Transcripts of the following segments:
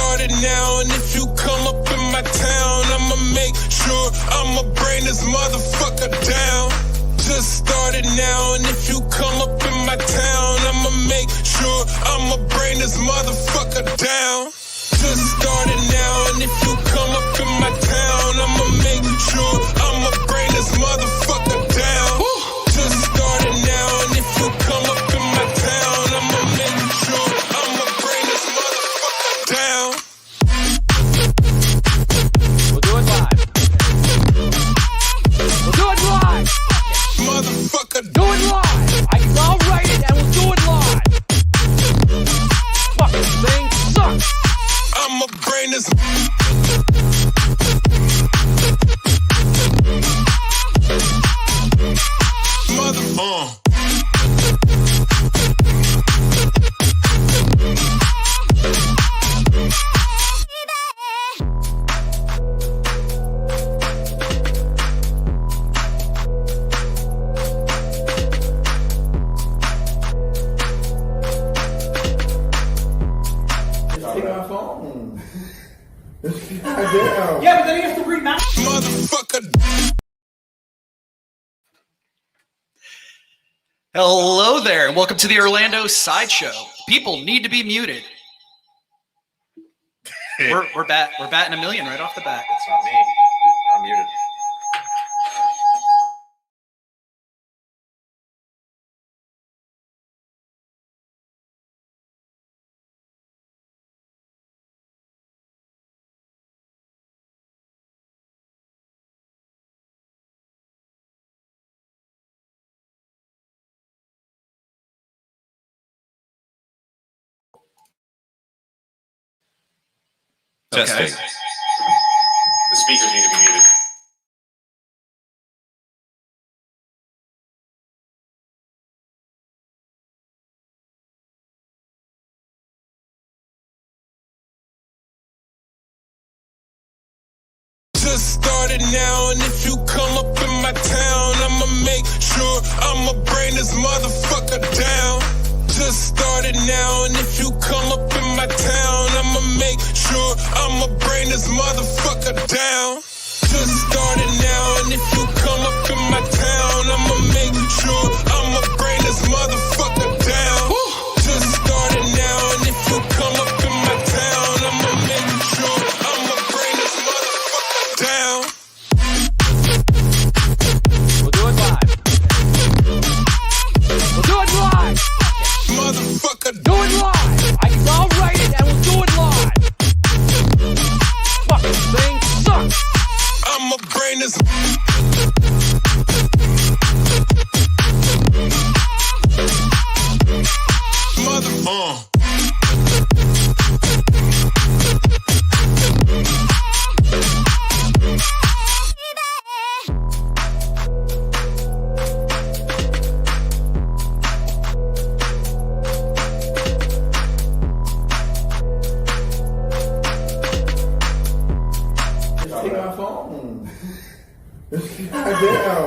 started now, and if you come up in my town, I'ma make sure I'ma bring this motherfucker down. Just started now, and if you come up in my town, I'ma make sure I'ma bring this motherfucker down. Just started now, and if you come up in my town, I'ma make sure I'ma bring this motherfucker down. Just started now, and if you come up in my town, I'ma make sure I'ma bring this motherfucker down. We'll do it live. We'll do it live. Motherfucker, Do it live. I'll write it and we'll do it live. Fucking thing sucks. I'ma bring this. Yeah, but then he has to rematch. Motherfucker. Hello there, and welcome to the Orlando Sideshow. People need to be muted. We're batting a million right off the bat. It's not me. I'm muted. Okay. Testing. The speakers need to be muted. Just started now, and if you come up in my town, I'ma make sure I'ma bring this motherfucker down. Just started now, and if you come up in my town, I'ma make sure I'ma bring this motherfucker down. Just started now, and if you come up in my town, I'ma make sure I'ma bring this motherfucker down. Just started now, and if you come up in my town, I'ma make sure I'ma bring this motherfucker down. We'll do it live. We'll do it live. Motherfucker, Do it live. I'll write it and we'll do it live. Fucking thing sucks. I'ma bring this.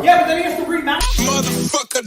Yeah, but then he has to rematch. Motherfucker.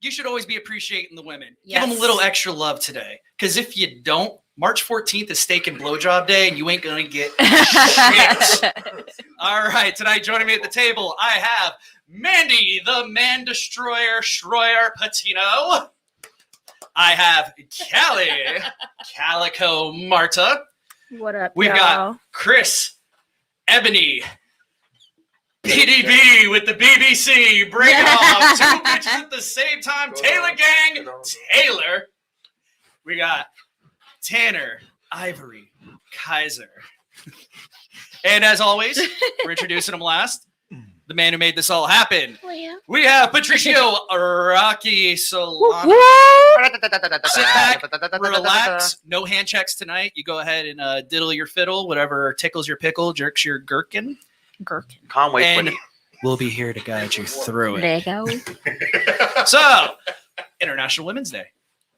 You should always be appreciating the women. Yes. Give them a little extra love today. Because if you don't, March 14th is steak and blowjob day, and you ain't going to get shit. All right, tonight joining me at the table, I have Mandy, the Man Destroyer, Schroyer Patino. I have Callie, Calico Marta. What up, We've y'all? got Chris, Ebony, PDB with the BBC, breaking off two bitches at the same time. Taylor Gang, Taylor. We got Tanner, Ivory, Kaiser. And as always, we're introducing them last. the man who made this all happen. Leah. We have Patricio Rocky Solano. Sit back, relax. No hand checks tonight. You go ahead and diddle your fiddle, whatever tickles your pickle, jerks your gherkin. Can't wait And for you. we'll be here to guide you through There it. you go. So, International Women's Day.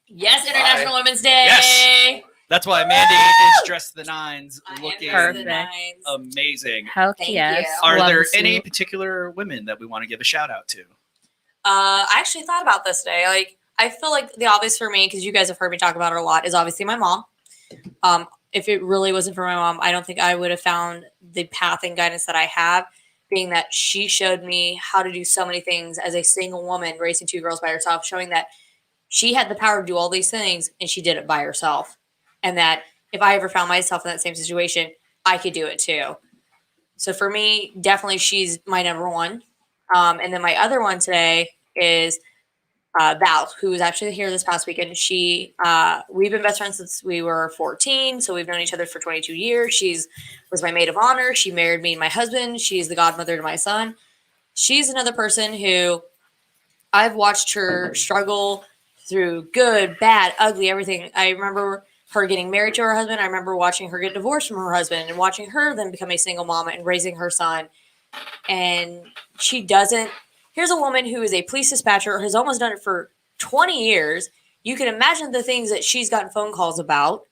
Yes, International Women's Day. Yes. That's why Mandy is dressed to the nines, I am looking dressed to the Perfect. nines. amazing. Heck Thank yes. you. Are Love there to see any it. particular women that we want to give a shout out to? I actually thought about this today. Like, I feel like the obvious for me, because you guys have heard me talk about her a lot, is obviously my mom. If it really wasn't for my mom, I don't think I would have found the path and guidance that I have, being that she showed me how to do so many things as a single woman raising 2 girls by herself, showing that she had the power to do all these things and she did it by herself. And that if I ever found myself in that same situation, I could do it too. So for me, definitely she's my number one. And then my other one today is Val, who was actually here this past weekend. We've been best friends since we were 14, so we've known each other for 22 years. Was my maid of honor. She married me and my husband. She's the godmother to my son. She's another person who I've watched her struggle through good, bad, ugly, everything. I remember her getting married to her husband. I remember watching her get divorced from her husband and watching her then become a single mama and raising her son. And here's a woman who is a police dispatcher, has almost done it for 20 years. You can imagine the things that she's gotten phone calls about.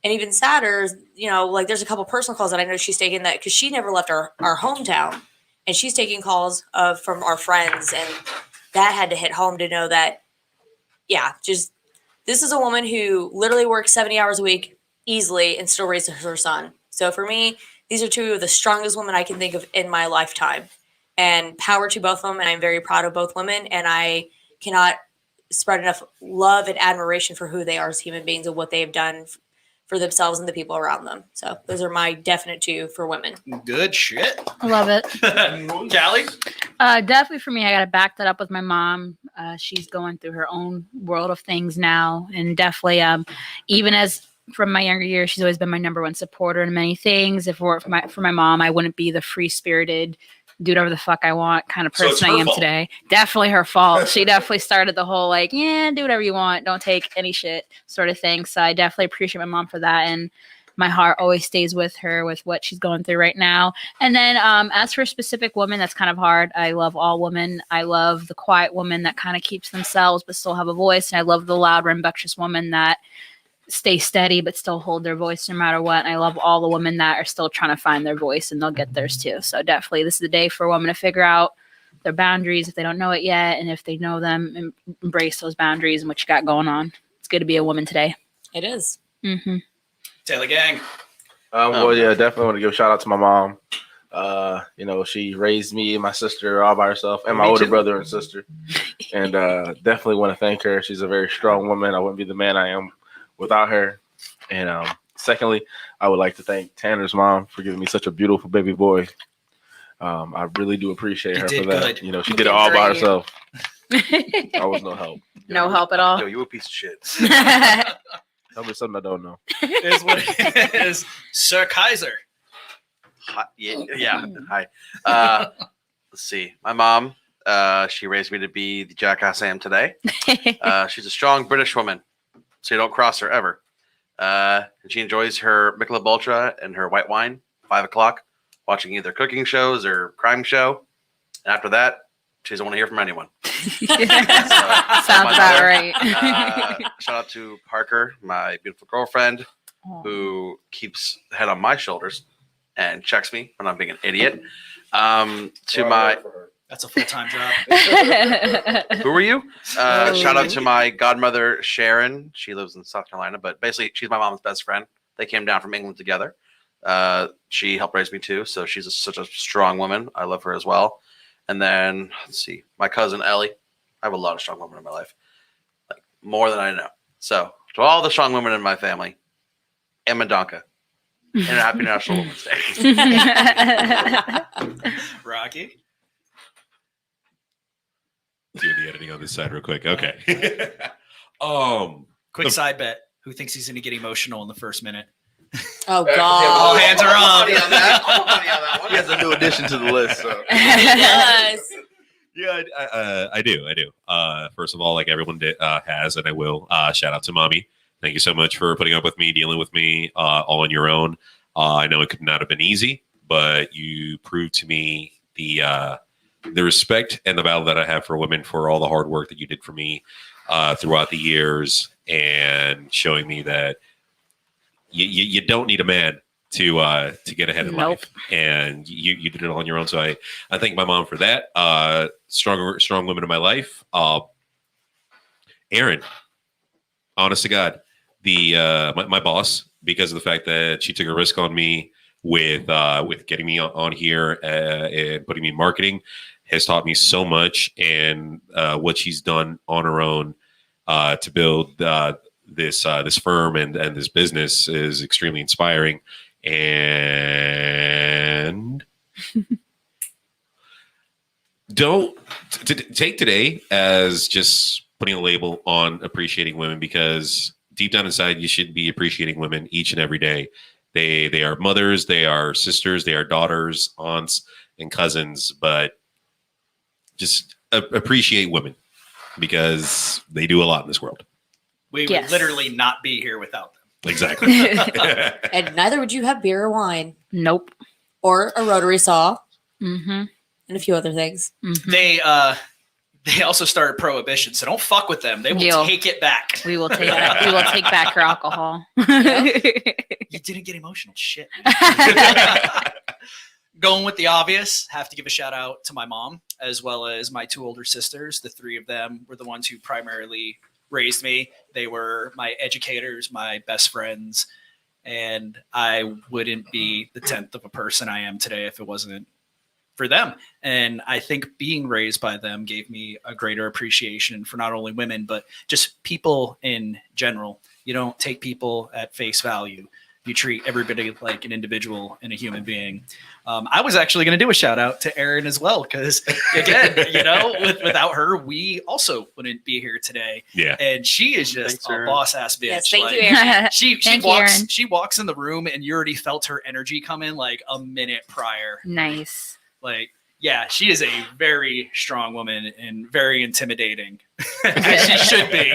And even sadder is, like there's a couple personal calls that I know she's taken that because she never left our hometown. And she's taking calls from our friends. And that had to hit home to know that, this is a woman who literally works 70 hours a week easily and still raises her son. So for me, these are two of the strongest women I can think of in my lifetime. And power to both of them. And I'm very proud of both women. And I cannot spread enough love and admiration for who they are as human beings and what they have done for themselves and the people around them. So those are my definite 2 for women. Good shit. I love it. Callie? Definitely for me, I got to back that up with my mom. She's going through her own world of things now. And definitely, even as from my younger years, she's always been my number one supporter in many things. If it weren't for my mom, I wouldn't be the free-spirited, do whatever the fuck I want kind of So it's person her I am fault. today. Definitely her fault. She definitely started the whole do whatever you want, don't take any shit sort of thing. So I definitely appreciate my mom for that, and my heart always stays with her with what she's going through right now. And then as for a specific woman, that's kind of hard. I love all women. I love the quiet woman that kind of keeps themselves but still have a voice, and I love the loud, rambunctious woman that stay steady but still hold their voice no matter what. And I love all the women that are still trying to find their voice, and they'll get theirs too. So definitely this is the day for a woman to figure out their boundaries if they don't know it yet, and if they know them, embrace those boundaries and what you got going on. It's good to be a woman today. It is. Mm-hmm. Taylor Gang. Well, yeah, definitely want to give a shout out to my mom. She raised me and my sister all by herself, and my Me older too. brother and sister. And definitely want to thank her. She's a very strong woman. I wouldn't be the man I am without her. And secondly, I would like to thank Tanner's mom for giving me such a beautiful baby boy. I really do appreciate You her did for that. good. She You did did it all by great. herself. I was no help. No help at all. Yo, you a piece of shit. Tell me something I don't know. Is what it is. Sir Kaiser. Hi, yeah. Hi. Let's see. My mom, she raised me to be the jackass I am today. She's a strong British woman, so you don't cross her ever. And she enjoys her Michelob Ultra and her white wine, 5 o'clock, watching either cooking shows or crime show. And after that, she doesn't want to hear from anyone. Sounds my about mother. right. Shout out to Parker, my beautiful girlfriend, who keeps the head on my shoulders and checks me when I'm being an idiot. That's a full-time job. Who are you? Shout out to my godmother, Sharon. She lives in South Carolina, but basically she's my mom's best friend. They came down from England together. She helped raise me too, so she's such a strong woman. I love her as well. And then, let's see, my cousin, Ellie. I have a lot of strong women in my life, like more than I know. So to all the strong women in my family, Emma Donka. And a happy National Women's Day. Rocky. Do the editing on this side real quick. Okay. Quick side bet. Who thinks he's going to get emotional in the first minute? Oh All God. hands are up. He has a new addition to the list. So. Yes. Yeah, I do. First of all, like everyone has, and I will, shout out to mommy. Thank you so much for putting up with me, dealing with me all on your own. I know it could not have been easy, but you proved to me the respect and the value that I have for women, for all the hard work that you did for me throughout the years, and showing me that you don't need a man to get ahead in life, and you did it on your own. So I thank my mom for that. Strong women in my life. Erin, honest to God, my boss, because of the fact that she took a risk on me with getting me on here and putting me in marketing, has taught me so much, and what she's done on her own to build this firm and this business is extremely inspiring. And don't take today as just putting a label on appreciating women, because deep down inside you should be appreciating women each and every day. They are mothers, they are sisters, they are daughters, aunts, and cousins, but just appreciate women, because they do a lot in this world. We would literally not be here without them. Exactly. And neither would you have beer or wine. Nope. Or a rotary saw. Mm-hmm. And a few other things. Mm-hmm. They also started prohibition, so don't fuck with them. They will take it back. We will take that. We will take back your alcohol. You didn't get emotional. Shit. Going with the obvious, have to give a shout out to my mom, as well as my two older sisters. The three of them were the ones who primarily raised me. They were my educators, my best friends, and I wouldn't be the 10th of a person I am today if it wasn't for them. And I think being raised by them gave me a greater appreciation for not only women, but just people in general. You don't take people at face value. You treat everybody like an individual and a human being. I was actually going to do a shout out to Erin as well, because again, without her, we also wouldn't be here today. Yeah. And she is just a boss ass bitch. Yes, thank you, Erin. She walks in the room and you already felt her energy come in like a minute prior. Nice. Like, yeah, she is a very strong woman and very intimidating, as she should be,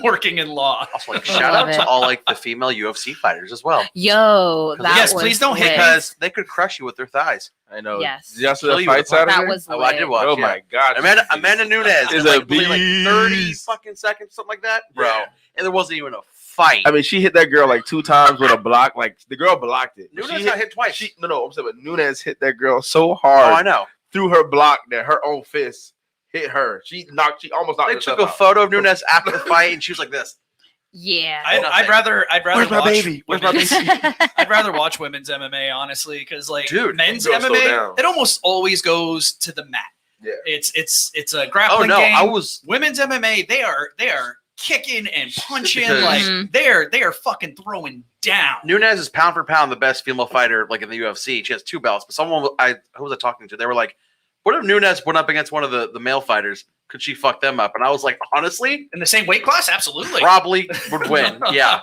working in law. Also, like, shout out to all like the female UFC fighters as well. Yo, that Yes, was please don't hit, Because they could crush you with their thighs. I know. Yes. Did y'all see Kill the you with fight a punch. Saturday? That was Oh, I did watch. Oh yeah. my God. Amanda Nunes is in, a like, believe, like 30 beast. fucking seconds, something like that, bro. Yeah. And there wasn't even a fight. I mean, she hit that girl like 2 times with a block. Like the girl blocked it. Nunes She got hit twice. I'm saying, but Nunes hit that girl so Oh, hard I know. through her block that her own fist hit her. She almost knocked They herself took a out. photo of Nunes after the fight, and she was like this. Yeah. I'd rather Where's my watch baby? Where's my women's- baby? I'd rather watch women's MMA, honestly, because like Dude, men's go slow MMA, down. it almost always goes to the mat. Yeah. It's a Oh grappling no, game. I was. Women's MMA, they are kicking and punching, Because- like Mhm. they are fucking throwing down. Nunes is pound for pound the best female fighter like in the UFC. She has 2 belts. But who was I talking to? They were like, what if Nunes went up against one of the male fighters? Could she fuck them up? And I was like, honestly, In the same weight class, absolutely. probably would win. Yeah.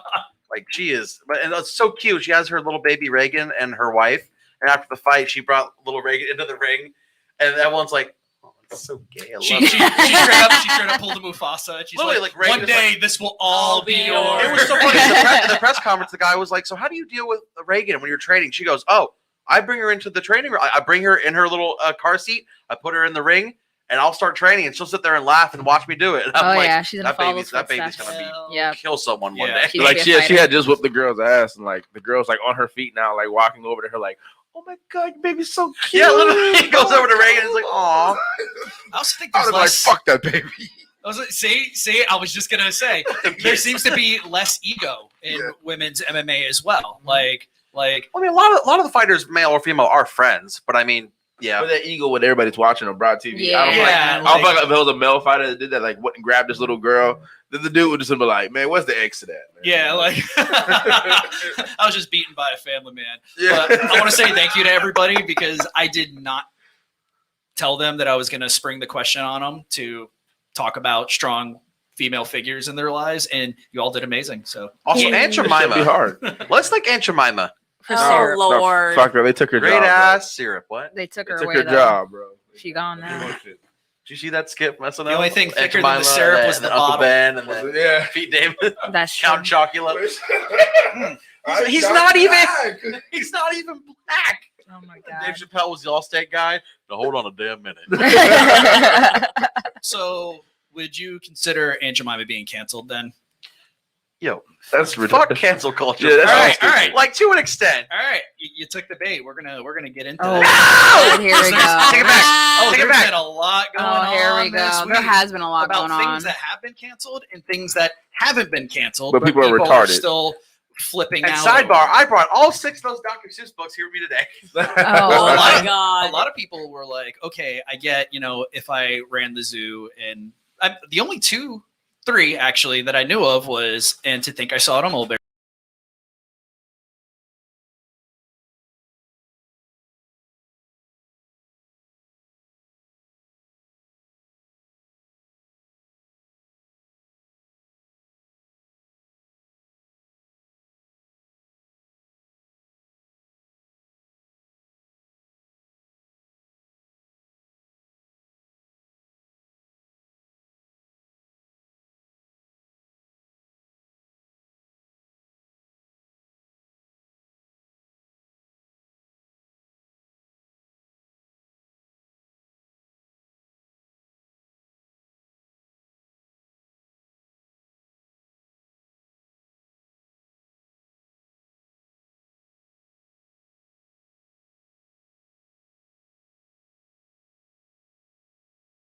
Like she is. And it's so cute. She has her little baby Reagan and her wife. And after the fight, she brought little Reagan into the ring. And everyone's like, oh, it's so gay. I love She it. straight up pulled a Mufasa. And she's Literally, like, like, Reagan one is day like, this will all be yours. It was so funny. In the press conference, the guy was like, so how do you deal with Reagan when you're training? She goes, oh, I bring her into the training room. I bring her in her little car seat. I put her in the ring, and I'll start training, and she'll sit there and laugh and watch me do it. And I'm Oh like, yeah, she's gonna that follow baby's those gonna footsteps. be Yep. kill someone one Yeah. day. She's Like gonna be a she fighter. had just whipped the girl's ass, and like the girl's like on her feet now, like walking over to her, like, oh my God, your baby's so cute. Yeah, literally, he goes over to Reagan and is like, aw. I also think I there's was like, less. fuck that baby. I was like, see, I was just gonna say there seems to be less ego in women's MMA as well. Like I mean, a lot of the fighters, male or female, are friends, but I mean, yeah. But that ego when everybody's watching on broad TV. Yeah. I don't Yeah, I don't like if it was a male fighter that did that, like wouldn't grab this little girl. Then the dude would just be like, man, what's the X to that? Man? yeah, like I was just beaten by a family man. Yeah. But I want to say thank you to everybody because I did not tell them that I was going to spring the question on them to talk about strong female figures in their lives, and you all did amazing. So Also, Aunt It should be Jemima. hard. Let's thank Aunt Jemima. For Oh, syrup. Lord. Fuck her. They took her Great job. ass syrup. What? They took Bro. her They took away her though. job, bro. She gone now. Did you see that skip messing up? The only thing Aunt thicker than the Jemima, syrup and was the then Uncle bottle. Ben and then Yeah. Pete David, That's true. Count Chocula. He's not even. He's not even black. Oh my Dave god. Chappelle was the All-State guy. Now hold on a damn minute. So would you consider Aunt Jemima being canceled then? Yo, That's fuck ridiculous. cancel culture. Yeah, that's All right, all right. Like to an extent. All right, you took the bait. We're gonna get into Oh, that. God, here we go. Take it back. Oh, Take it there's back. been a lot going Oh, on. here we this go. There week has been a lot about going things on. that have been canceled and things that haven't been canceled, But people are retarded. still flipping And out. sidebar, I brought all 6 of those Dr. Seuss books here with me today. Oh a my lot- god. A lot of people were like, "Okay, I get, if I ran the zoo," and the only 3 actually that I knew of was "And to Think I Saw It on Mulberry."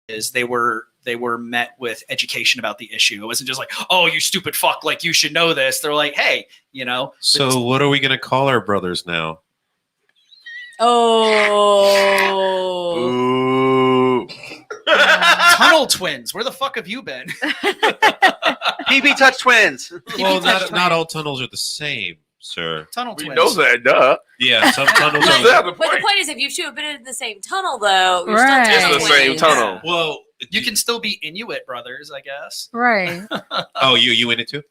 Is they were met with education about the issue. It wasn't just like, "Oh, you stupid fuck, like you should know this." They're like, "Hey, So what are we gonna call our brothers now? Oh. Ooh. tunnel twins. Where the fuck have you been?" PB Touch Twins. Well, touch not all tunnels are the same, sir. Tunnel We twins. know that, duh. Yeah, some tunnels That's are. the But the point. point is, if you two have been in the same tunnel, though, you're Right. still It's the twins. same tunnel. Well, You can still be Inuit brothers, I guess. Right. oh, you in it too?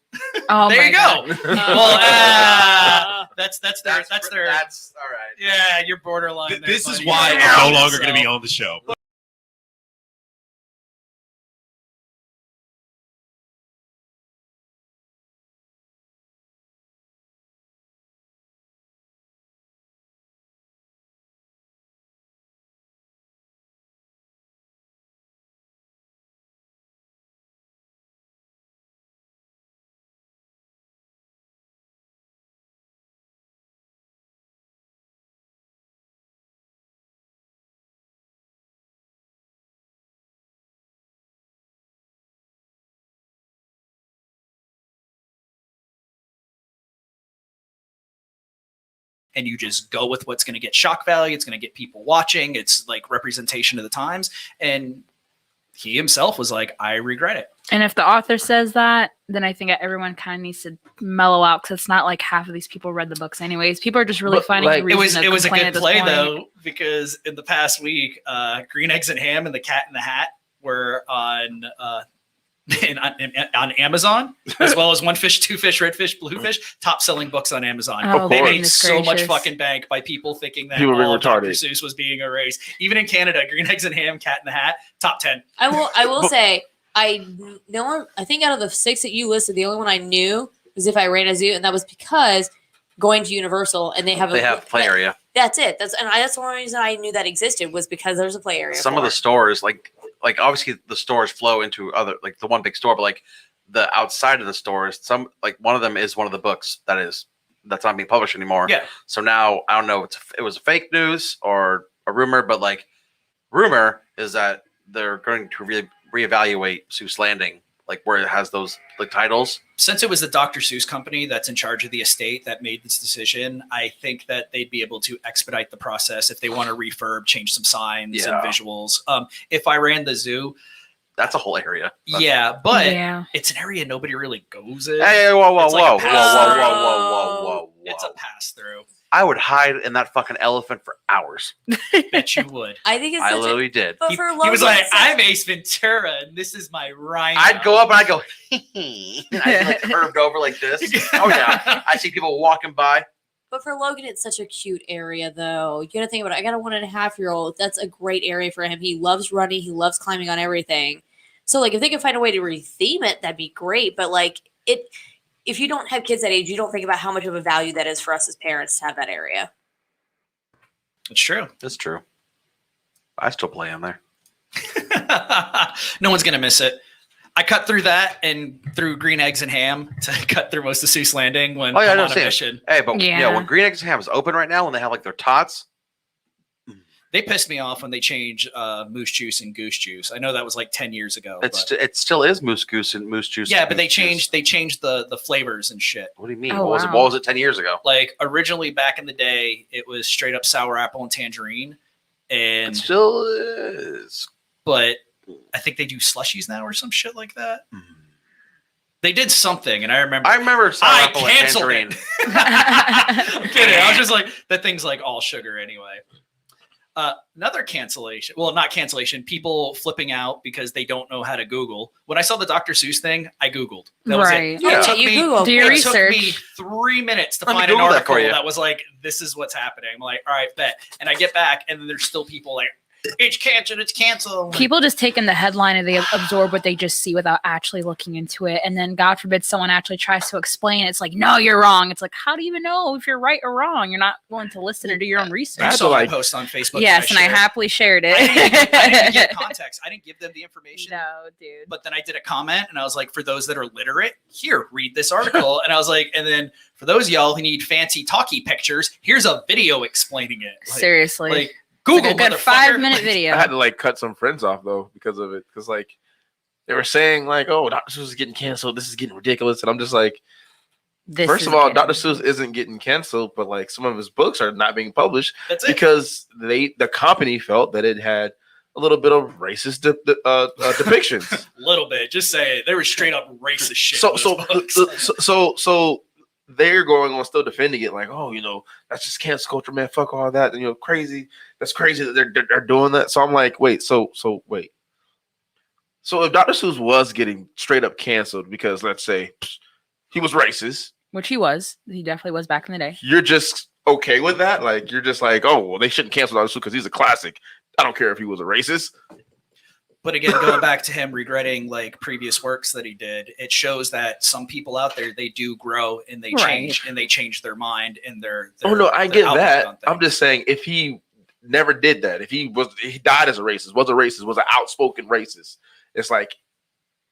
Oh There my you go. God. Well, that's their That's all right. yeah. You're borderline. there, This is buddy. why Yeah. I'm no longer going to be So- on the show. And you just go with what's going to get shock value. It's going to get people watching. It's like representation of the times. And he himself was like, "I regret it." And if the author says that, then I think everyone kind of needs to mellow out because it's not like half of these people read the books anyways. People are just really But, finding like, a It reason was to it was a complain good at this play point. though, because in the past week, Green Eggs and Ham and the Cat in the Hat were on on Amazon, as well as One Fish, Two Fish, Red Fish, Blue Fish, top selling books on Amazon. Oh, They made goodness so much gracious. fucking bank by people thinking that People being all of Dr. retarded. Seuss was being erased. Even in Canada, Green Eggs and Ham, Cat in the Hat, top 10. I will say, I think out of the 6 that you listed, the only one I knew was If I Ran a Zoo, and that was because going to Universal and they have play area. That's it. That's the only reason I knew that existed was because there's a play area. Some for of the it. stores, like obviously the stores flow into other, like the one big store, but like the outside of the stores, some like one of them is one of the books that's not being published anymore. Yeah. So now I don't know if it was fake news or a rumor, but like rumor is that they're going to reevaluate Seuss Landing, like where it has those like titles. Since it was the Dr. Seuss company that's in charge of the estate that made this decision, I think that they'd be able to expedite the process if they want to refurb, change some signs and visuals. If I Ran the Zoo, That's a whole area. Yeah, but Yeah. it's an area nobody really goes in. Hey, whoa. It's like a pass-through. Whoa. It's a pass through. I would hide in that fucking elephant for hours. Bet you would. I think it's I such literally did. But He, for he Logan, was like, it's such- I'm Ace Ventura, and this is my rhino. I'd go up and I'd go, and I'd be like curved over like this. Oh yeah, I see people walking by. But for Logan, it's such a cute area, though. You gotta think about it. I got a 1.5-year-old. That's a great area for him. He loves running. He loves climbing on everything. So, like, if they can find a way to retheme it, that'd be great. But like, if you don't have kids that age, you don't think about how much of a value that is for us as parents to have that area. It's true. That's true. I still play in there. No one's gonna miss it. I cut through that and through Green Eggs and Ham to cut through most of Seuss Landing when I'm on a mission. Hey, but Yeah. when Green Eggs and Ham is open right now, when they have like their tots, They pissed me off when they changed Moose Juice and Goose Juice. I know that was like 10 years ago. it still is Moose Goose and Moose Juice. Yeah, and but they Goose Juice. changed the flavors and shit. What do you mean? Oh, What wow. was it 10 years ago? Like originally back in the day, it was straight up sour apple and tangerine, It and still is. but I think they do slushies now or some shit like that. They did something, and I remember. I remember sour I apple and canceled tangerine. it. I'm kidding. I was just like, that thing's like all sugar anyway. Another cancellation. Well, not cancellation. People flipping out because they don't know how to Google. When I saw the Dr. Seuss thing, I Googled. That was Right. it. Yeah. It took You me, Googled. Do your it took research. me 3 minutes to Let me find an Google that for article you. that was like, this is what's happening. I'm like, all right, bet. And I get back, and then there's still people like, it's canceled, it's canceled. People just take in the headline and they absorb what they just see without actually looking into it. And then, God forbid, someone actually tries to explain it. It's like, no, you're wrong. It's like, how do you even know if you're right or wrong? You're not willing to listen or do your own You research. That's saw my like- post on Facebook. Yes, and I shared. happily shared it. I didn't give context. I didn't give them the information. No, dude. But then I did a comment and I was like, for those that are literate, here, read this article. And I was like, and then for those of y'all who need fancy talkie pictures, here's a video explaining it. Like, Seriously. like It's Google, like a good motherfucker. 5-minute Like, video. I had to like cut some friends off though because of it. Because like they were saying like, "Oh, Dr. Seuss is getting canceled. This is getting ridiculous." And I'm just like, This first is of all, getting- Dr. Seuss isn't getting canceled, but like some of his books are not being published That's it. because the company felt that it had a little bit of racist depictions. A little bit. Just say it. They were straight up racist shit. so in so, those books. so they're going on still defending it like, oh, that's just cancel culture, man. Fuck all that. And crazy. That's crazy that they're doing that. So I'm like, wait. So wait. So if Dr. Seuss was getting straight up canceled because let's say he was racist, Which he was. He definitely was back in the day. you're just okay with that? Like you're just like, oh, well, they shouldn't cancel Dr. Seuss because he's a classic. I don't care if he was a racist. But again, going back to him regretting like previous works that he did, it shows that some people out there, they do grow and they change their mind and their Oh no, I their get outlook that. on I'm things. just saying if he never did that, if he died as a racist, was an outspoken racist, it's like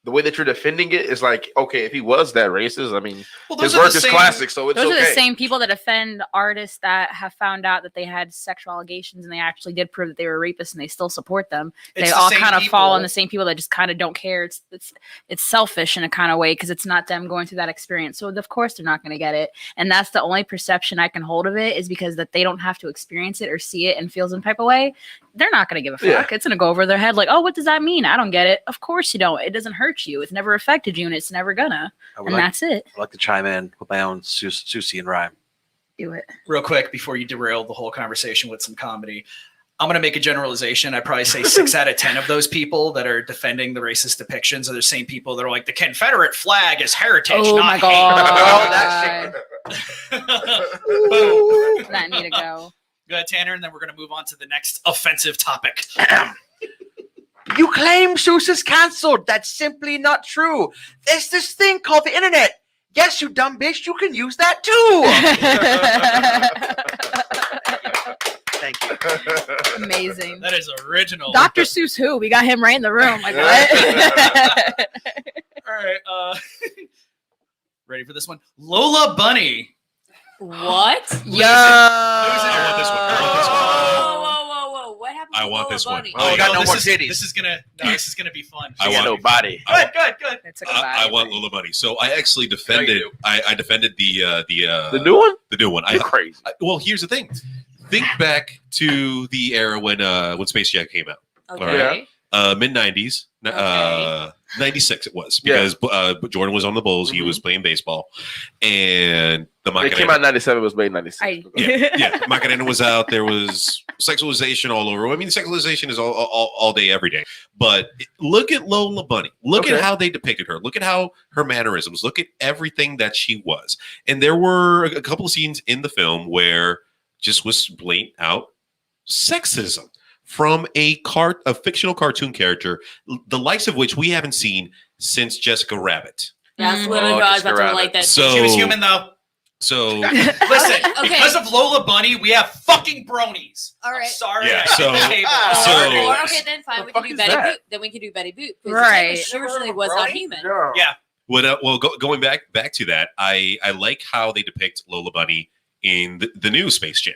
the way that you're defending it is like, okay, if he was that racist, I mean, Well, his those are work the is same- classic, so it's Those okay. are the same people that defend artists that have found out that they had sexual allegations and they actually did prove that they were rapists and they still support them. It's They the all same kind of fall on people- the same people that just kind of don't care. It's selfish in a kind of way because it's not them going through that experience. So of course they're not going to get it. And that's the only perception I can hold of it is because that they don't have to experience it or see it and feel some type of way. They're not going to give a fuck. Yeah. It's going to go over their head like, oh, what does that mean? I don't get it. Of course you don't. It doesn't hurt you. It's never affected you and it's never gonna. I would And like, that's it. I'd like to chime in with my own Susie and rhyme. Do it. Real quick before you derail the whole conversation with some comedy. I'm going to make a generalization. I'd probably say 6 out of 10 of those people that are defending the racist depictions are the same people that are like the Confederate flag is heritage, Oh not my hate. God. Boom. That need to go. Go ahead, Tanner, and then we're going to move on to the next offensive topic. You claim Seuss is canceled. That's simply not true. There's this thing called the internet. Yes, you dumb bitch, you can use that too. Thank you. Amazing. That is original. Dr. Seuss who? We got him right in the room. Like what? All right. Ready for this one? Lola Bunny. What? Yo. I want this one. I want this one. Whoa! What happened? I to want Lola this one. Bunny? Oh, you got no this more is, titties. This is gonna be fun. I She got want- no body. Good. It's a I want Lola Bunny. So I actually defended. I defended the The new one? The new one. You're crazy. Well, here's the thing. Think back to the era when Space Jam came out. Okay. mid 90s. Okay. 96 it was because Jordan was on the Bulls. He was playing baseball, and the It came out in 97. It was made in 96. yeah, Macarena was out. There was sexualization all over. I mean, sexualization is all day, every day. But look at Lola Bunny. Look at how they depicted her. Look at how her mannerisms. Look at everything that she was. And there were a couple of scenes in the film where just was blatant out sexism from a fictional cartoon character, the likes of which we haven't seen since Jessica Rabbit. That's literally what I was about to relate that. So She was human though. So Listen, because of Lola Bunny, we have fucking bronies. All right. I'm sorry. Yeah, Okay, then fine. We can do Betty Boop. Then we can do Betty Boop. Right. She originally was not human. Yeah. Well, going back to that, I like how they depict Lola Bunny in the new Space Jam,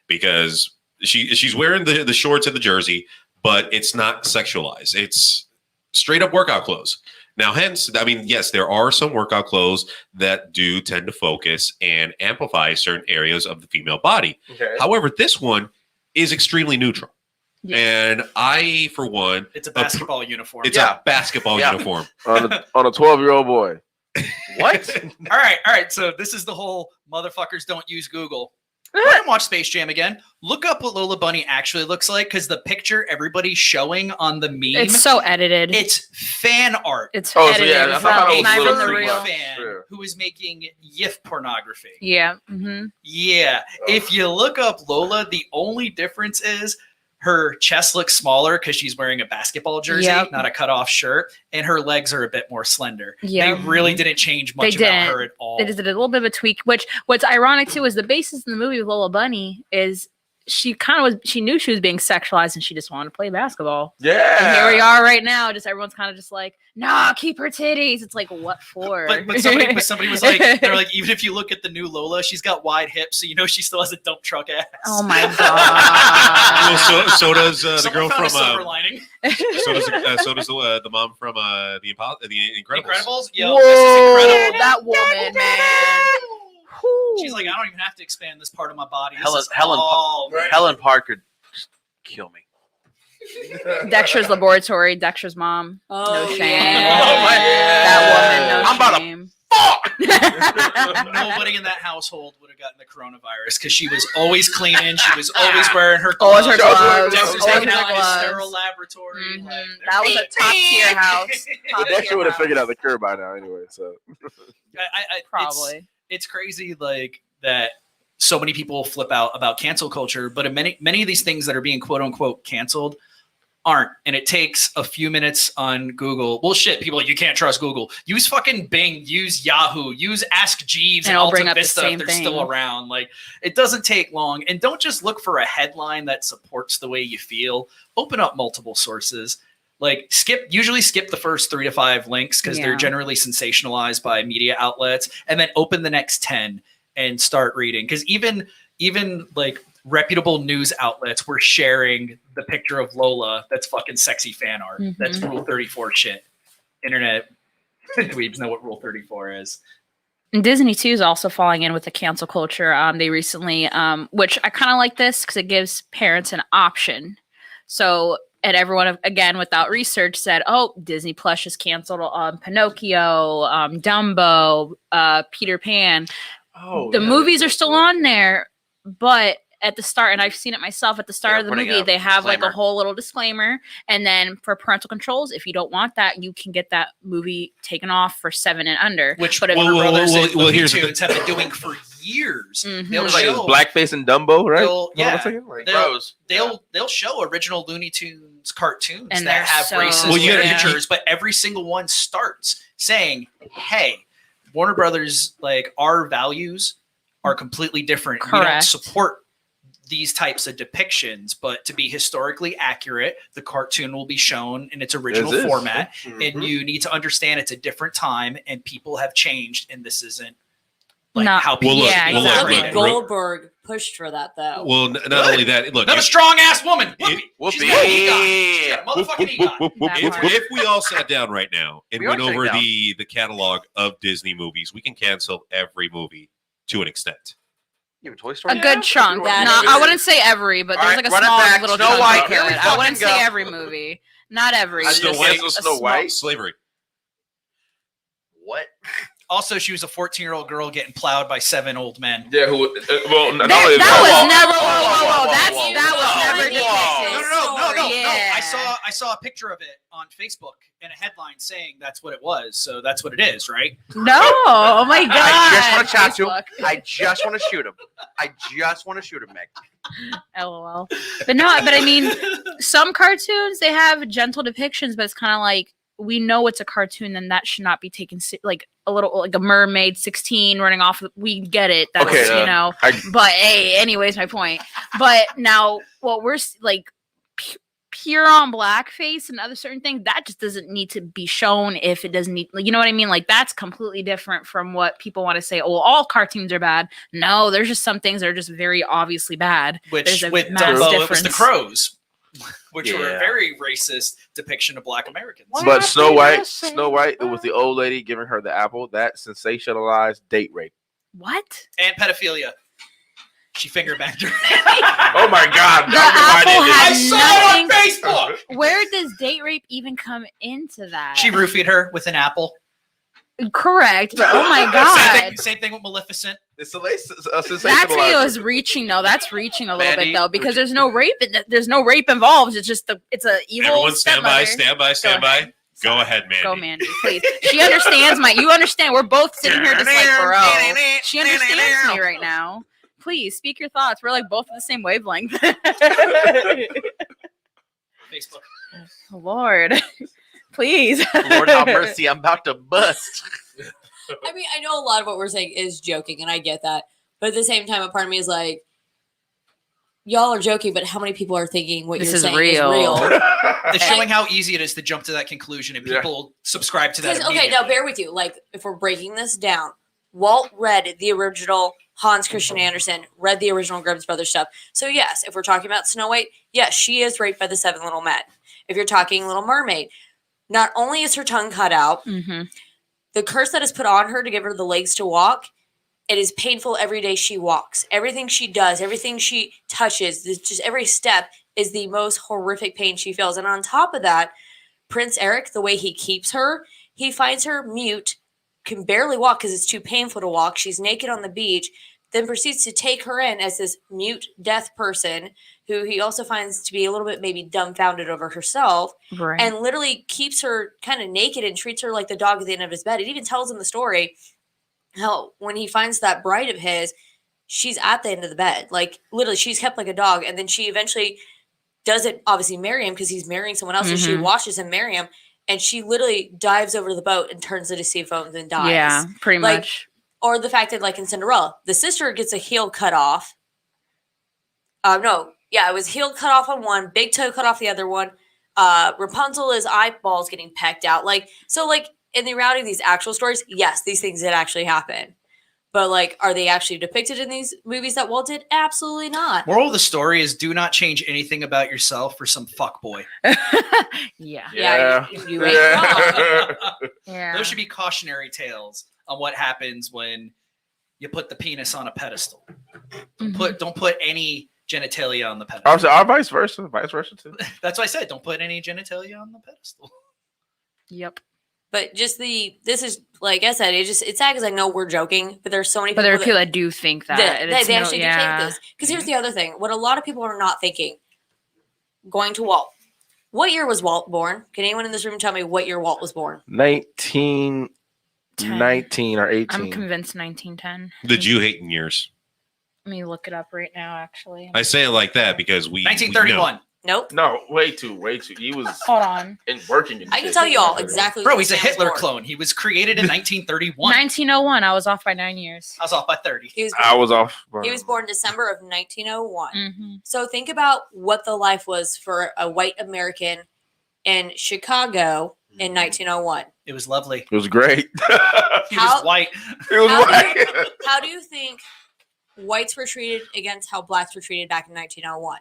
because she's wearing the shorts and the jersey, but it's not sexualized. It's straight up workout clothes. Now, hence, I mean, yes, there are some workout clothes that do tend to focus and amplify certain areas of the female body. Okay. However, this one is extremely neutral. Yeah. And I, for one, It's a basketball uniform. it's a basketball uniform. on a 12-year-old boy. What? All right. So this is the whole motherfuckers don't use Google. Go ahead and watch Space Jam again. Look up what Lola Bunny actually looks like, because the picture everybody's showing on the meme, It's so edited. it's fan art. It's Oh, so edited. yeah, I It's thought not, it was not a even little the too real. much. fan Yeah. who is making YIF pornography. Yeah. Yeah. If you look up Lola, the only difference is her chest looks smaller because she's wearing a basketball jersey, Yep. not a cutoff shirt, and her legs are a bit more slender. Yeah. They really didn't change much They about didn't. her at all. They just did a little bit of a tweak, which what's ironic too is the basis in the movie with Lola Bunny is she knew she was being sexualized and she just wanted to play basketball. Yeah. And here we are right now, just everyone's kind of just like, nah, keep her titties. It's like, what for? But somebody was like, they're like, even if you look at the new Lola, she's got wide hips, so you know she still has a dump truck ass. Oh my god. Well, so does the Someone girl found a from silver lining. so does the mom from the Incredibles. Incredibles? Yo, Whoa, this is incredible. that woman, man. Whew. She's like, I don't even have to expand this part of my body. This Helen- is Helen- all right. Helen Parker just kill me. Dexter's laboratory, Dexter's mom. Oh, No shame. yeah. Oh, my That woman, no I'm about to shame. Nobody in that household would have gotten the coronavirus because she was always cleaning. She was always wearing her Always gloves. her gloves. Dexter's Always hanging her out in a gloves. sterile laboratory. Mhm. Like, That was a top tier house. Top Dexter tier would have house. figured out the cure by now anyway. So Probably. It's crazy, like that. So many people flip out about cancel culture, but in many of these things that are being quote unquote canceled aren't. And it takes a few minutes on Google. Well, shit, people are like, you can't trust Google. Use fucking Bing, use Yahoo, use Ask Jeeves and And it'll Alta bring up the Vista if same they're thing. still around. Like, it doesn't take long. And don't just look for a headline that supports the way you feel. Open up multiple sources. Like usually skip the first 3 to 5 links because they're Yeah. generally sensationalized by media outlets, and then open the next 10 and start reading. Because even like reputable news outlets were sharing the picture of Lola that's fucking sexy fan art. Mhm. That's Rule 34 shit. Internet dweebs know what Rule 34 is. And Disney too is also falling in with the cancel culture. They recently, which I kind of like this because it gives parents an option. So, and everyone again without research said, "Oh, Disney Plus is canceled on Pinocchio, Dumbo, Peter Pan." The movies are still on there, but at the start, and I've seen it myself at the start of the putting movie, a they have like a disclaimer. whole little disclaimer. And then for parental controls, if you don't want that, you can get that movie taken off for 7 and under. Which But if- Warner Brothers and well, Looney here's the Tunes have been doing for years. Mhm. They'll it was like show, blackface and Dumbo, right? They'll- Is that what I'm yeah. saying? Like, they'll show original Looney Tunes cartoons And that they're have so- racist Well, you gotta- caricatures, but every single one starts saying, "Hey, Warner Brothers, like our values are completely different. We don't Correct. support these types of depictions, but to be historically accurate, the cartoon will be shown in its original As is. format, Mhm. and you need to understand it's a different time and people have changed, and this isn't like Not- how people Well, look, Yeah, should be well, look, exactly. operating." look, Goldberg pushed for that though. Well, not only that, look, Another if, strong ass woman. Whoopi. Whoopi. She's got an EGOT. She's got a motherfucking EGOT. That part. if we all sat down right now and We went are sitting over down. the catalog of Disney movies, we can cancel every movie to an extent. Even Toy Story. A good chunk. That No, is- I wouldn't say every, but All there's right, like a run it small back. little Snow chunk. White, of here we it. I wouldn't fucking say go. every movie. Not every. I Snow just White? said Snow White. Slavery. What? Also, she was a 14-year-old girl getting plowed by 7 old men. Yeah, who? Well, not That only was never. whoa, That was never depicted. No. Yeah. I saw a picture of it on Facebook and a headline saying that's what it was. So that's what it is, right? No. Oh my god. I just want to chat to him. Facebook. I just want to shoot him. Meg. LOL. But no, but I mean, some cartoons they have gentle depictions, but it's kind of like we know it's a cartoon, then that should not be taken like a little like a mermaid 16 running off. We get it. That's Okay, you know. But hey, anyways, my point. But now what we're like pure on blackface and other certain things that just doesn't need to be shown if it doesn't need, you know what I mean? Like that's completely different from what people want to say. Oh, all cartoons are bad. No, there's just some things that are just very obviously bad. Which There's a with mass Dumbo, it was the difference. Crows, which were a Yeah. very racist depiction of Black Americans. But Snow White, it was the old lady giving her the apple. That sensationalized date rape. What? And pedophilia. She finger banged her. Oh my God! The apple had nothing. Facebook. Where does date rape even come into that? She roofied her with an apple. Correct, but oh my Same god. same thing with Maleficent. It's a That's sensationalized. where it was reaching though. That's reaching a little Mandy, bit though, because there's no rape. There's no rape involved. It's just it's a evil. Everyone stand by, stepmother. stand by. Go ahead, Mandy. Go, Mandy, please. She understands you understand. We're both sitting here just like, bro. She understands me right now. Please speak your thoughts. We're like both on the same wavelength. Facebook. Lord, please. Lord have mercy, I'm about to bust. I mean, I know a lot of what we're saying is joking, and I get that. But at the same time, a part of me is like, y'all are joking, but how many people are thinking what This you're is saying real. is real? It's showing how easy it is to jump to that conclusion, and people subscribe to that. Because, okay, now bear with you. Like, if we're breaking this down, Walt read the original Hans Christian Andersen, read the original Grimm's Brothers stuff. So, yes, if we're talking about Snow White, yes, she is raped by the 7 little men. If you're talking Little Mermaid, not only is her tongue cut out, the curse that is put on her to give her the legs to walk, it is painful every day she walks. Everything she does, everything she touches, just every step is the most horrific pain she feels. And on top of that, Prince Eric, the way he keeps her, he finds her mute, can barely walk because it's too painful to walk. She's naked on the beach, then proceeds to take her in as this mute, deaf person who he also finds to be a little bit maybe dumbfounded over herself, Right. and literally keeps her kind of naked and treats her like the dog at the end of his bed. It even tells him the story how when he finds that bride of his, she's at the end of the bed. Like, literally, she's kept like a dog, and then she eventually doesn't obviously marry him because he's marrying someone else, so she watches him marry him, and she literally dives over the boat and turns the sea foams and dies. Yeah, pretty Like, much. Or the fact that, like in Cinderella, the sister gets a heel cut off. It was heel cut off on one, big toe cut off the other one. Rapunzel is eyeballs getting pecked out. Like, so like in the reality of these actual stories, yes, these things did actually happen. But like, are they actually depicted in these movies that Walt did? Absolutely not. Moral of the story is: do not change anything about yourself for some fuckboy. Yeah. Yeah, you ain't wrong. Yeah. Those should be cautionary tales on what happens when you put the penis on a pedestal. Don't put any genitalia on the pedestal. I'm sorry, vice versa too. That's what I said. Don't put any genitalia on the pedestal. Yep. But just this is like I said, it's sad because I know we're joking, but there's so many. But there are that- people that do think that. that and they it's actually do think this. Because here's the other thing: what a lot of people are not thinking. Going to Walt. What year was Walt born? Can anyone in this room tell me what year Walt was born? 1919 or 18. I'm convinced 1910. The Jew hating years. Let me look it up right now, actually. I say it like that because we 1931. Nope. No, way too. He was Hold on. working. In I can shit. tell you all exactly. Bro, when he's a Sam was Hitler born. clone. He was created in 1931. 1901. I was off by 9 years. I was off by 30. I was off. He was born December of 1901. Mm-hmm. So think about what the life was for a white American in Chicago in 1901. It was lovely. It was great. He was white. It was How white. How do you think whites were treated against how blacks were treated back in 1901?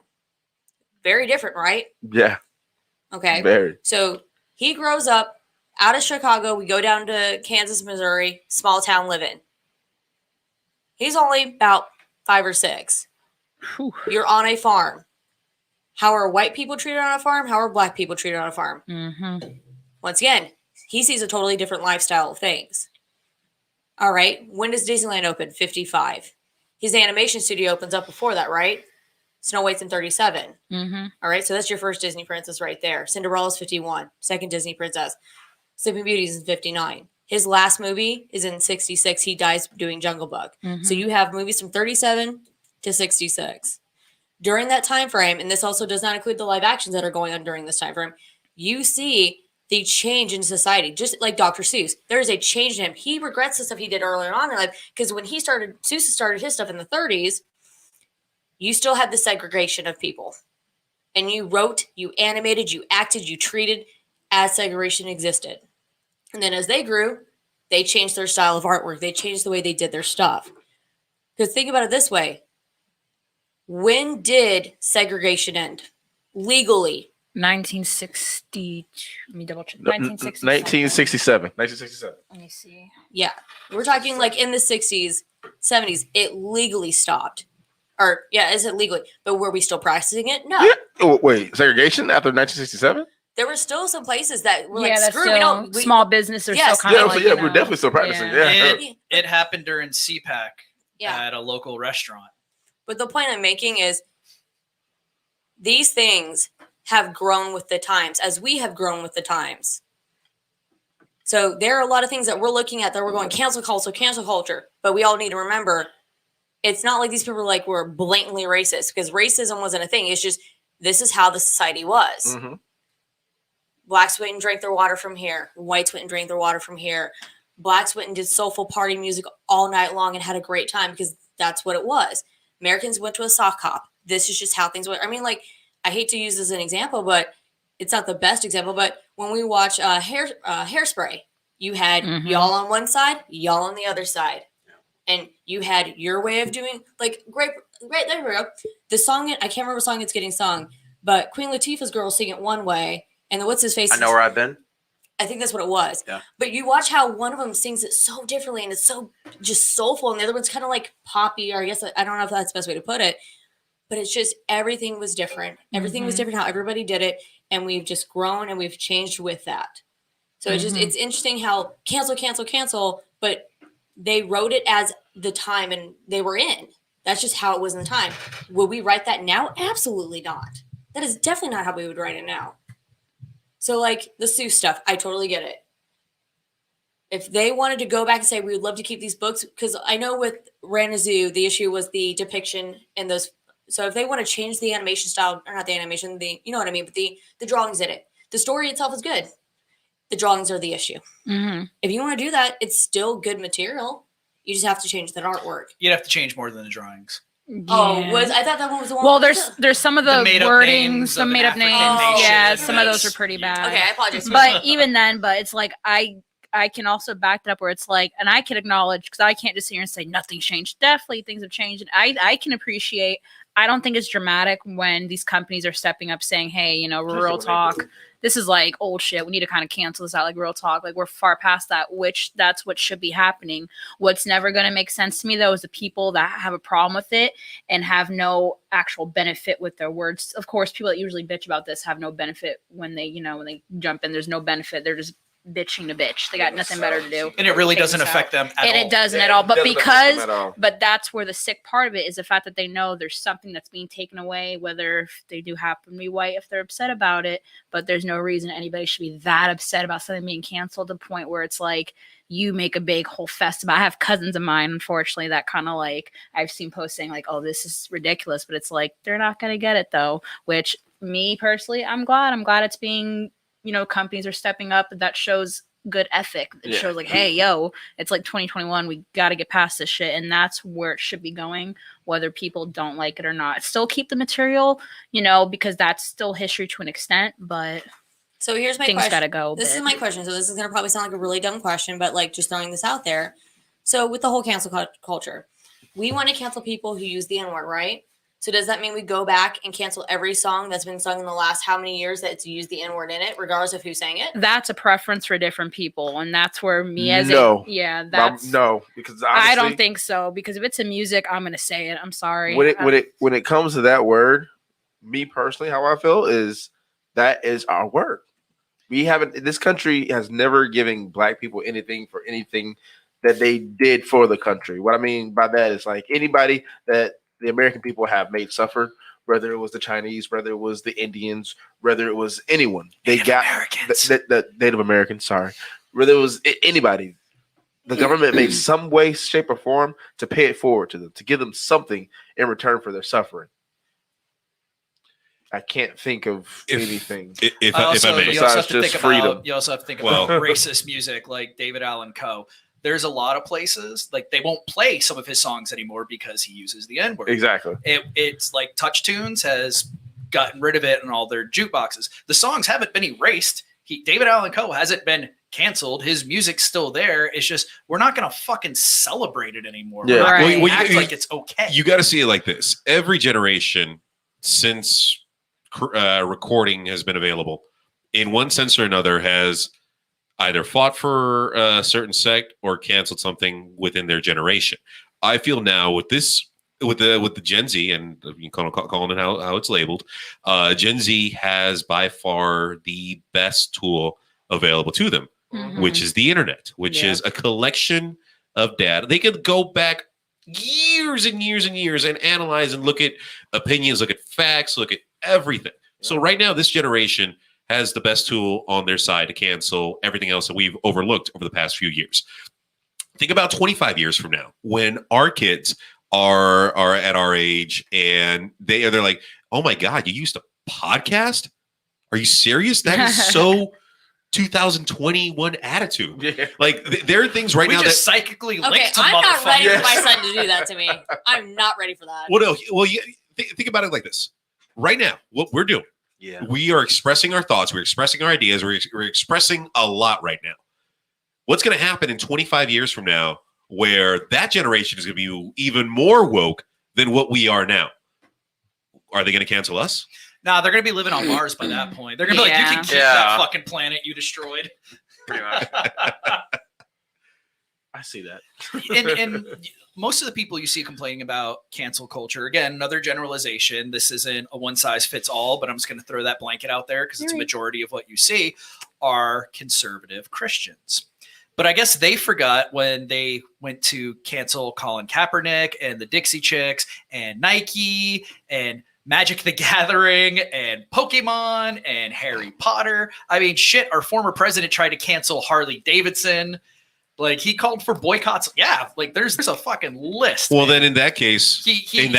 Very different, right? Yeah. Okay. Very. So he grows up out of Chicago. We go down to Kansas, Missouri, small town living. He's only about 5 or 6. Whew. You're on a farm. How are white people treated on a farm? How are black people treated on a farm? Mm-hmm. Once again, he sees a totally different lifestyle of things. All right. When does Disneyland open? 55. His animation studio opens up before that, right? Snow White's in 37. Mm-hmm. All right. So that's your first Disney princess right there. Cinderella's 51. Second Disney princess. Sleeping Beauty's in 59. His last movie is in 66. He dies doing Jungle Book. Mm-hmm. So you have movies from 37 to 66. During that time frame, and this also does not include the live actions that are going on during this time frame, you see the change in society, just like Dr. Seuss. There is a change in him. He regrets the stuff he did earlier on in life because when Seuss started his stuff in the 30s, you still had the segregation of people. And you wrote, you animated, you acted, you treated as segregation existed. And then as they grew, they changed their style of artwork. They changed the way they did their stuff. Because think about it this way. When did segregation end? Legally. 1960. Let me double check. 1967. 1967. Let me see. Yeah. We're talking like in the 60s, 70s. It legally stopped. Or, yeah, is it legally? But were we still practicing it? No. Yeah. Oh, wait, segregation after 1967? There were still some places that were like, that's screw, still small business are Yes. still kind Yeah, of so like, yeah, we're definitely still practicing. Yeah. It happened during CPAC Yeah. at a local restaurant. But the point I'm making is these things have grown with the times as we have grown with the times. So there are a lot of things that we're looking at that we're going cancel culture. But we all need to remember it's not like these people were blatantly racist because racism wasn't a thing. It's just this is how the society was. Mm-hmm. Blacks went and drank their water from here. Whites went and drank their water from here. Blacks went and did soulful party music all night long and had a great time because that's what it was. Americans went to a sock hop. This is just how things went. I mean, I hate to use this as an example, but it's not the best example. But when we watch Hairspray, you had y'all on one side, y'all on the other side. And you had your way of doing, great, there we go. The song, I can't remember what song it's getting sung, but Queen Latifah's girls sing it one way, and the what's his face? I Know Where I've Been. I think that's what it was. Yeah. But you watch how one of them sings it so differently, and it's so just soulful, and the other one's kind of like poppy, or I guess I don't know if that's the best way to put it, but it's just everything was different. Everything was different how everybody did it, and we've just grown and we've changed with that. So it's interesting how cancel, but they wrote it as the time and they were in. That's just how it was in the time. Will we write that now? Absolutely not. That is definitely not how we would write it now. So the Seuss stuff, I totally get it. If they wanted to go back and say, we would love to keep these books, because I know with Ranazoo, the issue was the depiction in those. So if they want to change the animation style, or not the animation, you know what I mean, but the drawings in it. The story itself is good. The drawings are the issue. Mm-hmm. If you want to do that, it's still good material. You just have to change that artwork. You'd have to change more than the drawings. Oh, I thought that one was the one. Well, there's some of the made-up wording, names some of made up an names. African nation. Yeah, some of those That's- are pretty bad. Okay, I apologize. But even then, it's I can also back it up where it's and I can acknowledge, because I can't just sit here and say nothing's changed. Definitely things have changed. And I can appreciate, I don't think it's dramatic when these companies are stepping up saying, hey, real talk. This is old shit. We need to kind of cancel this out, real talk. We're far past that, which that's what should be happening. What's never going to make sense to me, though, is the people that have a problem with it and have no actual benefit with their words. Of course, people that usually bitch about this have no benefit when they, when they jump in. There's no benefit. They're just bitching to bitch. They got nothing better to do. And it really Take doesn't this affect them at all. And it doesn't at all. But but that's where the sick part of it is, the fact that they know there's something that's being taken away, whether if they do happen to be white, if they're upset about it, but there's no reason anybody should be that upset about something being canceled to the point where it's you make a big whole fest about it. I have cousins of mine, unfortunately, that kind of I've seen posts saying oh, this is ridiculous, but it's they're not going to get it though, which me personally, I'm glad it's being, companies are stepping up. That shows good ethic. It shows hey, yo, it's 2021. We got to get past this shit. And that's where it should be going, whether people don't like it or not. Still keep the material, because that's still history to an extent, but so here's my things question. gotta go. This is my question. So this is going to probably sound like a really dumb question, but just throwing this out there. So with the whole cancel culture, we want to cancel people who use the N-word, right? So does that mean we go back and cancel every song that's been sung in the last how many years that's used the N-word in it, regardless of who sang it? That's a preference for different people, and that's where me as no, because I don't think so. Because if it's in music, I'm gonna say it. I'm sorry. When it comes to that word, me personally, how I feel is that is our work. We haven't. This country has never given Black people anything for anything that they did for the country. What I mean by that is like anybody that the American people have made suffer, whether it was the Chinese, whether it was the Indians, whether it was anyone, they got the Native Americans. Sorry, whether it was anybody, the government made some way, shape, or form to pay it forward to them, to give them something in return for their suffering. I can't think of anything. If I may, you also have to just think freedom. about, you also have to think about racist music like David Allan Coe. There's a lot of places like they won't play some of his songs anymore because he uses the N-word. Exactly. It's like Touch Tunes has gotten rid of it in all their jukeboxes. The songs haven't been erased. David Allan Coe hasn't been canceled. His music's still there. It's just we're not gonna fucking celebrate it anymore. Yeah. We're not Right. gonna act like it's okay. You got to see it like this. Every generation since recording has been available, in one sense or another, has either fought for a certain sect or canceled something within their generation. I feel now with this, with the Gen Z, and you call it how it's labeled, Gen Z has by far the best tool available to them, which is the internet, which is a collection of data. They could go back years and years and years and analyze and look at opinions, look at facts, look at everything. So right now, this generation has the best tool on their side to cancel everything else that we've overlooked over the past few years. Think about 25 years from now, when our kids are at our age and they're like, oh my God, you used to podcast? Are you serious? That is so 2021 attitude. Yeah. Like there are things right we now just that psychically Okay, linked to I'm not ready motherfuckers. for my son to do that to me. I'm not ready for that. well, no, well, think about it like this. Right now, what we're doing, we are expressing our thoughts, we're expressing our ideas, we're expressing a lot right now. What's going to happen in 25 years from now where that generation is going to be even more woke than what we are now? Are they going to cancel us? Nah, they're going to be living on Mars by that point. They're going to be like, you can keep that fucking planet you destroyed. Pretty much. I see that. and most of the people you see complaining about cancel culture, again, another generalization. This isn't a one size fits all, but I'm just going to throw that blanket out there because it's a majority of what you see are conservative Christians. But I guess they forgot when they went to cancel Colin Kaepernick and the Dixie Chicks and Nike and Magic the Gathering and Pokemon and Harry Potter. I mean, shit, our former president tried to cancel Harley Davidson. Like he called for boycotts. Yeah, like there's a fucking list. Well, then in that case, he went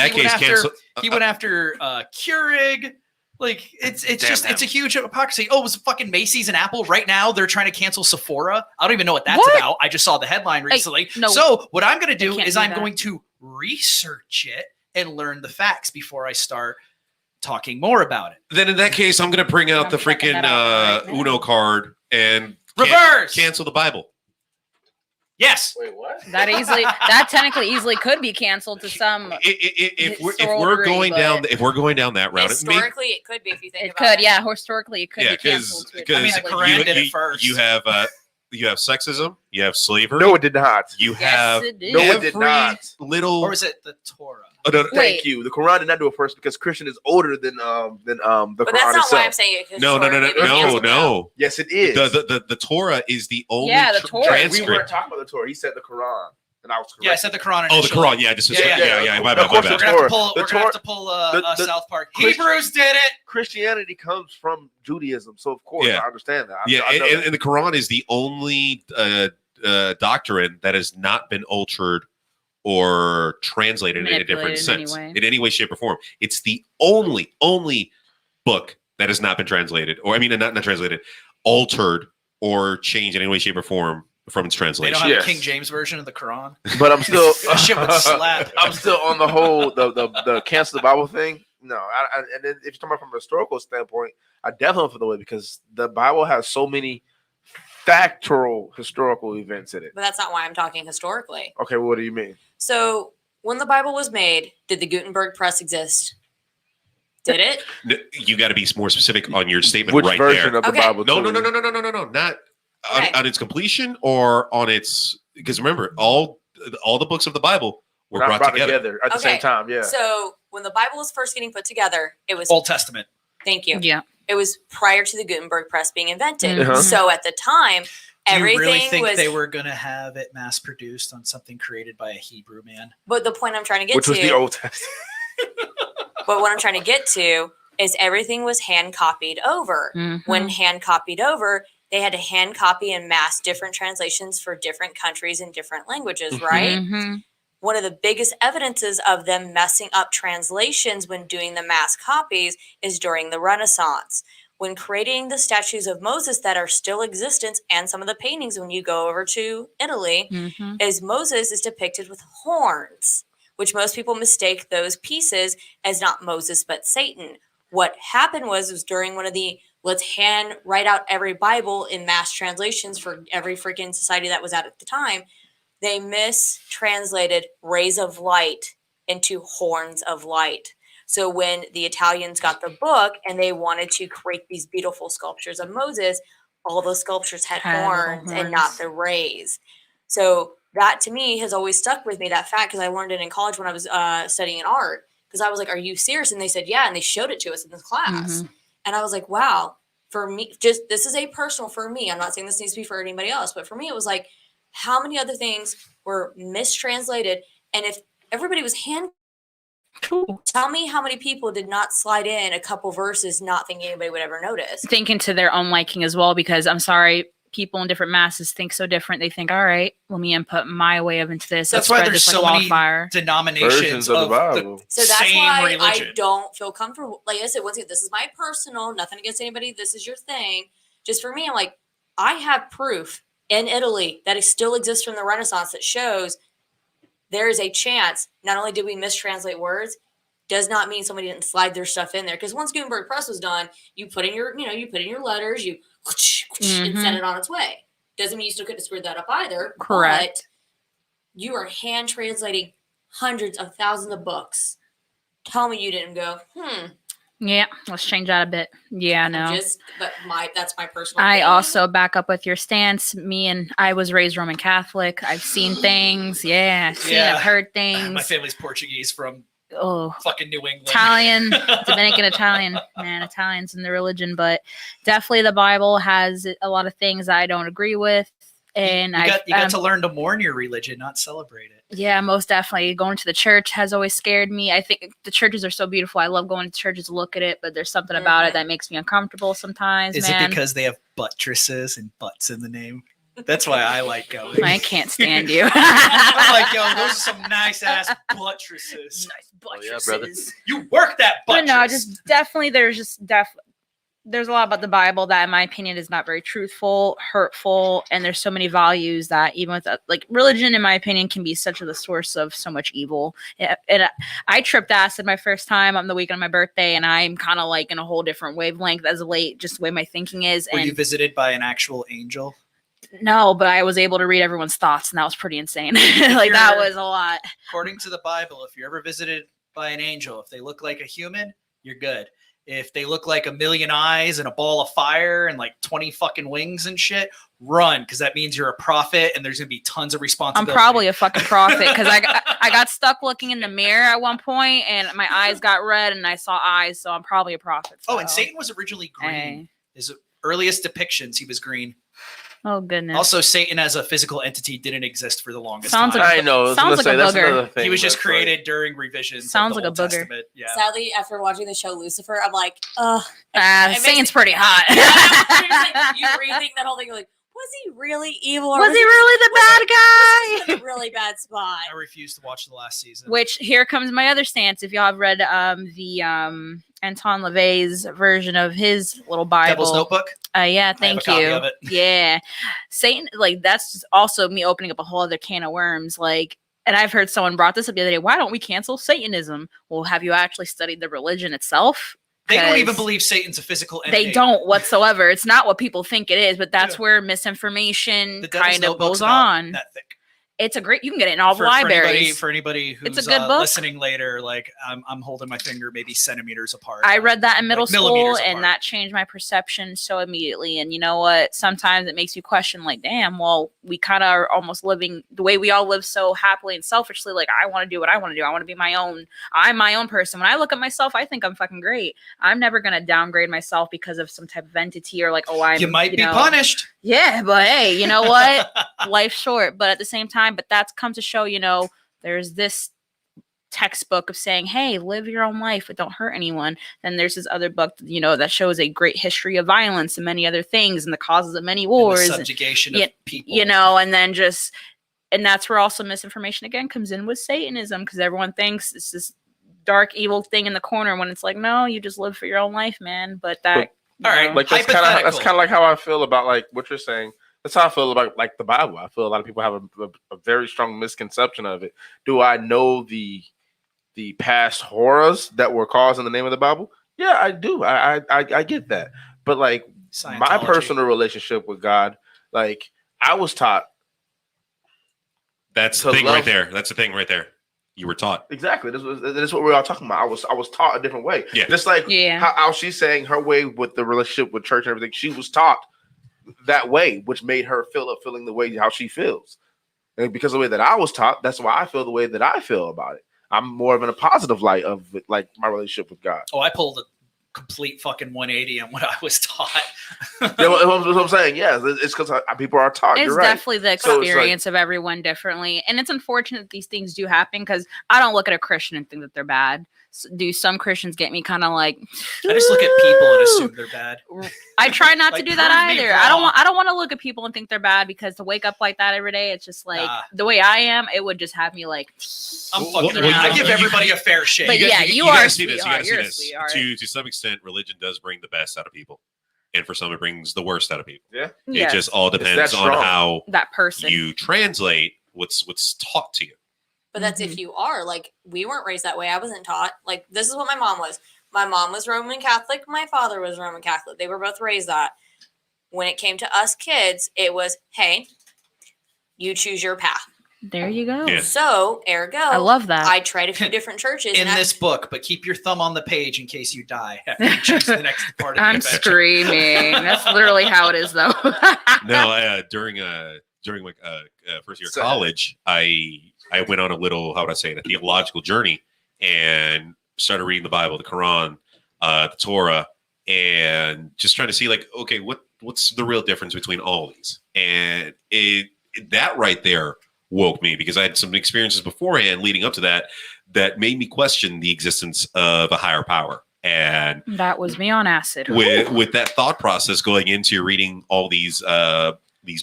after Keurig. Like it's a huge hypocrisy. Oh, it was fucking Macy's and Apple. Right now they're trying to cancel Sephora. I don't even know what that's about. I just saw the headline recently. So what I'm going to do is I'm going to research it and learn the facts before I start talking more about it. Then in that case, I'm going to bring out the freaking Uno card and cancel the Bible. Yes. Wait, what? That technically easily could be canceled to some. If we're going down that route, historically it could be if you think it about could. it. Yeah, historically it could be canceled. I mean, the Quran did it first. You have sexism, you have slavery. No, it did not. You have it did. No, it did not. Little. Or is it the Torah? Oh, no, Thank you. The Quran did not do it first because Christian is older than the But Quran that's not itself. why I'm saying it. 'Cause No. Yes, it is. The Torah is the only the Torah. We transcript. weren't talking about the Torah. He said the Quran, and I was correct. Yeah, I said the Quran. Oh, the Quran. Yeah, just Yeah. My Of course, bad. We're gonna have to The pull the South Park. Christ- Hebrews did it. Christianity comes from Judaism, so of course Yeah. I understand that. Yeah, I know that. and the Quran is the only doctrine that has not been altered or translated in a different sense in any way, shape, or form. It's the only book that has not been translated, or I mean, not translated, altered or changed in any way, shape, or form from its They translation. don't have a King James version of the Quran. But I'm still That shit would slap. I'm still on the whole the cancel the Bible thing. No, and then if you're talking about from a historical standpoint, I definitely feel the way because the Bible has so many factual historical events in it. But that's not why I'm talking historically. Okay, well, what do you mean? So when the Bible was made, did the Gutenberg press exist? Did it? You got to be more specific on your statement Which right version there. of the Okay. Bible? No, too? not Okay. on its completion or on its, because remember, all the books of the Bible were Not brought together. at the same time. Yeah. So when the Bible was first getting put together, it was Old Testament. Thank you. Yeah. It was prior to the Gutenberg press being invented. Mhm. So at the time, Do you everything really think was. they were going to have it mass produced on something created by a Hebrew man? But the point I'm trying to get Which to, was the Old Testament. but what I'm trying to get to is everything was hand copied over. When hand copied over, they had to hand copy and mass different translations for different countries and different languages, right? One of the biggest evidences of them messing up translations when doing the mass copies is during the Renaissance. When creating the statues of Moses that are still existent and some of the paintings when you go over to Italy, is Moses is depicted with horns, which most people mistake those pieces as not Moses but Satan. What happened was during one of the let's hand write out every Bible in mass translations for every freaking society that was at the time, they mistranslated rays of light into horns of light. So when the Italians got the book and they wanted to create these beautiful sculptures of Moses, all those sculptures had horns and not the rays. So that to me has always stuck with me, that fact, because I learned it in college when I was studying art. Because I was like, are you serious? And they said, yeah. And they showed it to us in this class. And I was like, wow, for me, just this is a personal for me. I'm not saying this needs to be for anybody else, but for me, it was like, how many other things were mistranslated? And if everybody was tell me how many people did not slide in a couple verses not thinking anybody would ever notice. Thinking to their own liking as well, because I'm sorry, people in different masses think so different. They think, all right, let me input my way of into this. That's why there's so many denominations Versions of the Bible. So that's same why religion. I don't feel comfortable. Like I said, once again, this is my personal, nothing against anybody. This is your thing. Just for me, I'm like, I have proof in Italy that it still exists from the Renaissance that shows there is a chance. Not only did we mistranslate words, does not mean somebody didn't slide their stuff in there. Because once Gutenberg Press was done, you put in your, you put in your letters, you and send it on its way. Doesn't mean you still couldn't screw that up either. Correct. But you are hand translating hundreds of thousands of books. Tell me you didn't go, Yeah, let's change that a bit. Yeah, no. But that's my personal I thing. also back up with your stance. I was raised Roman Catholic. I've seen things. Yeah, I've heard things. My family's Portuguese from fucking New England. Italian, Dominican Italian, man, Italians in the religion, but definitely the Bible has a lot of things I don't agree with. And you got to learn to mourn your religion, not celebrate it. Yeah, most definitely. Going to the church has always scared me. I think the churches are so beautiful. I love going to churches to look at it, but there's something about it that makes me uncomfortable sometimes. Is it because they have buttresses and butts in the name? That's why I like going. I can't stand you. I'm like, yo, those are some nice ass buttresses. Nice buttresses. Yeah, brother. You work that buttress. But no, just definitely there's a lot about the Bible that in my opinion is not very truthful, hurtful, and there's so many values that even with like religion in my opinion can be such a source of so much evil. And I tripped acid my first time on the weekend of my birthday, and I'm kind of like in a whole different wavelength as of late, just the way my thinking is. Were you visited by an actual angel? No, but I was able to read everyone's thoughts, and that was pretty insane. Like that was a lot. According to the Bible, if you're ever visited by an angel, if they look like a human, you're good. If they look like a million eyes and a ball of fire and like 20 fucking wings and shit, run, because that means you're a prophet and there's gonna be tons of responsibility. I'm probably a fucking prophet because I got stuck looking in the mirror at one point and my eyes got red and I saw eyes, so I'm probably a prophet. So. Oh, and Satan was originally green. His earliest depictions, he was green. Oh goodness. Also, Satan as a physical entity didn't exist for the longest sounds time. Like I know. Sounds like a booger. He was just created during revisions. Sounds of the like a Old booger. Testament. Yeah. Sadly, after watching the show Lucifer, I'm like, Satan's pretty hot. You rethink that whole thing. You're like, was he really evil? Or Was he really the bad guy? Was he a really bad spot? I refuse to watch the last season. Which here comes my other stance. If y'all have read the Anton LaVey's version of his little Bible, Devil's Notebook. Yeah, thank you. Of it. Yeah, Satan, like that's just also me opening up a whole other can of worms. Like, and I've heard someone brought this up the other day. Why don't we cancel Satanism? Well, have you actually studied the religion itself? They don't even believe Satan's a physical entity. They don't whatsoever. It's not what people think it is, but that's where misinformation kind of goes on. That thick. It's a great. You can get it in all For libraries. anybody who's It's a good book. listening later, like I'm holding my finger maybe centimeters apart. I read that in middle Like school, millimeters and apart. that changed my perception so immediately. And you know what? Sometimes it makes you question, like, damn, well, we kind of are almost living the way we all live so happily and selfishly. Like, I want to do what I want to do. I want to be my own. I'm my own person. When I look at myself, I think I'm fucking great. I'm never gonna downgrade myself because of some type of entity or like, oh, I'm. You might be know, punished. Yeah, but hey, you know what? Life's short. But at the same time, but that's come to show, you know, there's this textbook of saying, hey, live your own life, but don't hurt anyone. Then there's this other book, you know, that shows a great history of violence and many other things and the causes of many And wars. the subjugation of people. You know, and then just, and that's where also misinformation again comes in with Satanism, because everyone thinks it's this dark, evil thing in the corner when it's like, no, you just live for your own life, man. But that, all right, like that's kind of like how I feel about like what you're saying. That's how I feel about like the Bible. I feel a lot of people have a very strong misconception of it. Do I know the past horrors that were caused in the name of the Bible? Yeah, I do. I get that. But like my personal relationship with God, like I was taught. That's the thing right there. That's the thing right there. You were taught. Exactly. This is what we're all talking about. I was taught a different way. Yeah. Just like how she's saying her way with the relationship with church and everything. She was taught that way, which made her feeling the way how she feels. And because of the way that I was taught, that's why I feel the way that I feel about it. I'm more of in a positive light of it, like my relationship with God. Oh, I pulled a complete fucking 180 on what I was taught. You know what I'm saying? Yeah, it's because people are taught. It's You're right. definitely the experience of everyone differently. And it's unfortunate that these things do happen, because I don't look at a Christian and think that they're bad. Do some Christians get me kind of like, I just look at people and assume they're bad. I try not Like, to do that prove me either. wrong. I don't want to look at people and think they're bad, because to wake up like that every day, it's just like the way I am, it would just have me like, I'm fucking around. I give everybody a fair shake. But yeah, you gotta are a see this. You sweetheart. gotta see You're a this. sweetheart. To some extent, religion does bring the best out of people, and for some, it brings the worst out of people. Yeah, it just all It's depends that on strong. how that person you translate what's taught to you. But that's if you are. Like, we weren't raised that way. I wasn't taught. Like, this is what my mom was. My mom was Roman Catholic. My father was Roman Catholic. They were both raised that. When it came to us kids, it was, hey, you choose your path. There you go. Yeah. So, ergo, I love that. I tried a few different churches. in and this book, but keep your thumb on the page in case you die. After you choose the next part of the I'm adventure. screaming. That's literally how it is, though. No, during my first year of college, I went on a little, how would I say it, a theological journey, and started reading the Bible, the Quran, the Torah, and just trying to see like, okay, what's the real difference between all these? And that right there woke me, because I had some experiences beforehand leading up to that made me question the existence of a higher power. And that was me on acid. With that thought process going into reading all these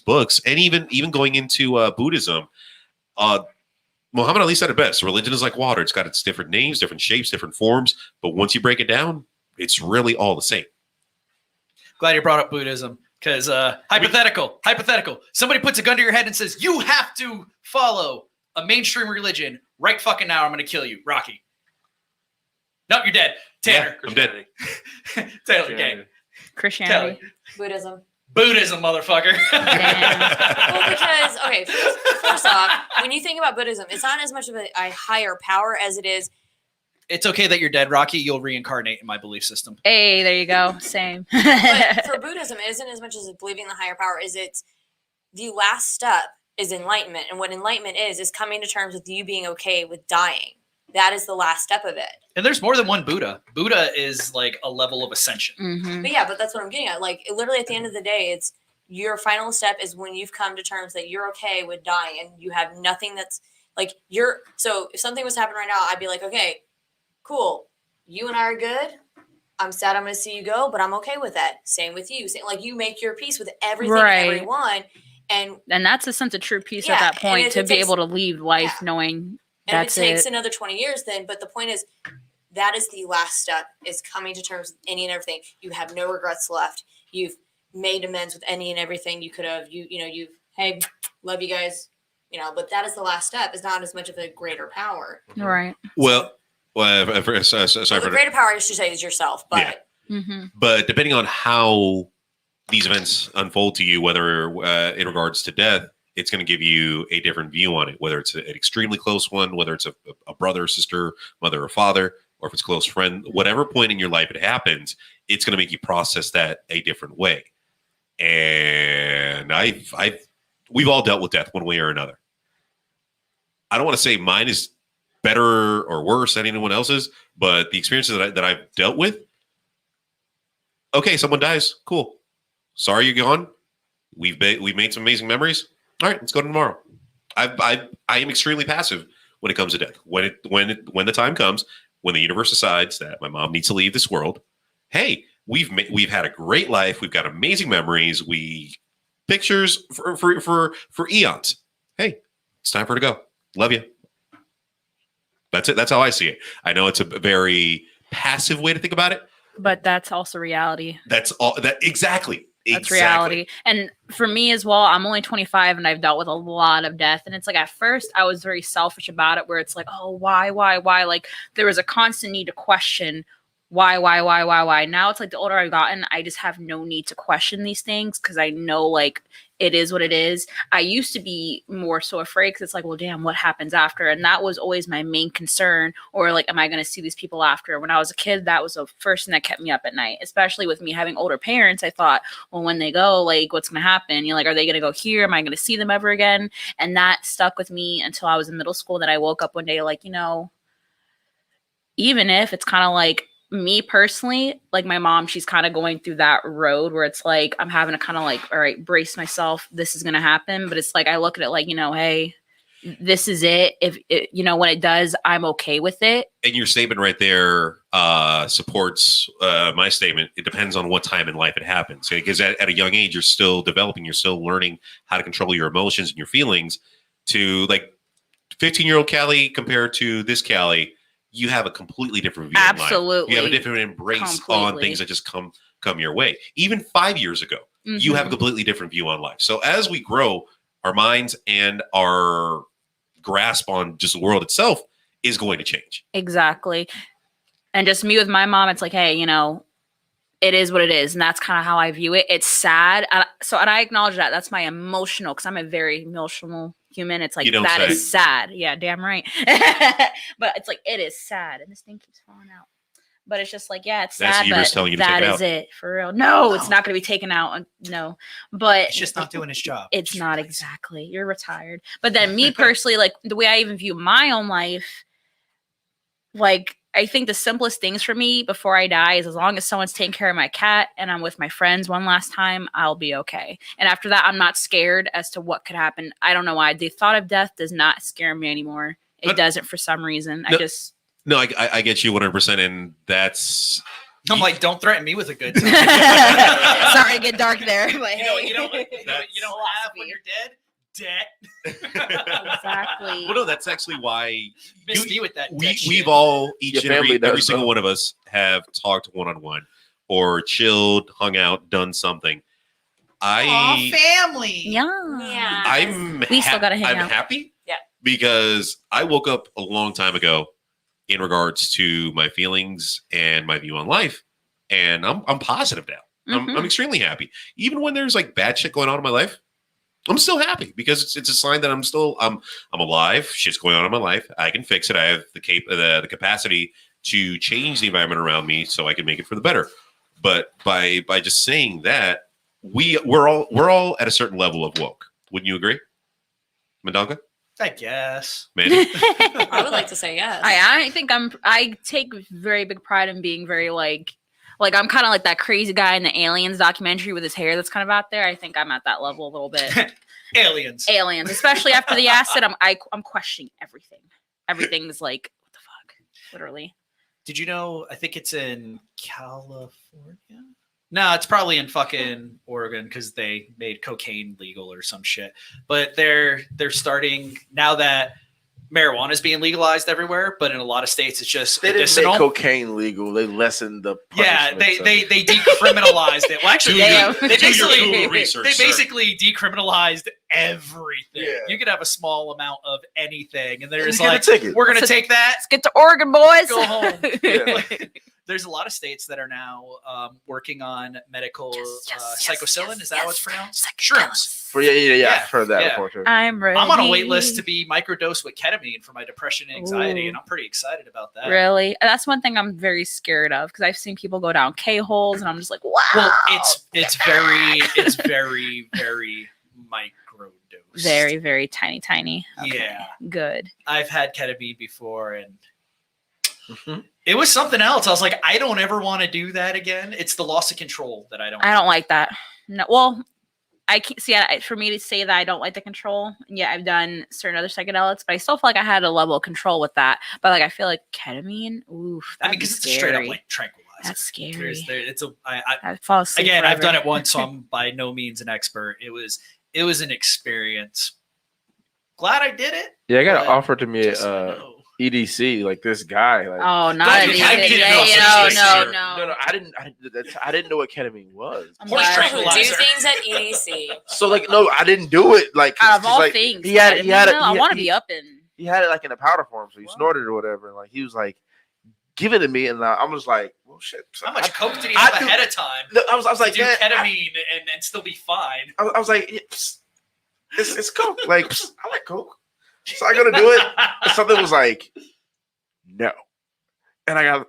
books, and even going into Buddhism, Muhammad Ali said it best: religion is like water. It's got its different names, different shapes, different forms, but once you break it down, it's really all the same. Glad you brought up Buddhism, because hypothetical. Somebody puts a gun to your head and says, you have to follow a mainstream religion right fucking now. I'm going to kill you. Rocky. Nope, you're dead. Tanner. I'm dead. Taylor, gang. Christianity. Buddhism, motherfucker. Well, because, okay, first off, when you think about Buddhism, it's not as much of a higher power as it is. It's okay that you're dead, Rocky. You'll reincarnate in my belief system. Hey, there you go. Same. But for Buddhism, it isn't as much as believing the higher power. It's the last step is enlightenment. And what enlightenment is coming to terms with you being okay with dying. That is the last step of it. And there's more than one Buddha. Buddha is like a level of ascension. Mm-hmm. But yeah, but that's what I'm getting at. Like, literally at the end of the day, it's your final step is when you've come to terms that you're okay with dying and you have nothing that's like so if something was happening right now, I'd be like, okay, cool. You and I are good. I'm sad I'm going to see you go, but I'm okay with that. Same with you. Like, you make your peace with everything and everyone. And that's a sense of true peace at that point, to be able to leave life knowing and that's if it takes another 20 years then, but the point is that is the last step, is coming to terms with any and everything. You have no regrets left. You've made amends with any and everything you could have. You've, hey, love you guys, but that is the last step. It's not as much of a greater power. Right. Well, The greater power, I should say, is yourself. But but depending on how these events unfold to you, whether in regards to death, it's going to give you a different view on it, whether it's an extremely close one, whether it's a brother, sister, mother, or father, or if it's a close friend, whatever point in your life it happens, it's going to make you process that a different way. And we've all dealt with death one way or another. I don't want to say mine is better or worse than anyone else's, but the experiences that I've dealt with, okay, someone dies, cool. Sorry you're gone. We've made some amazing memories. All right, let's go to tomorrow. I am extremely passive when it comes to death. When the time comes, when the universe decides that my mom needs to leave this world, hey, we've had a great life. We've got amazing memories. Pictures for eons. Hey, it's time for her to go. Love you. That's it. That's how I see it. I know it's a very passive way to think about it, but that's also reality. That's all. Exactly. That's reality. And for me as well, I'm only 25 and I've dealt with a lot of death. And it's like, at first I was very selfish about it, where it's like, oh, why? Like there was a constant need to question why? Now it's like the older I've gotten, I just have no need to question these things, because I know like it is what it is. I used to be more so afraid, because it's like, well, damn, what happens after? And that was always my main concern. Or like, am I going to see these people after? When I was a kid, that was the first thing that kept me up at night, especially with me having older parents. I thought, well, when they go, like, what's going to happen? You're like, are they going to go here? Am I going to see them ever again? And that stuck with me until I was in middle school. That I woke up one day like, even if it's kind of like, me personally, like my mom, she's kind of going through that road where it's like, I'm having to kind of like, all right, brace myself. This is going to happen. But it's like, I look at it like, hey, this is it. If it, when it does, I'm okay with it. And your statement right there supports my statement. It depends on what time in life it happens. Because at a young age, you're still developing, you're still learning how to control your emotions and your feelings. To like 15-year-old Callie compared to this Callie, you have a completely different view. Absolutely. You have a different embrace on things that just come your way. Even 5 years ago, you have a completely different view on life. So as we grow, our minds and our grasp on just the world itself is going to change. Exactly. And just me with my mom, it's like, hey, it is what it is. And that's kind of how I view it. It's sad. And I acknowledge that. That's my emotional, because I'm a very emotional human. It's like, that is sad. Yeah, damn right. But it's like, it is sad. And this thing keeps falling out. But it's just like, yeah, it's sad, but telling you to that take it is out. it. For real. No, it's not going to be taken out. No. But It's just not doing its job. It's not exactly. You're retired. But then me personally, like the way I even view my own life, like, I think the simplest things for me before I die is, as long as someone's taking care of my cat and I'm with my friends one last time, I'll be okay. And after that, I'm not scared as to what could happen. I don't know why. The thought of death does not scare me anymore. It doesn't for some reason. No, I get you 100%. And that's... I'm like, don't threaten me with a good time. Sorry to get dark there. But you don't have when you're dead? Debt. Exactly. Well, no, that's actually why Miss me with that. we've all, each and every single one of us have talked one-on-one or chilled, hung out, done something. Family. Yeah. We still gotta hang I'm out. happy. Yeah. Because I woke up a long time ago in regards to my feelings and my view on life, and I'm positive now. I'm extremely happy. Even when there's like bad shit going on in my life, I'm still happy, because it's a sign that I'm alive. Shit's going on in my life. I can fix it. I have the capacity to change the environment around me so I can make it for the better. But by just saying that, we're all at a certain level of woke. Wouldn't you agree, Madonka? I guess. Mandy? I would like to say yes. I think I take very big pride in being very like I'm kind of like that crazy guy in the Aliens documentary with his hair that's kind of out there. I think I'm at that level a little bit. Aliens, especially after the acid. I'm questioning everything. Everything's like, what the fuck? Literally. Did you know? I think it's in California. No, it's probably in fucking Oregon, because they made cocaine legal or some shit. But they're starting now that marijuana is being legalized everywhere, but in a lot of states it's just They didn't make cocaine legal. They lessened the yeah, punishment. they decriminalized it. Well, actually, they basically decriminalized everything. Yeah. You could have a small amount of anything, and they're just You get a like, ticket. "We're gonna take that. Let's get to Oregon, boys. Go home." Yeah. There's a lot of states that are now working on medical psychocillin. Is that what it's pronounced? Shrooms. Yeah. I've heard that Yeah. before too. I'm ready. I'm on a wait list to be microdosed with ketamine for my depression and anxiety, Ooh. and I'm pretty excited about that. Really? That's one thing I'm very scared of because I've seen people go down K-holes and I'm just like, wow. Well, it's very microdosed. very, very tiny. Okay. Yeah. Good. I've had ketamine before, and it was something else. I was like, I don't ever want to do that again. It's the loss of control that I don't. I don't like that. No. Well, I can't see. For me to say that I don't like the control, yeah, I've done certain other psychedelics, but I still feel like I had a level of control with that. But like, I feel like ketamine. Oof. I mean, because it's a straight up like tranquilizer. That's scary. I fall asleep again, I've forever. done it once, so I'm by no means an expert. It was an experience. Glad I did it. Yeah, I got but offered to me just so you know. EDC, like this guy. Like, Oh, not Don't an you have EDC. ketamine? No. I didn't know what ketamine was. I'm Horse glad. tranquilizer. Do things at EDC. So like, no, I didn't do it. Like, Out of all like, things, he had it. I want to be up in. He had it like in a powder form, so he snorted or whatever. And like, he was like, give it to me, and I was like, well, shit. How much coke did he have ahead of time? I was like, do man, ketamine and still be fine. I was like, it's coke. Like, I like coke, so I gotta do it. And something was like, no, and I got.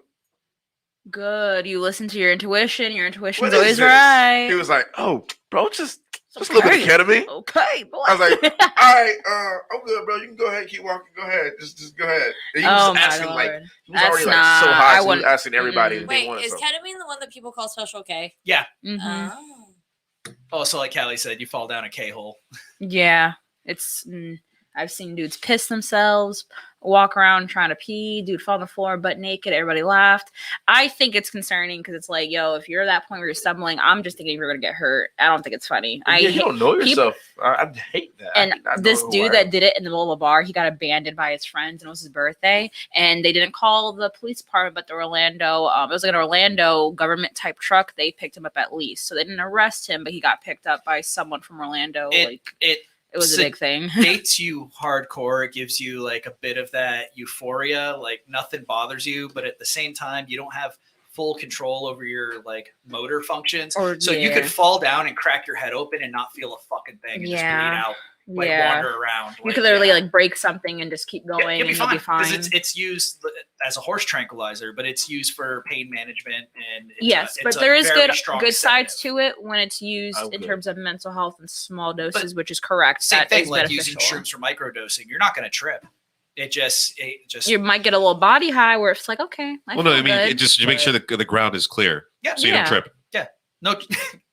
Good. You listen to your intuition. Your intuition's What is always this? right. He was like, oh, bro, just a little bit of ketamine. Okay, boy. I was like, all right, I'm good, bro. You can go ahead, keep walking. Go ahead, just go ahead. And he was Oh my asking Lord. like, he was That's already like not- so I high, so he was wouldn't- asking everybody if they Wait, wanted is something. ketamine the one that people call Special K? Mhm. Oh. Oh, so like Callie said, you fall down a K-hole. Yeah, it's. I've seen dudes piss themselves, walk around trying to pee, dude fall on the floor butt naked. Everybody laughed. I think it's concerning because it's like, yo, if you're at that point where you're stumbling, I'm just thinking you're gonna get hurt. I don't think it's funny. You don't know people- yourself. I hate that. And I hate not this knowing who dude I am. that did it in the middle of a bar, he got abandoned by his friends, and it was his birthday. And they didn't call the police department, but the Orlando, it was like an Orlando government type truck. They picked him up at least, so they didn't arrest him, but he got picked up by someone from Orlando. It was a big thing. Dates you hardcore. It gives you like a bit of that euphoria, like nothing bothers you, but at the same time, you don't have full control over your like motor functions. So you could fall down and crack your head open and not feel a fucking thing and just bleed out, like wander around. You could literally like break something and just keep going, you'll be and you'll be fine. fine. 'Cause it's used as a horse tranquilizer, but it's used for pain management and But there is very strong good sides sedative. to it when it's used in Okay. terms of mental health in small doses, which is correct. Same That thing is like beneficial. using shrooms for microdosing. You're not going to trip. It just You might get a little body high where it's like, okay, Well, no, I feel mean, good, it just you make but- sure the ground is clear, Yeah. so you don't trip. no,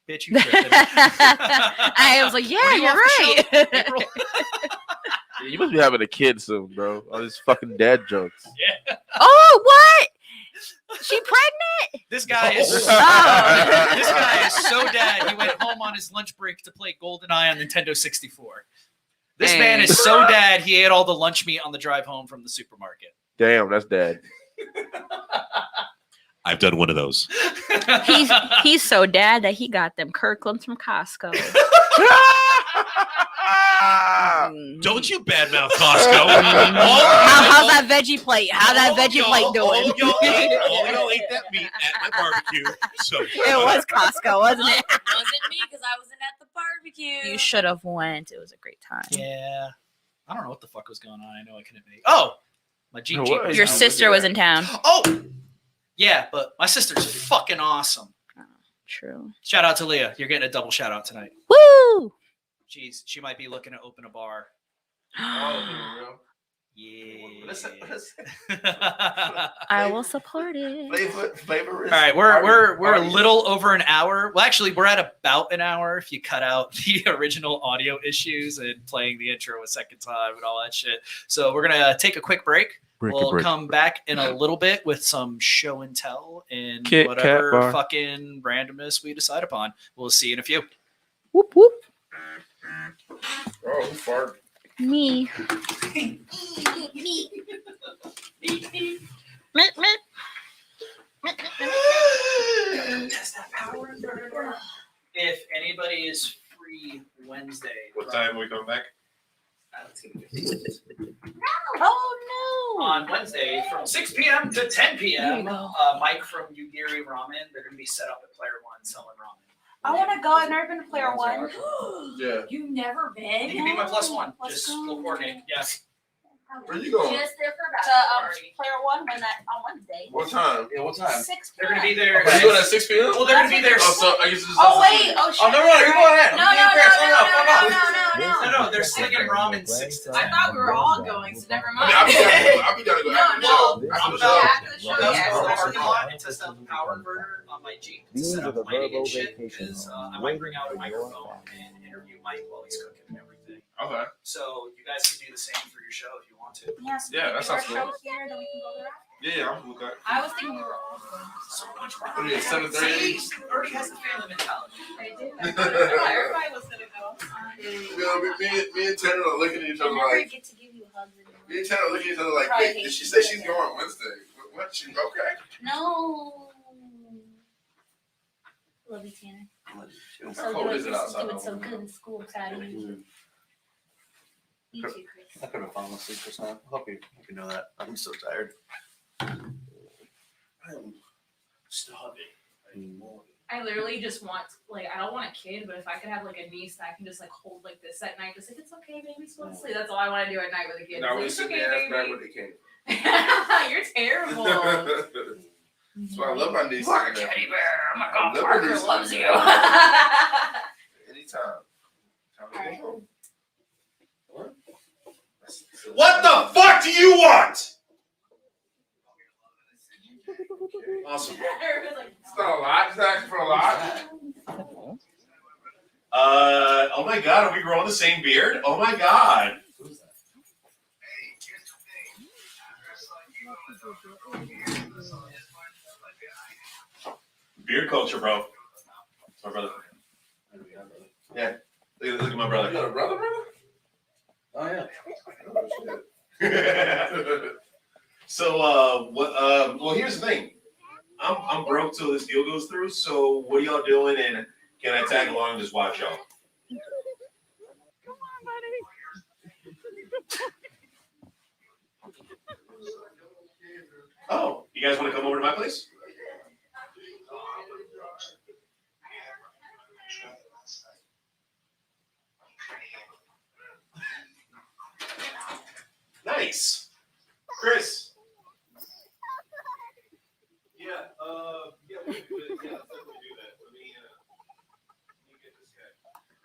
bitch, you tripped. I was like, yeah, Were you you're off the right. show, April? You must be having a kid soon, bro. All these fucking dad jokes. Oh, what? She pregnant? This guy is Oh. this guy is so dad. He went home on his lunch break to play GoldenEye on Nintendo 64. This man is so dad. He ate all the lunch meat on the drive home from the supermarket. Damn, that's dad. I've done one of those. He's so dad that he got them Kirklands from Costco. Don't you badmouth Costco. How's that veggie plate? How that veggie plate doing? All y'all ate that meat at my barbecue. So It was Costco, wasn't it? It wasn't me because I wasn't at the barbecue. You should have went. It was a great time. Yeah. I don't know what the fuck was going on. I know I couldn't be. Oh, my Jeep. What? was Your out. sister was in town. Oh, yeah, but my sister's fucking awesome. True. Shout out to Leah. You're getting a double shout out tonight. Woo! Jeez, she might be looking to open a bar. Yeah. I will support it. Flavor. All right, we're a little over an hour. Well, actually, we're at about an hour if you cut out the original audio issues and playing the intro a second time and all that shit. So we're gonna take a quick break. We'll come back in a little bit with some show and tell and Kit Kat whatever bar. fucking randomness we decide upon. We'll see you in a few. Whoop whoop. Oh, fart. Me. If anybody is free Wednesday, What time are we coming back? Oh no. on Wednesday from 6 p.m. to 10 There p.m. you go. Mike from Ugiri Ramen, they're going to be set up at Player One selling ramen. I want to go. I've never been to Player One. Yeah. You've never been? You can be my +1. Let's Just go. we'll coordinate. Yes. Where you going? Just there for a To bachelor party. Player One when that on Wednesday. What time? Yeah, what time? 6 They're gonna be p.m. there. Are you going at 6 p.m.? Well, they're gonna be there. Oh, so I used to just. Oh wait! Oh shit! Oh, no, you go ahead. No, no, no, no, No, they're slinging ramen 6 to 10. I thought we were all going, so never I mind. mean, I'll be down to go. After the show. No, After the no. show. After the show, Well, yes. that's the After parking the lot and test out the power inverter on my Jeep to set up lighting and shit. Because I might bring out a microphone and interview Mike while he's cooking and everything. Okay. So you guys can do the same for your show if you want to. Yes. Yeah, that sounds show cool. here, then we can go there. Yeah, I'm with that. I was thinking we were all going. So much What is it, 7:30? See, already has the family mentality. I did. I thought everybody was gonna go. Me and Tanner are looking at each I other never like. get to give you hugs anymore. Me and Tanner are looking at each other like, Probably wait, hate did she you. say she's going on Wednesday? What? She okay? No. Love you, Tanner. How cold is it outside? Doing so good in school, excited. You too, Chris. I could have fallen asleep just now. I hope you know that. I'm so tired. I'm starving. I literally just want, like, I don't want a kid, but if I could have, like, a niece that I can just, like, hold like this at night, just like, it's okay, baby, just go to sleep. That's all I want to do at night with a kid. Now we It's sit okay, there and ask back baby. where they came. You're terrible. That's why I love my niece. Poor teddy bear. Oh my I god, love Parker her niece. loves you. Anytime. Alright. What the fuck do you want? Awesome. It's not a lot. It's not asking for a lot. Oh my god, are we growing the same beard? Oh my god. Beard culture, bro. It's my brother. Yeah. Look at my You brother. got a brother? Oh yeah. So, well, here's the thing. I'm broke till this deal goes through. So, what are y'all doing? And can I tag along and just watch y'all? Oh, you guys want to come over to my place? Nice, Chris. Yeah, yeah, we could, yeah, let's definitely do that. Let me get this guy. Chris.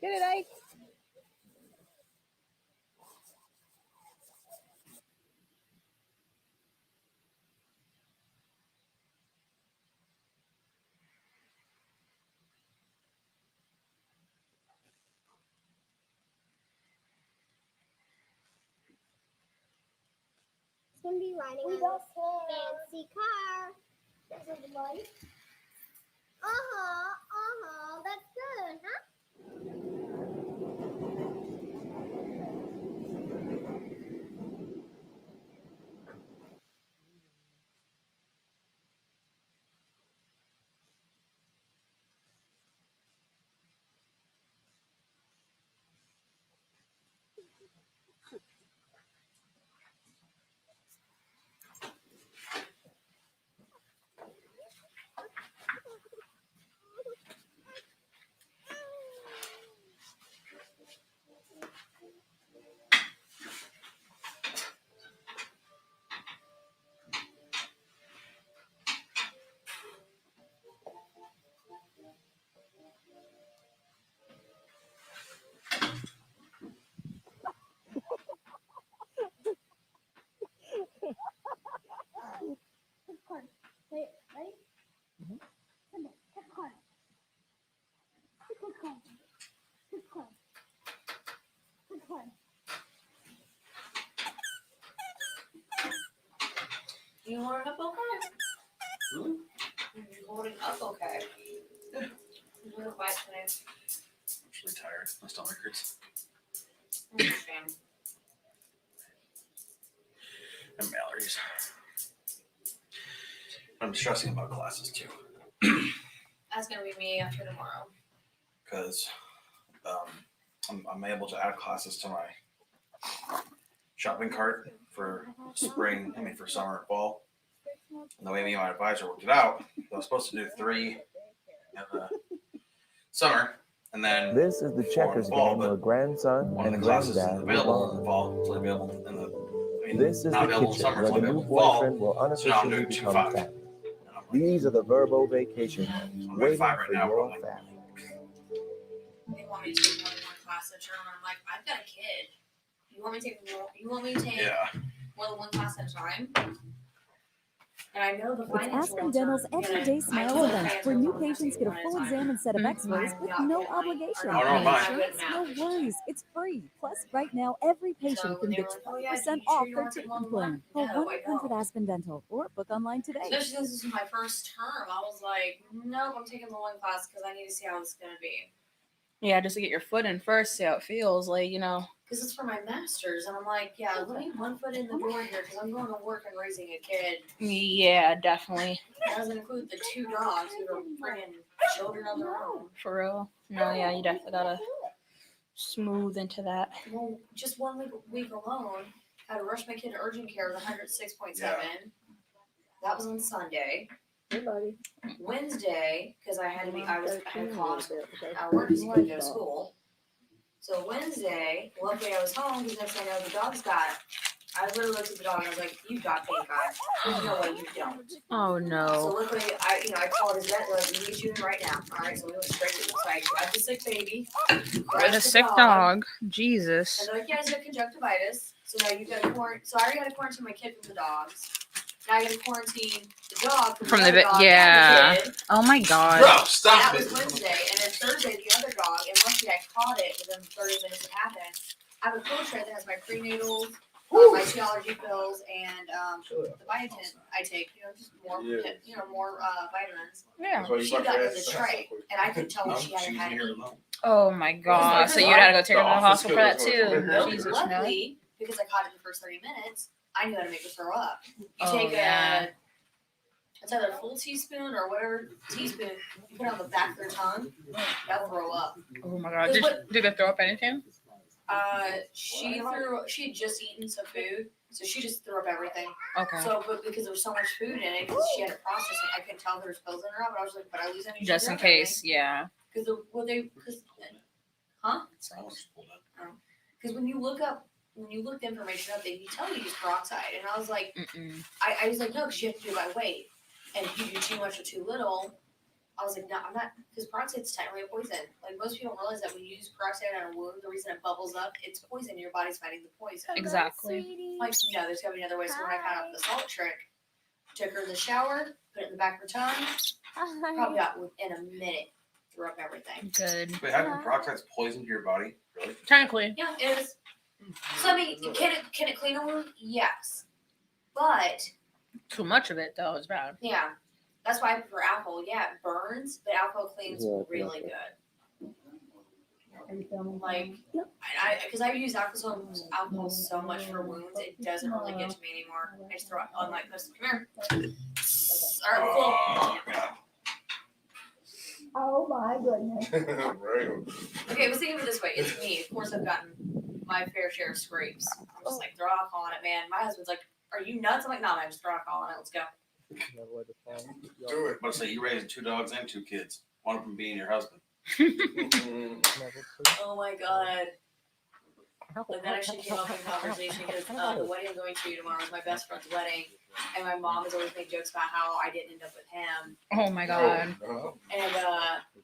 Get it, Ike. Gonna be riding on this fancy car. That's good, huh? You holding up okay? Really? You're holding up okay. Yeah. You look white today. I'm really tired. My stomach hurts. I understand. And allergies. I'm stressing about classes too. That's gonna be me after tomorrow. Because I'm able to add classes to my shopping cart for for summer and fall. And the way me and my advisor worked it out, I was supposed to do 3 in the summer, and then This is the checkers game where grandson one of and the classes is granddad available in will the fall. It's only available in the This is not the available in kitchen summer. It's where the only new available in fall. boyfriend will So now I'm unofficially doing become 2-5. family. These are the Verbo vacation homes I'm doing waiting 5 right for now, your probably. family. They want me to take more than one class at a term. I'm like, I've got a kid. You want me to take more? You want me to take more than one class at a time? And I know the It's financial Aspen Dental's return, Everyday I Smiles know the event, financial where new return has to patients be get a one at full time. exam and set of Mhm. x-rays I'm with not no getting my- obligation. or not Oh, no, And mine. insurance, no worries, it's free. Plus, right now, every patient So when can they get were like, oh yeah, 20% you sure off you their want to take more treatment than one? plan. Call No, I 1-800 don't. Aspen Dental or book online today. Especially since this is my first term, I was like, nope, I'm taking the one class because I need to see how it's gonna be. Yeah, just to get your foot in first, see how it feels. Like, you know. Because it's for my master's, and I'm like, yeah, let me one foot in the door here because I'm going to work and raising a kid. Yeah, definitely. That doesn't include the 2 dogs who are friggin' children of their own. For real. No, yeah, you definitely gotta smooth into that. Well, just 1 week alone, I had to rush my kid to urgent care with 106.7. That was on Sunday. Wednesday, because I had called at work because he couldn't go to school. So Wednesday, luckily I was home because next thing I know the dog's got. I literally looked at the dog and I was like, "You've got pink eye. There's no way you don't." Oh So no. luckily, I called his vet. They're like, "We need you in right now." All right, so we went straight to the site. Grabbed the sick baby. With grabbed a the sick dog. Jesus. And they're like, "Yeah, he's got conjunctivitis." So now you got to quarantine. So I already got to quarantine my kid from the dogs. Now I got to quarantine the dog from the vet. dog Yeah. and the kid. Oh my god. Bro, That stop was it. Wednesday, and then Thursday the other dog, and luckily I caught it within 30 minutes it happened. I have a pill tray that has my prenatal, my allergy pills, and the biotin I take. Just more, more vitamins. Yeah. She got in the tray, and I could tell when she hadn't had any. Oh my god. So you had to go take her to the hospital for that too. No, Jesus, no. luckily, because I caught it in the first 30 minutes, I knew how to make her throw up. You Oh, take yeah. it's either a full teaspoon or whatever teaspoon, you put it on the back of their tongue, that'll throw up. Oh my god. Did they throw up anything? She had just eaten some food, so she just threw up everything. Okay. So, but because there was so much food in it, because she had to process it, I couldn't tell there was pills in her. But I was like, but I lose any Just in case, yeah. Because Because when you look the information up, they tell you to use peroxide, and I was like, I was like, no, because you have to do it by weight, and if you do too much or too little. I was like, no, I'm not, because peroxide is technically a poison. Like, most people don't realize that when you use peroxide on a wound, the reason it bubbles up, it's poison. Your body's fighting the poison. Exactly. Like, no, there's got to be another way. So when I found out the salt trick, took her in the shower, put it in the back of her tongue, probably got within a minute, threw up everything. Good. Wait, having peroxide's poison to your body? Really? Technically. Yeah, it is. So, I mean, can it clean a wound? Yes. But, Too much of it though is bad. yeah. That's why I prefer alcohol. Yeah, it burns, but alcohol cleans really good. Like, because I use alcohol so much for wounds, it doesn't really get to me anymore. I just throw it on like this. Come here. All right, cool. Oh my goodness. Okay, let's think of it this way. It's me. Of course, I've gotten my fair share of scrapes. I'm just like, throw alcohol on it, man. My husband's like, are you nuts? I'm like, no, man, just throw alcohol on it. Let's go. Do it. But say you raising 2 dogs and 2 kids. One of them being your husband. Oh my god. Like that actually came up in conversation because the wedding I'm going to tomorrow is my best friend's wedding, and my mom has always made jokes about how I didn't end up with him. Oh my god. And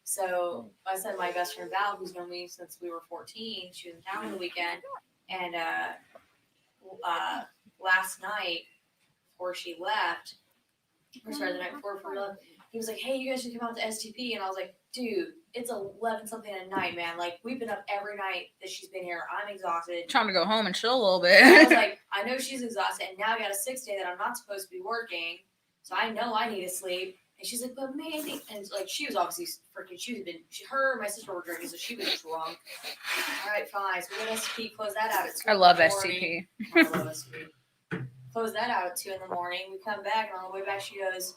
so I said my best friend Val, who's known me since we were 14, she was in town on the weekend, and last night before she left, or sorry, the night before we left, he was like, "Hey, you guys should come out to STP," and I was like, dude, it's 11 something at night, man. Like, we've been up every night that she's been here. I'm exhausted. Trying to go home and chill a little I was bit. like, I know she's exhausted, and now I got a 6th day that I'm not supposed to be working, so I know I need to sleep. And she's like, but Mandy, and like, she was obviously freaking, her and my sister were drinking, so she was drunk. All right, fine. So we got SCP, close that out at 2 I love in the morning. SCP. I love SCP. Close that out at 2 in the morning. We come back, and on the way back, she goes,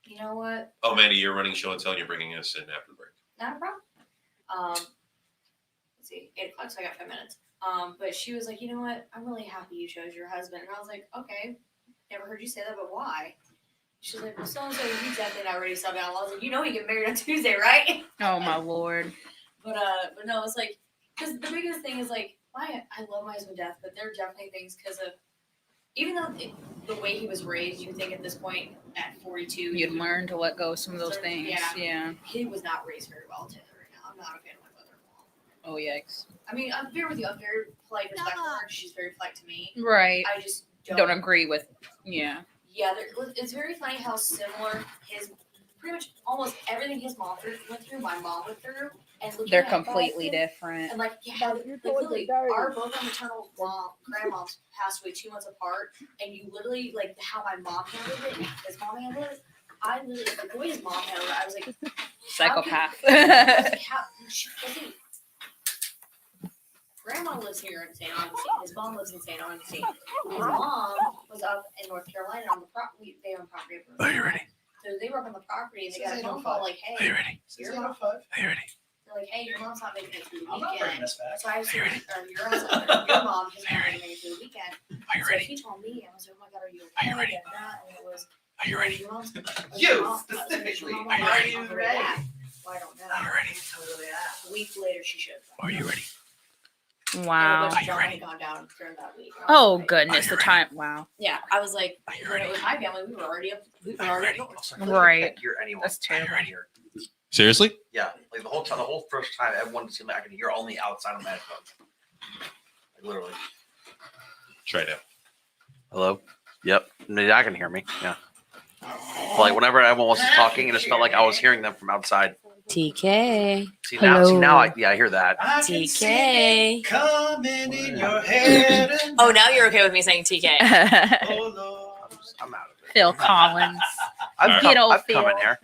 you know what? Oh, Mandy, you're running show and tell, and you're bringing us in after the break. Not a problem. Let's see, 8 o'clock, so I got 5 minutes. But she was like, you know what? I'm really happy you chose your husband. And I was like, okay, never heard you say that, but why? She's like, well, so-and-so, he's definitely not ready to settle down. I was like, you know he get married on Tuesday, right? Oh my lord. But no, it's like, because the biggest thing is like, I love my husband to death, but there are definitely things because of, even though the way he was raised, you think at this point at 42, You'd learn to let go of some of those things. Yeah. He was not raised very well to her right now. I'm not a fan of my mother-in-law. Oh yikes. I mean, I'm fair with you. I'm very polite and respectful to her. She's very polite to me. Right. I just Don't agree with. Yeah. Yeah, it's very funny how similar pretty much almost everything his mom went through, my mom went through, and They're completely different. And like, yeah, like literally, our both our maternal grandmoms passed away 2 months apart, and you literally like how my mom handled it, and his mom handled it. I literally, like, the way his mom handled it, I was like, Psychopath. Grandma lives here in St. Augustine. His mom lives in St. Augustine. His mom was up in North Carolina on the property. They own property. Are you ready? So they were up on the property, and they got a phone call like, "Hey, Are you ready? your mom." Are you ready? They're like, "Hey, your mom's not making it through the I'm not bringing weekend." this back. So I was your mom is not making it through the weekend. Are you So ready? he told me, I was like, "Oh my God, are you Are okay?" you ready? And that, and it was, Are you ready? Your mom's, You, specifically. Are Are you ready? Well, I don't know. Are you ready? Totally ass. A week later, she showed up. Are you ready? Wow. And a bunch of Are you drama ready? had gone down during that week. And I was Oh like, goodness, the ready? time. Wow. Yeah, I was like, Are you when ready? it was my family, we were already up. We were Are you already ready? up. Right. I can't hear anyone. That's Are you terrible. ready? Here. Seriously? Yeah, like the whole first time, everyone seemed like I could hear only outside of my headphones. Like literally. Try now. Hello. Yep. Maybe I can hear me. Yeah. But like whenever everyone was talking, it just felt like I was hearing them from outside. TK. See Hello. now, I hear that. I can see TK. it coming in your head. Oh, now you're okay with me saying TK. Oh, Lord. I'm out of it. Phil Collins. I've Good old come in Phil. here.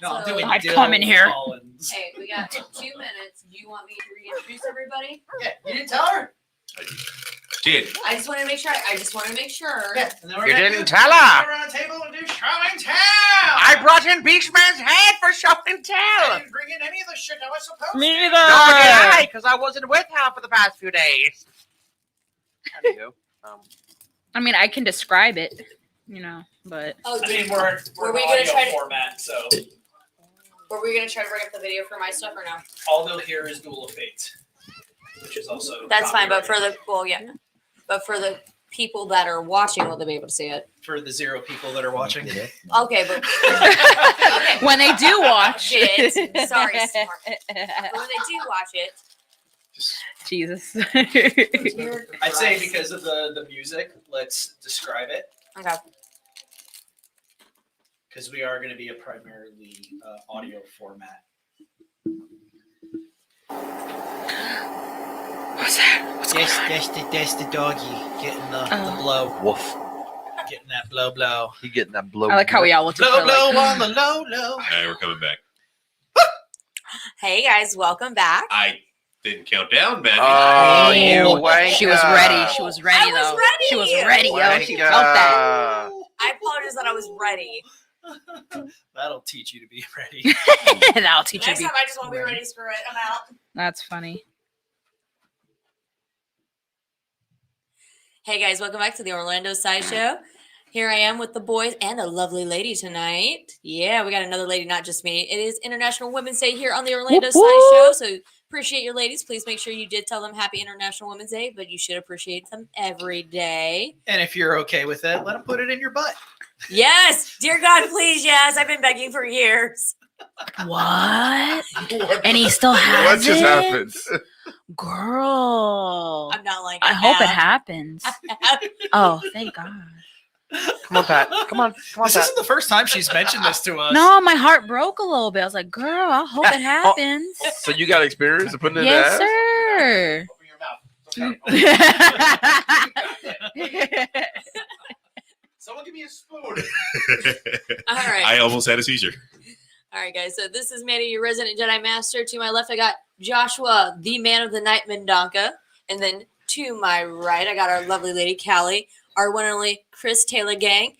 No, I'm So- doing I'd Dill come in here. Collins. Hey, we got 2 minutes. Do you want me to reintroduce everybody? Yeah, you didn't tell her? Did. I just wanted to make sure. Yeah, and then we're You gonna didn't do- tell her. Go around the table and do show and tell. I brought in Beachman's head for show and I tell. didn't bring in any of the shit I was supposed Me to. either. Nor did I, because I wasn't with her for the past few days. Anywho, I mean, I can describe it, you know, but Oh, I dude, mean, we're Were we in gonna audio try to- format, so were we gonna try to bring up the video for my stuff or no? all they'll hear is Duel of Fate, which is also That's fine, but copyrighted. but for the people that are watching, will they be able to see it? For the 0 people that are watching. Okay, but when they do watch Shit. Sorry, smart. But when they do watch it, Jesus. I'd say because of the music, let's describe it. okay. Because we are going to be a primarily audio format. What's that? What's going on? That's the doggy getting the Oh. blow, woof. getting that blow. You getting that blow? I like how we all looked at each Blow other like, on the low. All right, we're coming back. Hey guys, welcome back. I didn't count down, man. Oh, Hey. you wanker. she was ready. She was ready, I was though. ready. She was ready, yo. She Wanker. felt that. I apologize that I was ready. That'll teach you to be ready. That'll teach you Next to be. time I just won't be ready. Screw it. I'm out. That's funny. Hey guys, welcome back to the Orlando Sideshow. Here I am with the boys and a lovely lady tonight. Yeah, we got another lady, not just me. It is International Women's Day here on the Orlando Whoop, whoop. Sideshow. So appreciate your ladies. Please make sure you did tell them Happy International Women's Day, but you should appreciate them every day. And if you're okay with that, let them put it in your butt. Yes, dear God, please, yes. I've been begging for years. What? And he still has What just it? happened? Girl. I'm not like I hope it happens. Oh, thank God. Come on, Pat. Come on, This isn't the first time she's mentioned this to us. No, my heart broke a little bit. I was like, girl, I hope it happens. So you got experience of putting it in Yes, the ass? sir. Someone give me a spoon. All right. I almost had a seizure. All right, guys. So this is Mandy, your resident Jedi Master. To my left, I got Joshua, the man of the night, Mendonca. And then to my right, I got our lovely lady, Callie, our one and only Chris Taylor gang,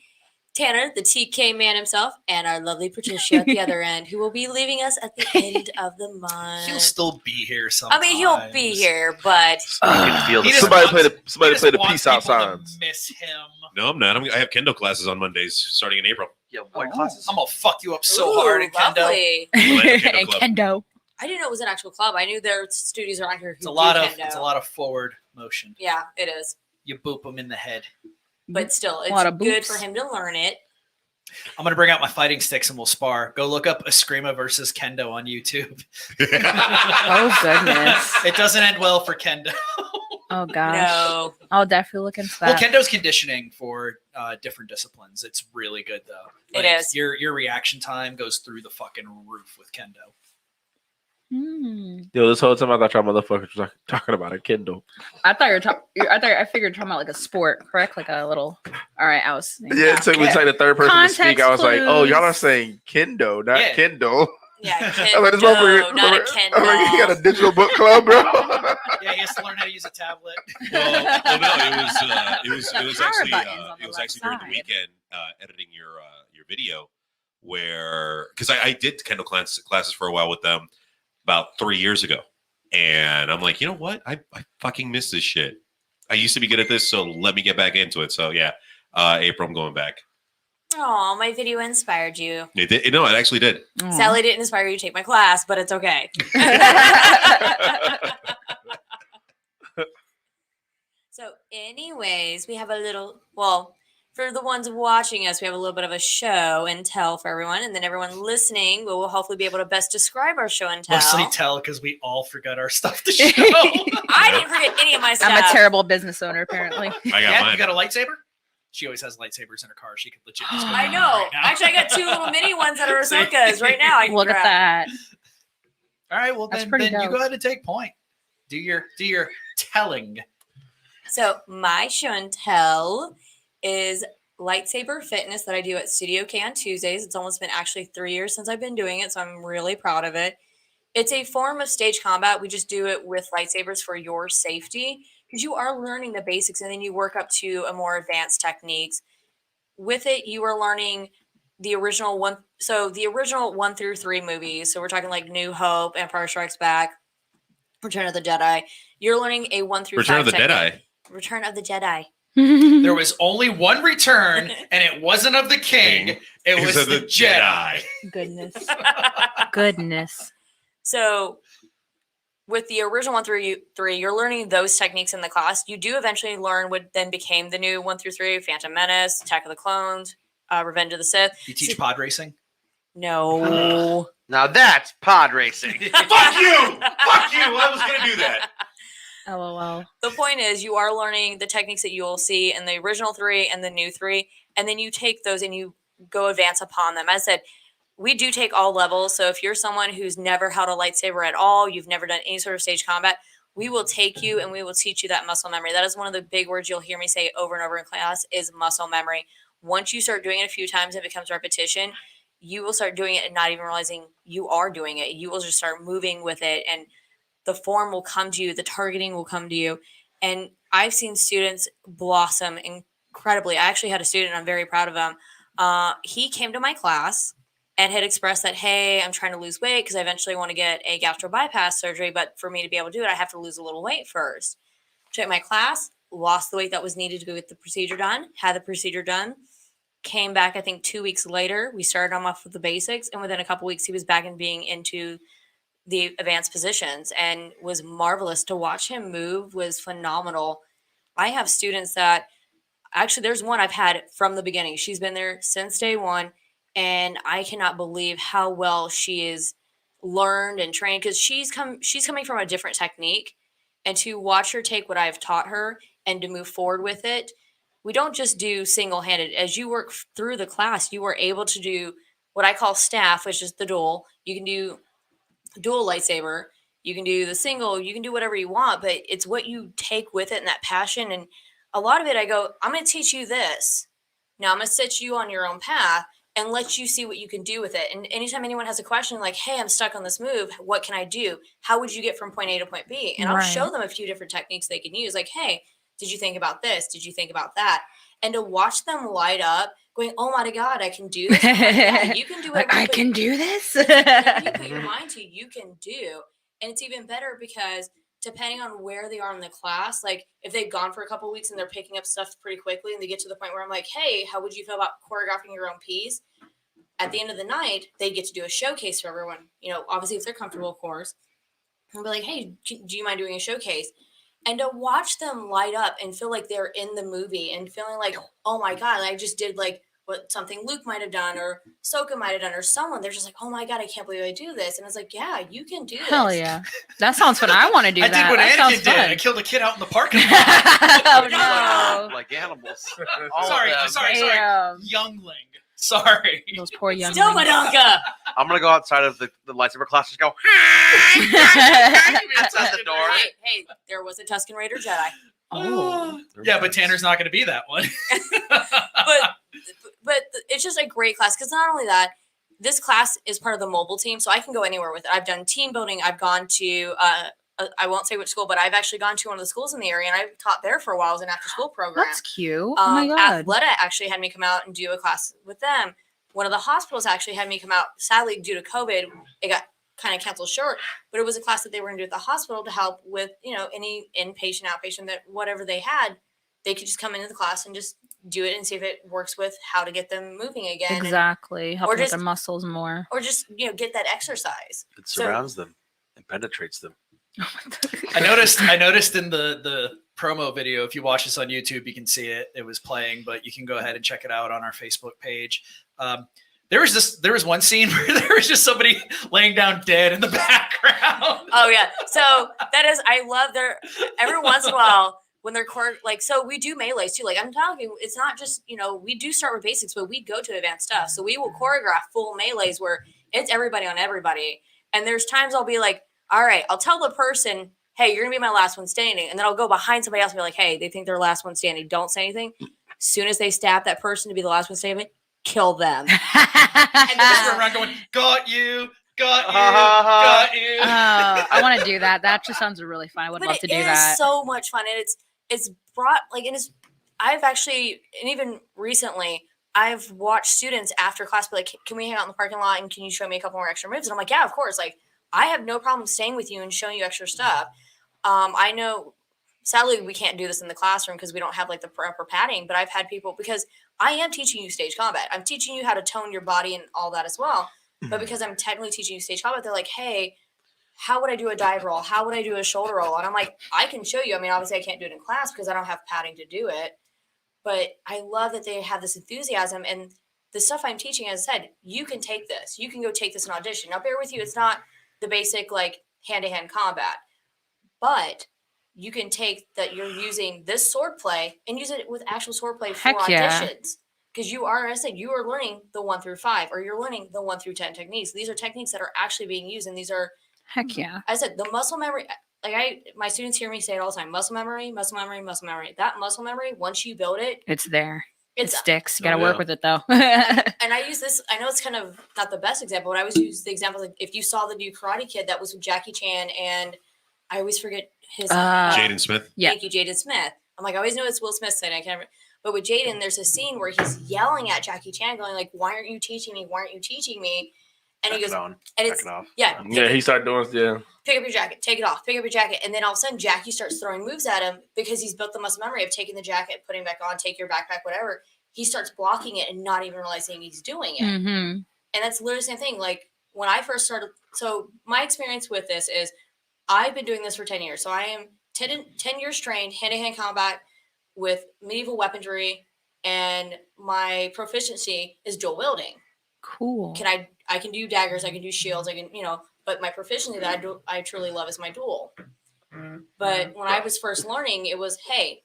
Tanner, the TK man himself, and our lovely Patricia at the other end, who will be leaving us at the end of the month. He'll still be here sometime. I mean, he'll be here, but Somebody play the peace out signs. Miss him. No, I'm not. I have kendo classes on Mondays starting in April. Yeah, what classes? I'm gonna fuck you up so Ooh, hard in kendo. lovely. And kendo. I didn't know it was an actual club. I knew there studios around here who It's a lot do of kendo. it's a lot of forward motion. Yeah, it is. You boop them in the head. But still, it's lot of good boops. for him to learn it. I'm gonna bring out my fighting sticks and we'll spar. Go look up Eskrima versus Kendo on YouTube. Oh, goodness. It doesn't end well for Kendo. Oh, gosh. No. I'll definitely look into Well, that. Kendo's conditioning for different disciplines. It's really good though. It is. Your reaction time goes through the fucking roof with Kendo. Yo, this whole time I thought y'all motherfuckers were talking about a Kindle. I thought you were talking. I figured you were talking about like a sport, correct? Like a little. All right, I was. Yeah, it took me to say the third person to speak. I was like, oh, clues. y'all are saying Kendo, not Yeah. Kindle. Yeah, I'm like, this motherfucker- not a I'm like, you got a digital book club, bro. Yeah, he has to learn how to use a tablet. Well, no, it was Power actually buttons on the it was left actually during the side. weekend editing your video where because I did kendo classes for a while with them about 3 years ago, and I'm like, you know what, I fucking miss this shit. I used to be good at this, so let me get back into it. So yeah, April, I'm going back. Oh, my video inspired you. It did, no, it actually did. Sally didn't inspire you to take my class, but it's okay. So, anyways, we have a little, well, for the ones watching us, we have a little bit of a show and tell for everyone. And then everyone listening will hopefully be able to best describe our show and tell. Mostly tell because we all forgot our stuff to show. I didn't forget any of my stuff. I'm a terrible business owner, apparently. I got Yeah, mine. you got a lightsaber? She always has lightsabers in her car. She could legit just go I right know. now. Actually, I got two little mini ones that are Ahsoka's right now. I can Look at grab. that. All right, well That's then, pretty then you dope. go ahead and take point. Do your telling. So my show and tell is Lightsaber Fitness that I do at Studio K on Tuesdays. It's almost been actually 3 years since I've been doing it, so I'm really proud of it. It's a form of stage combat. We just do it with lightsabers for your safety because you are learning the basics and then you work up to a more advanced techniques. With it, you are learning the original one. So the original 1 through 3 movies. So we're talking like New Hope, Empire Strikes Back, Return of the Jedi. You're learning a 1 through Return 5 of the technique. Jedi. Return of the Jedi. There was only one return, and it wasn't of the king. It was of the Jedi. Goodness. Goodness. So with the original 1 through 3, you're learning those techniques in the class. You do eventually learn what then became the new 1 through 3, Phantom Menace, Attack of the Clones, Revenge of the Sith. You teach pod racing? No. Now that's pod racing. Fuck you! Fuck you! I was gonna do that. LOL. The point is you are learning the techniques that you will see in the original 3 and the new 3, and then you take those and you go advance upon them. As I said, we do take all levels. So if you're someone who's never held a lightsaber at all, you've never done any sort of stage combat, we will take you and we will teach you that muscle memory. That is one of the big words you'll hear me say over and over in class is muscle memory. Once you start doing it a few times, it becomes repetition. You will start doing it and not even realizing you are doing it. You will just start moving with it, and the form will come to you. The targeting will come to you. And I've seen students blossom incredibly. I actually had a student, I'm very proud of him. He came to my class and had expressed that, hey, I'm trying to lose weight because I eventually want to get a gastro bypass surgery. But for me to be able to do it, I have to lose a little weight first. Took my class, lost the weight that was needed to go get the procedure done, had the procedure done, came back, I think 2 weeks later. We started him off with the basics. And within a couple weeks, he was back and being into the advanced positions and was marvelous. To watch him move was phenomenal. I have students that actually, there's one I've had from the beginning. She's been there since day one, and I cannot believe how well she is learned and trained because she's coming from a different technique, and to watch her take what I've taught her and to move forward with it, we don't just do single-handed. As you work through the class, you are able to do what I call staff, which is the dual. You can do dual lightsaber. You can do the single. You can do whatever you want, but it's what you take with it and that passion. And a lot of it, I go, I'm going to teach you this. Now I'm going to set you on your own path and let you see what you can do with it. And anytime anyone has a question like, hey, I'm stuck on this move, what can I do? How would you get from point A to point B? And I'll show them a few different techniques they can use. Like, hey, did you think about this? Did you think about that? And to watch them light up going, oh my God, I can do this. Like, yeah, you can do it. I can do this. You put your mind to, you can do. And it's even better because depending on where they are in the class, like if they've gone for a couple of weeks and they're picking up stuff pretty quickly and they get to the point where I'm like, hey, how would you feel about choreographing your own piece? At the end of the night, they get to do a showcase for everyone. Obviously if they're comfortable, of course. And be like, hey, do you mind doing a showcase? And to watch them light up and feel like they're in the movie and feeling like, oh my God, I just did like what something Luke might have done or Ahsoka might have done or someone. They're just like, oh my God, I can't believe I do this. And it's like, yeah, you can do this. Hell yeah. That sounds fun. I want to do I that. did what That sounds Anakin did. fun. I killed a kid out in the parking lot. Oh no. Like animals. sorry. Damn. Youngling. Sorry. Those poor young Still Madonka. I'm gonna go outside of the lightsaber class and go outside the door. Hey, there was a Tusken Raider Jedi. Oh. Yeah, but Tanner's not going to be that one. but it's just a great class because not only that, this class is part of the mobile team, so I can go anywhere with it. I've done team building. I've gone to I won't say which school, but I've actually gone to one of the schools in the area, and I've taught there for a while as an after-school program. That's cute. Oh my God. Athleta actually had me come out and do a class with them. One of the hospitals actually had me come out. Sadly, due to COVID, it got kind of canceled short, but it was a class that they were going to do at the hospital to help with, any inpatient, outpatient, that whatever they had, they could just come into the class and just do it and see if it works with how to get them moving again. Exactly. Help or with just- their muscles more. Or just, get that exercise. It surrounds them and penetrates them. I noticed in the promo video, if you watch this on YouTube, you can see it. It was playing, but you can go ahead and check it out on our Facebook page. There was one scene where there was just somebody laying down dead in the background. Oh yeah. So that is, I love every once in a while when they're so we do melees too. Like I'm talking, it's not just, we do start with basics, but we go to advanced stuff. So we will choreograph full melees where it's everybody on everybody. And there's times I'll be like, all right, I'll tell the person, hey, you're going to be my last one standing. And then I'll go behind somebody else and be like, hey, they think they're last one standing. Don't say anything. As soon as they stab that person to be the last one standing, kill them. And then we're around going, got you. Got you. I want to do that. That just sounds really fun. I would love to do that. It is so much fun. And it's brought, I've actually, and even recently, I've watched students after class be like, can we hang out in the parking lot and can you show me a couple more extra moves? And I'm like, yeah, of course. Like, I have no problem staying with you and showing you extra stuff. I know, sadly, we can't do this in the classroom because we don't have the proper padding, but I've had people, because I am teaching you stage combat. I'm teaching you how to tone your body and all that as well. But because I'm technically teaching you stage combat, they're like, hey, how would I do a dive roll? How would I do a shoulder roll? And I'm like, I can show you. I mean, obviously I can't do it in class because I don't have padding to do it. But I love that they have this enthusiasm, and the stuff I'm teaching, as I said, you can take this. You can go take this in audition. Now, bear with you, it's not the basic hand-to-hand combat, but you can take that you're using this sword play and use it with actual sword play for auditions. Because you are, as I said, you are learning the 1 through 5, or you're learning the 1 through 10 techniques. These are techniques that are actually being used, and these are, heck yeah. I said, the muscle memory. My students hear me say it all the time: muscle memory, muscle memory, muscle memory. That muscle memory, once you build it, It's there. It it's sticks. You got to yeah. work with it though. And I use this, I know it's kind of not the best example, but I always use the example, like if you saw the new Karate Kid that was with Jackie Chan, and I always forget his Jaden Smith. Yeah. Thank you, Jaden Smith. I'm like, I always know it's Will Smith's thing. I can't remember. But with Jaden, there's a scene where he's yelling at Jackie Chan, going like, why aren't you teaching me? Why aren't you teaching me? And he goes, and it's, yeah, Yeah, he started doing, pick up your jacket, take it off, pick up your jacket. And then all of a sudden, Jackie starts throwing moves at him because he's built the muscle memory of taking the jacket, putting it back on, take your backpack, whatever. He starts blocking it and not even realizing he's doing it. Mm-hmm. And that's literally the same thing. Like when I first started, so my experience with this is I've been doing this for 10 years. So I am 10 years trained hand-to-hand combat with medieval weaponry, and my proficiency is dual wielding. Cool. I can do daggers, I can do shields, I can, but my proficiency that I truly love is my dual. But when I was first learning, it was, hey,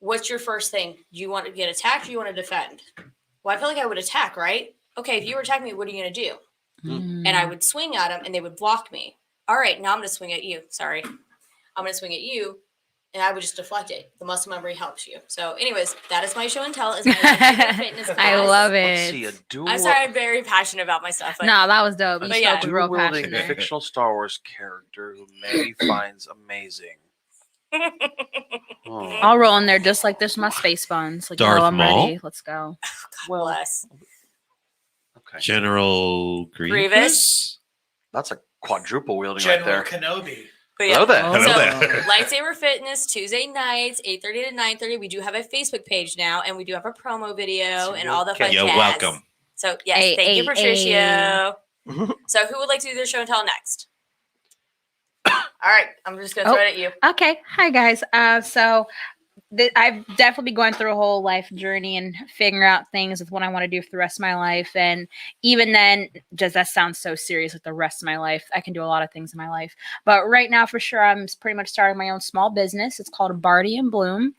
what's your first thing? Do you want to get attacked or do you want to defend? Well, I feel like I would attack, right? Okay, if you were attacking me, what are you going to do? And I would swing at them and they would block me. All right, now I'm going to swing at you. Sorry. I'm going to swing at you and I would just deflect it. The muscle memory helps you. So anyways, that is my show and tell. Is my fitness class. I love Let's it. see a dual. I'm sorry, I'm very passionate about my stuff. But No, that was dope. You But spoke yeah. with real dual-wielding passion. fictional Star Wars character who Mandy finds amazing. Oh. I'll roll in there just like this. My space buns. Like, Darth I'm Maul? ready. Let's go. bless. Okay. General Grievous. That's a quadruple wielding General right there. Kenobi. But Hello there. Hello So, there. Lightsaber Fitness, Tuesday nights, 8:30 to 9:30. We do have a Facebook page now, and we do have a promo video and all the fun You're jazz. welcome. So, yes, Ay, thank you, ay, Patricio. So, who would like to do their show and tell next? All right, I'm just going to throw it at you. Okay. Hi, guys. So I've definitely been going through a whole life journey and figuring out things with what I want to do for the rest of my life. And even then, just that sounds so serious with the rest of my life. I can do a lot of things in my life. But right now, for sure, I'm pretty much starting my own small business. It's called Barty and Bloom.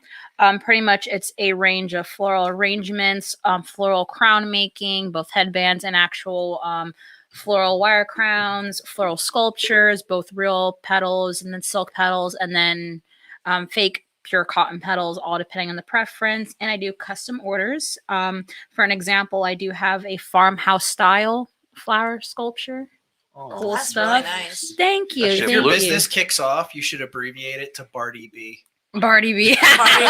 Pretty much it's a range of floral arrangements, floral crown making, both headbands and actual floral wire crowns, floral sculptures, both real petals and then silk petals, and then fake pure cotton petals, all depending on the preference. And I do custom orders. For an example, I do have a farmhouse style flower sculpture. Cool That's stuff. really nice. Thank you. That shit If Thank your blew. you. business kicks off, you should abbreviate it to Barty B. Barty B. Barty B.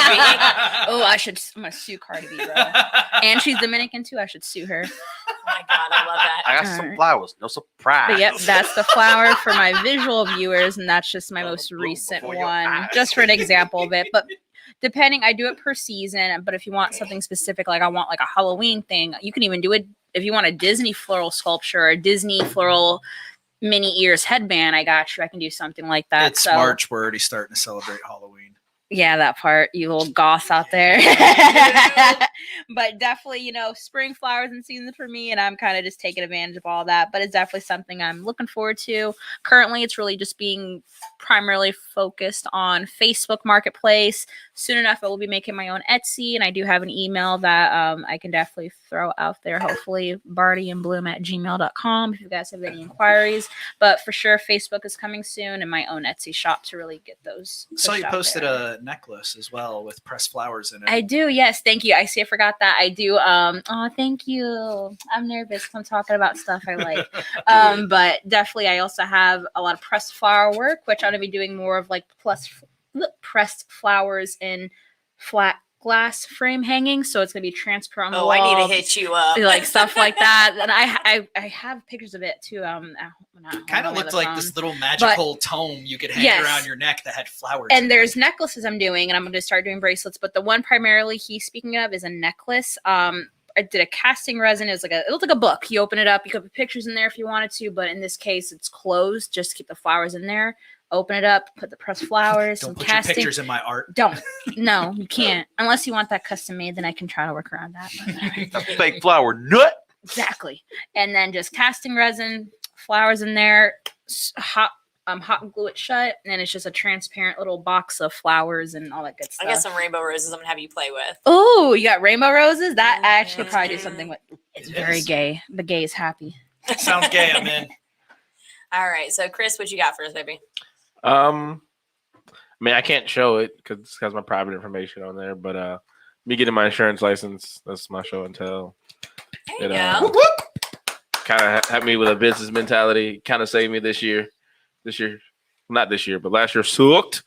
Oh, I'm gonna sue Cardi B, bro. And she's Dominican too. I should sue her. Oh my God, I love that. I got some Alright. flowers. No surprise. But yep, that's the flower for my visual viewers, and that's just my most Bloom recent before your one, eyes. just for an example of it. But depending, I do it per season. But if you want something specific, like I want like a Halloween thing, you can even do it if you want a Disney floral sculpture or a Disney floral mini ears headband. I got you. I can do something like that. It's So, March. We're already starting to celebrate Halloween. yeah, that part, you little goths out there. But definitely, spring flowers in season for me, and I'm kind of just taking advantage of all that. But it's definitely something I'm looking forward to. Currently, it's really just being primarily focused on Facebook Marketplace. Soon enough, I will be making my own Etsy, and I do have an email that I can definitely throw out there. Hopefully, bartyandbloom@gmail.com if you guys have any inquiries. But for sure, Facebook is coming soon, and my own Etsy shop to really get those. Saw pushed you out posted there. a necklace as well with pressed flowers in it. I do, yes. Thank you. I see. I forgot that. I do. Oh, thank you. I'm nervous 'cause I'm talking about stuff I like. But definitely, I also have a lot of pressed flower work, which I'm gonna be doing more of like pressed flowers in flat glass frame hanging. So it's gonna be transparent. On the Oh, I need to wall, hit you up. like stuff like that. And I have pictures of it too. Kind of looked like this little magical tome you could hang Yes. around your neck that had flowers. in And it. there's necklaces I'm doing, and I'm going to start doing bracelets. But the one primarily he's speaking of is a necklace. I did a casting resin. It looked like a book. You open it up, you could put pictures in there if you wanted to, but in this case, it's closed. Just keep the flowers in there. Open it up, put the pressed flowers, Don't some put casting. your pictures in my art. Don't. No, you can't. Unless you want that custom made, then I can try to work around that. But- A fake flower nut. exactly. And then just casting resin, flowers in there, hot glue it shut, and then it's just a transparent little box of flowers and all that good I stuff. got some rainbow roses I'm going to have you play with. Oh, you got rainbow roses? That I actually could probably do something with. It's It very is. gay. The gay is happy. Sounds gay. I'm in. All right. So, Chris, what you got for us, baby? I mean, I can't show it because it has my private information on there. But me getting my insurance license, that's my show and tell. There you It, go. Kind of had me with a business mentality. Kind of saved me this year. Not this year, but last year sucked.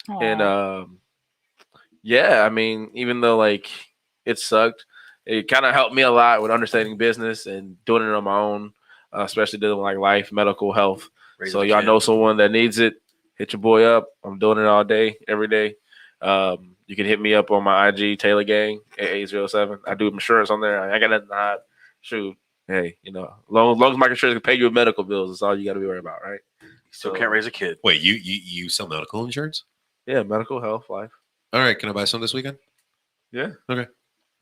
And yeah, I mean, even though like it sucked, it kind of helped me a lot with understanding business and doing it on my own, especially dealing with like life, medical, health. Raise So a y'all kid. know someone that needs it, hit your boy up. I'm doing it all day, every day. You can hit me up on my IG, Taylor Gang, 8807. I do insurance on there. I got nothing to hide. Shoot, hey, long as my insurance can pay your medical bills, that's all you got to be worried about, right? Still can't raise a kid. Wait, you sell medical insurance? Yeah, medical, health, life. All right, can I buy some this weekend? Yeah. Okay.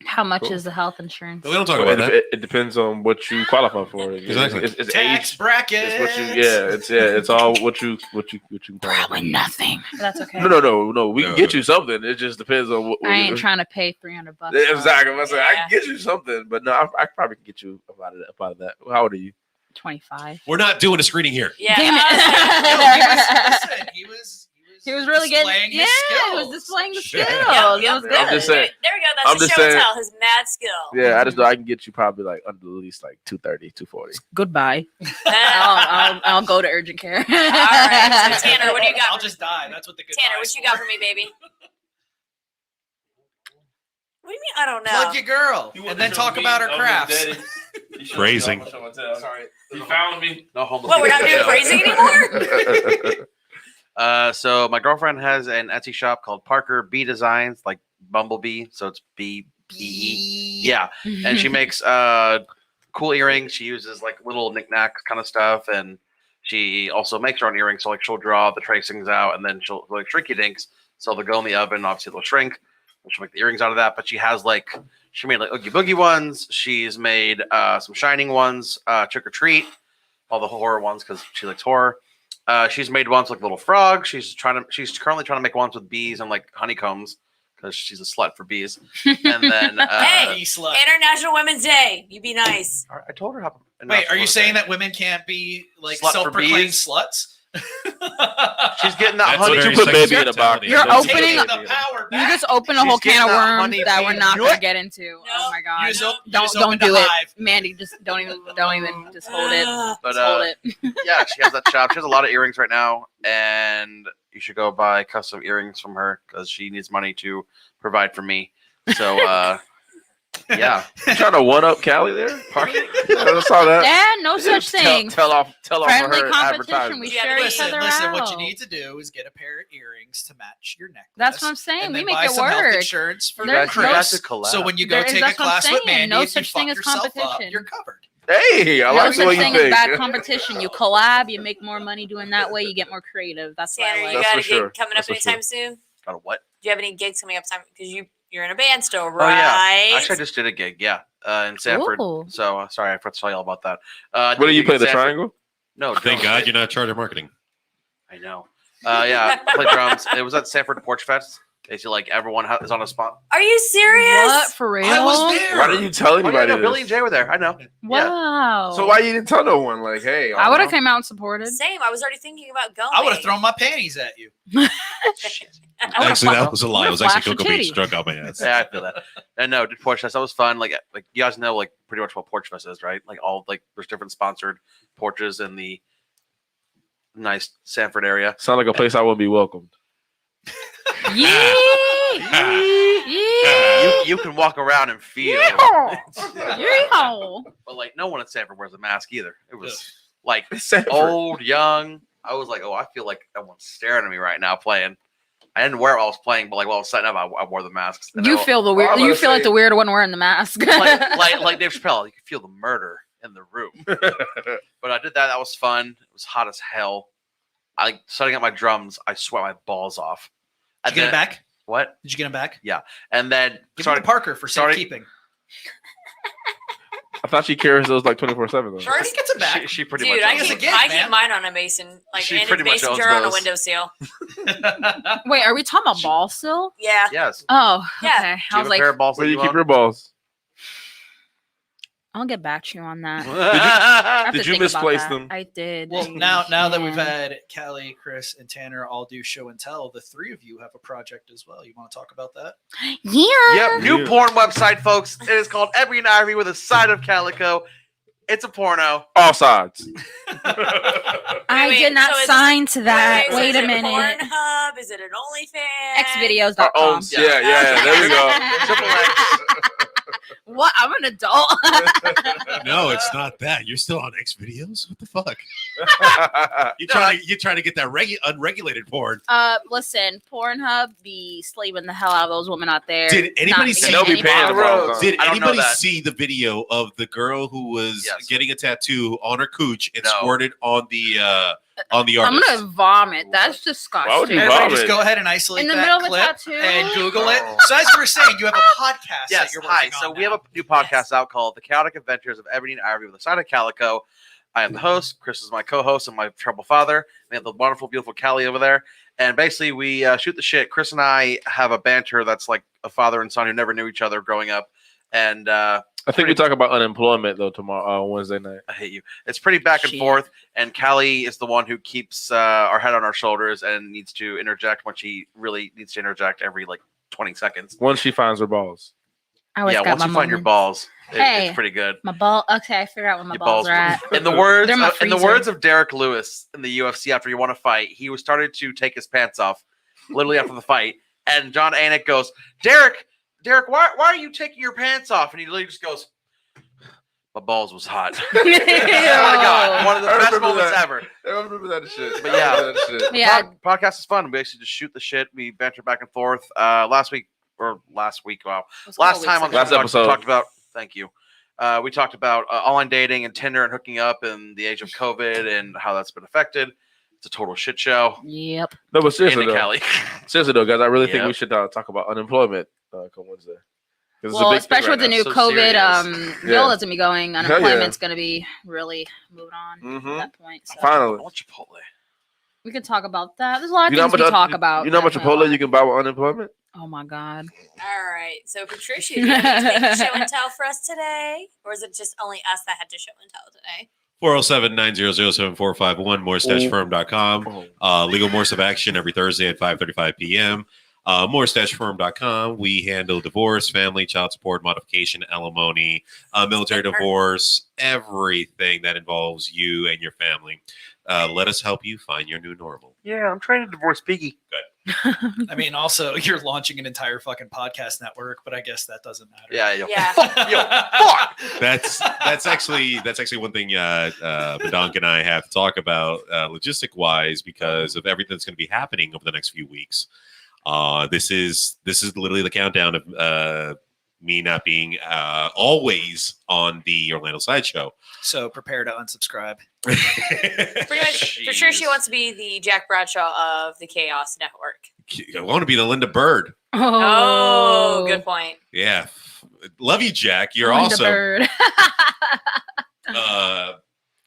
How much Cool. is the health insurance? But we don't talk about that. It depends on what you qualify for. Exactly. It's Tax age. bracket. It's what you. It's all what you. Probably nothing. That's okay. No. We can No. get you something. It just depends on what. I ain't trying to pay $300. Exactly. I Yeah. can get you something, but no, I probably can get you about of that. How old are you? 25. We're not doing a screening here. Yeah. Damn it. He was really getting. displaying Yeah, his he was skills. displaying the Shit. skills. Yeah, That was yeah. good. I'm just saying. There we go. I'm That's just the show and saying- tell. His mad skill. Yeah, I just know I can get you probably like under at least like 230, 240. Goodbye. All I'll go to urgent care. right. So Tanner, what do you got? I'll just die. That's what the good Tanner, what you got for me, baby? What do you mean? I don't know. Plug your girl and then talk about her crafts. Phrasing. Sorry, you found me. No homeless. What, we're not people. doing phrasing anymore? So my girlfriend has an Etsy shop called Parker B Designs, like Bumblebee. So it's BBE. Yeah, and she makes cool earrings. She uses like little knickknacks kind of stuff, and she also makes her own earrings. So like she'll draw the tracings out, and then she'll like shrinky dinks. So they'll go in the oven. Obviously they'll shrink. And she'll make the earrings out of that. But she has she made like Oogie Boogie ones. She's made some Shining ones, Trick or Treat, all the horror ones because she likes horror. She's made ones like little frogs. She's currently trying to make ones with bees and like honeycombs because she's a slut for bees. And then Hey, Bee slut. International Women's Day. You be nice. I told her how. Wait, are you saying that women can't be like Slut for self-proclaimed bees? sluts? She's getting that That's honey? what You her put sex baby in a box. mentality is. You're That's opening- what the it is. power You back. just open a whole She's can of getting that worms honey that we're bee. not Do gonna it. get into. Oh my You god! just op- you Don't just opened do the it, hive. Mandy. Just don't even just hold it. But Just hold it. yeah, she has that shop. She has a lot of earrings right now, and you should go buy custom earrings from her because she needs money to provide for me. So yeah, You trying to one up Callie there? Parker? I saw that. Yeah, no such thing. Tell off Friendly her competition. We advertisement. share each Listen, other listen. out. What you need to do is get a pair of earrings to match your necklace. That's what I'm saying. And We then make buy it some health work. insurance for There's your no Chris. s- collab. So when you go There is- take a that's what I'm class with saying. Mandy, No if you such thing fuck as yourself up, competition. you're covered. Hey, I No like the such way you thing as think. bad competition. You collab, you make more money doing that way. You get more creative. That's what I Tanner, like. you That's got a for gig sure. coming That's up for anytime soon? Got a what? Do you have any gigs coming up time? Because you're in a band still, Oh right? yeah, actually I just did a gig. Yeah, in Sanford. Ooh. So sorry, I forgot to tell you all about that. What do you play? The Sanford. triangle? No, Thank drums. God you're not charter marketing. I know. Yeah, I play drums. It was at Sanford Porch Fest. Basically, like everyone is on a spot. Are you serious? What for real? I was there. Why didn't you tell Oh, yeah, anybody? no, this? Billy and Jay were there. I know. Wow. So why you didn't tell no one? Like, hey, I would have came out and supported. Same. I was already thinking about going. I would have thrown my panties at you. Shit. Actually, that was a lie. It was actually flashed Cocoa your Beach titties. drunk out my ass. Yeah, I feel that. And no, did Porch Fest. That was fun. Like you guys know, like pretty much what Porch Fest is, right? Like there's different sponsored porches in the nice Sanford area. Sound like a place I wouldn't be welcomed. Yeah. You can walk around and feel. Yeehaw. But like no one at Sanford wears a mask either. It was like Sanford. old, young. I was like, oh, I feel like everyone's staring at me right now playing. I didn't wear it while I was playing, but like while I was setting up, I wore the masks. And You they feel the Oh, weird. I'm You gonna feel like say- the weird one wearing the mask. like Dave Chappelle, you can feel the murder in the room. But I did that. That was fun. It was hot as hell. Setting up my drums, I sweat my balls off. Did you get it back? What? Did you get him back? And then Give it to Parker for safekeeping. I thought she carries those like 24/7 though. Sure, he gets it back. She pretty Dude, much I owns keep, it. gift, I man. keep mine on a mason, like She and pretty a much mason owns jar on a those. windowsill. Wait, are we talking about ball still? Yeah. Yes. Oh, Yeah. okay. Do I you was have a like, pair of balls Where that do you you keep your balls? I'll get back to you on that. I own? have Did to you think about misplace that. them? I did. Well, now that we've Yeah. had Callie, Chris, and Tanner all do show and tell, the three of you have a project as well. You want to talk about that? Yeah. Yep, new porn website, folks. It is called Every and Ivory with a side of calico. It's a porno. All sides. I Wait, did not so is- sign to that. so Wait is a it minute. Pornhub? Is it an OnlyFans? Xvideos.com. Yeah, there we go. Triple X. What? I'm an adult. No, it's not that. You're still on X videos. What the fuck? You're trying to get that unregulated porn. Listen, Pornhub be slaving the hell out of those women out there. Did anybody Not see- getting They'll be any paying the followers. balls. Did I don't know anybody that. see the video of the girl who was Yes. getting a tattoo on her cooch and No. squirted on the on the I'm artist. gonna vomit. That's disgusting. Why would you Everybody vomit? just go ahead and isolate In the that middle of a clip tattoo? and Google it. Oh. So as you were saying, you have a podcast that Yes, you're hi. working So on we have a new podcast out called The Chaotic Adventures of Ebony and Ivory with a Side of Calico. I am the host. Chris is my co-host and my trouble father. We have the wonderful, beautiful Callie over there. And basically, we shoot the shit. Chris and I have a banter that's like a father and son who never knew each other growing up. And I think we talk about unemployment though tomorrow, Wednesday night. I hate you. It's pretty back and Shit. forth. And Callie is the one who keeps our head on our shoulders and needs to interject when she really needs to interject every like 20 seconds. Once she finds her balls. I always Yeah, got once my you find your moments. balls, Hey. it's pretty good. My ball. Okay, I figured out where my Your balls are at. In the words, They're in my in the freezer. words of Derek Lewis in the UFC, after he won a fight, he was started to take his pants off, literally after the fight. And John Anik goes, Derek, why are you taking your pants off? And he literally just goes, my balls was hot. Oh my God, one of the I best remember moments that. ever. I remember that shit. But yeah. I remember that shit. Yeah. Podcast is fun. We actually just shoot the shit. We banter back and forth. Last week, wow. Last time on the Last show, episode. we talked about. Thank you. We talked about online dating and Tinder and hooking up in the age of COVID and how that's been affected. It's a total shit show. Yep. No, but seriously Andy though, Callie. seriously though, guys, I really think Yep. we should talk about unemployment come Wednesday. 'Cause it's a Well, big thing especially right with the now. new So COVID serious. bill Yeah. that's gonna be going, Hell unemployment's gonna be really moving on Mhm. at that point. So I Finally, want Chipotle. we could talk about that. There's a lot of you know how things we much talk about. You know how much definitely a Chipotle lot. you can buy with unemployment? Oh my God. All right. So, Patricia, do you have anything show and tell for us today? Or is it just only us that had to show and tell today? 407-900-7451, morestashfirm.com. Legal Morse of Action every Thursday at 5:35 p.m. Morestashfirm.com. We handle divorce, family, child support, modification, alimony, military divorce, everything that involves you and your family. Let us help you find your new normal. Yeah, I'm trying to divorce Piggy. I mean, also, you're launching an entire fucking podcast network, but I guess that doesn't matter. Yeah. Yeah. That's actually one thing Badonk and I have to talk about logistic wise because of everything that's going to be happening over the next few weeks. This is literally the countdown of me not being always on the Orlando Sideshow. So prepare to unsubscribe. Pretty much, Patricia wants to be the Jack Bradshaw of the Chaos Network. I want to be the Linda Bird. Oh, good point. Yeah. Love you, Jack. You're Linda awesome. Bird.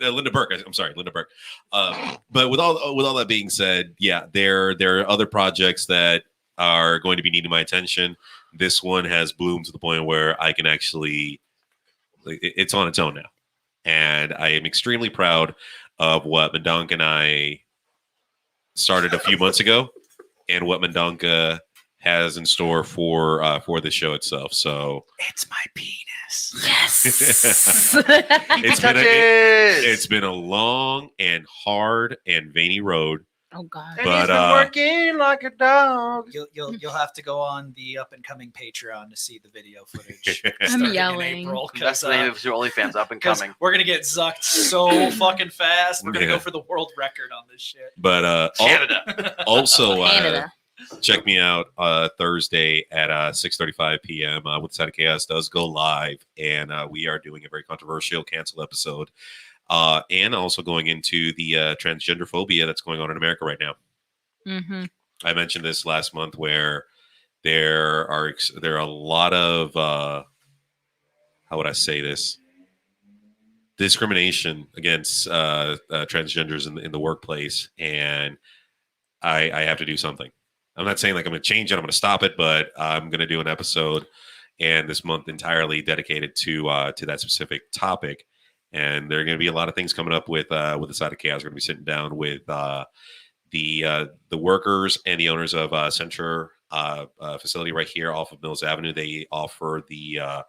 Linda Burke. I'm sorry, Linda Burke. But with all that being said, yeah, there are other projects that are going to be needing my attention. This one has bloomed to the point where I can actually, it's on its own now, and I am extremely proud of what Mandonka and I started a few months ago, and what Mandonka has in store for the show itself. So It's my penis. Yes. it's been a long and hard and veiny road. Oh God. And But, he's been working like a dog. You'll have to go on the up and coming Patreon to see the video footage. I'm starting in yelling. April, That's 'cause, the name of your OnlyFans up and 'cause coming. we're gonna get zucked so fucking fast. We're gonna Yeah. go for the world record on this shit. But Canada. also Canada. check me out Thursday at 6:35 p.m. With Side of Chaos does go live, and we are doing a very controversial cancel episode, and also going into the transgender phobia that's going on in America right now. Mm-hmm. I mentioned this last month, where there are a lot of how would I say this, discrimination against transgenders in the workplace, and I have to do something. I'm not saying like I'm going to change it, I'm going to stop it, but I'm going to do an episode and this month entirely dedicated to that specific topic. And there are going to be a lot of things coming up with the Side of Chaos. We're going to be sitting down with the workers and the owners of Centra facility right here off of Mills Avenue. They offer the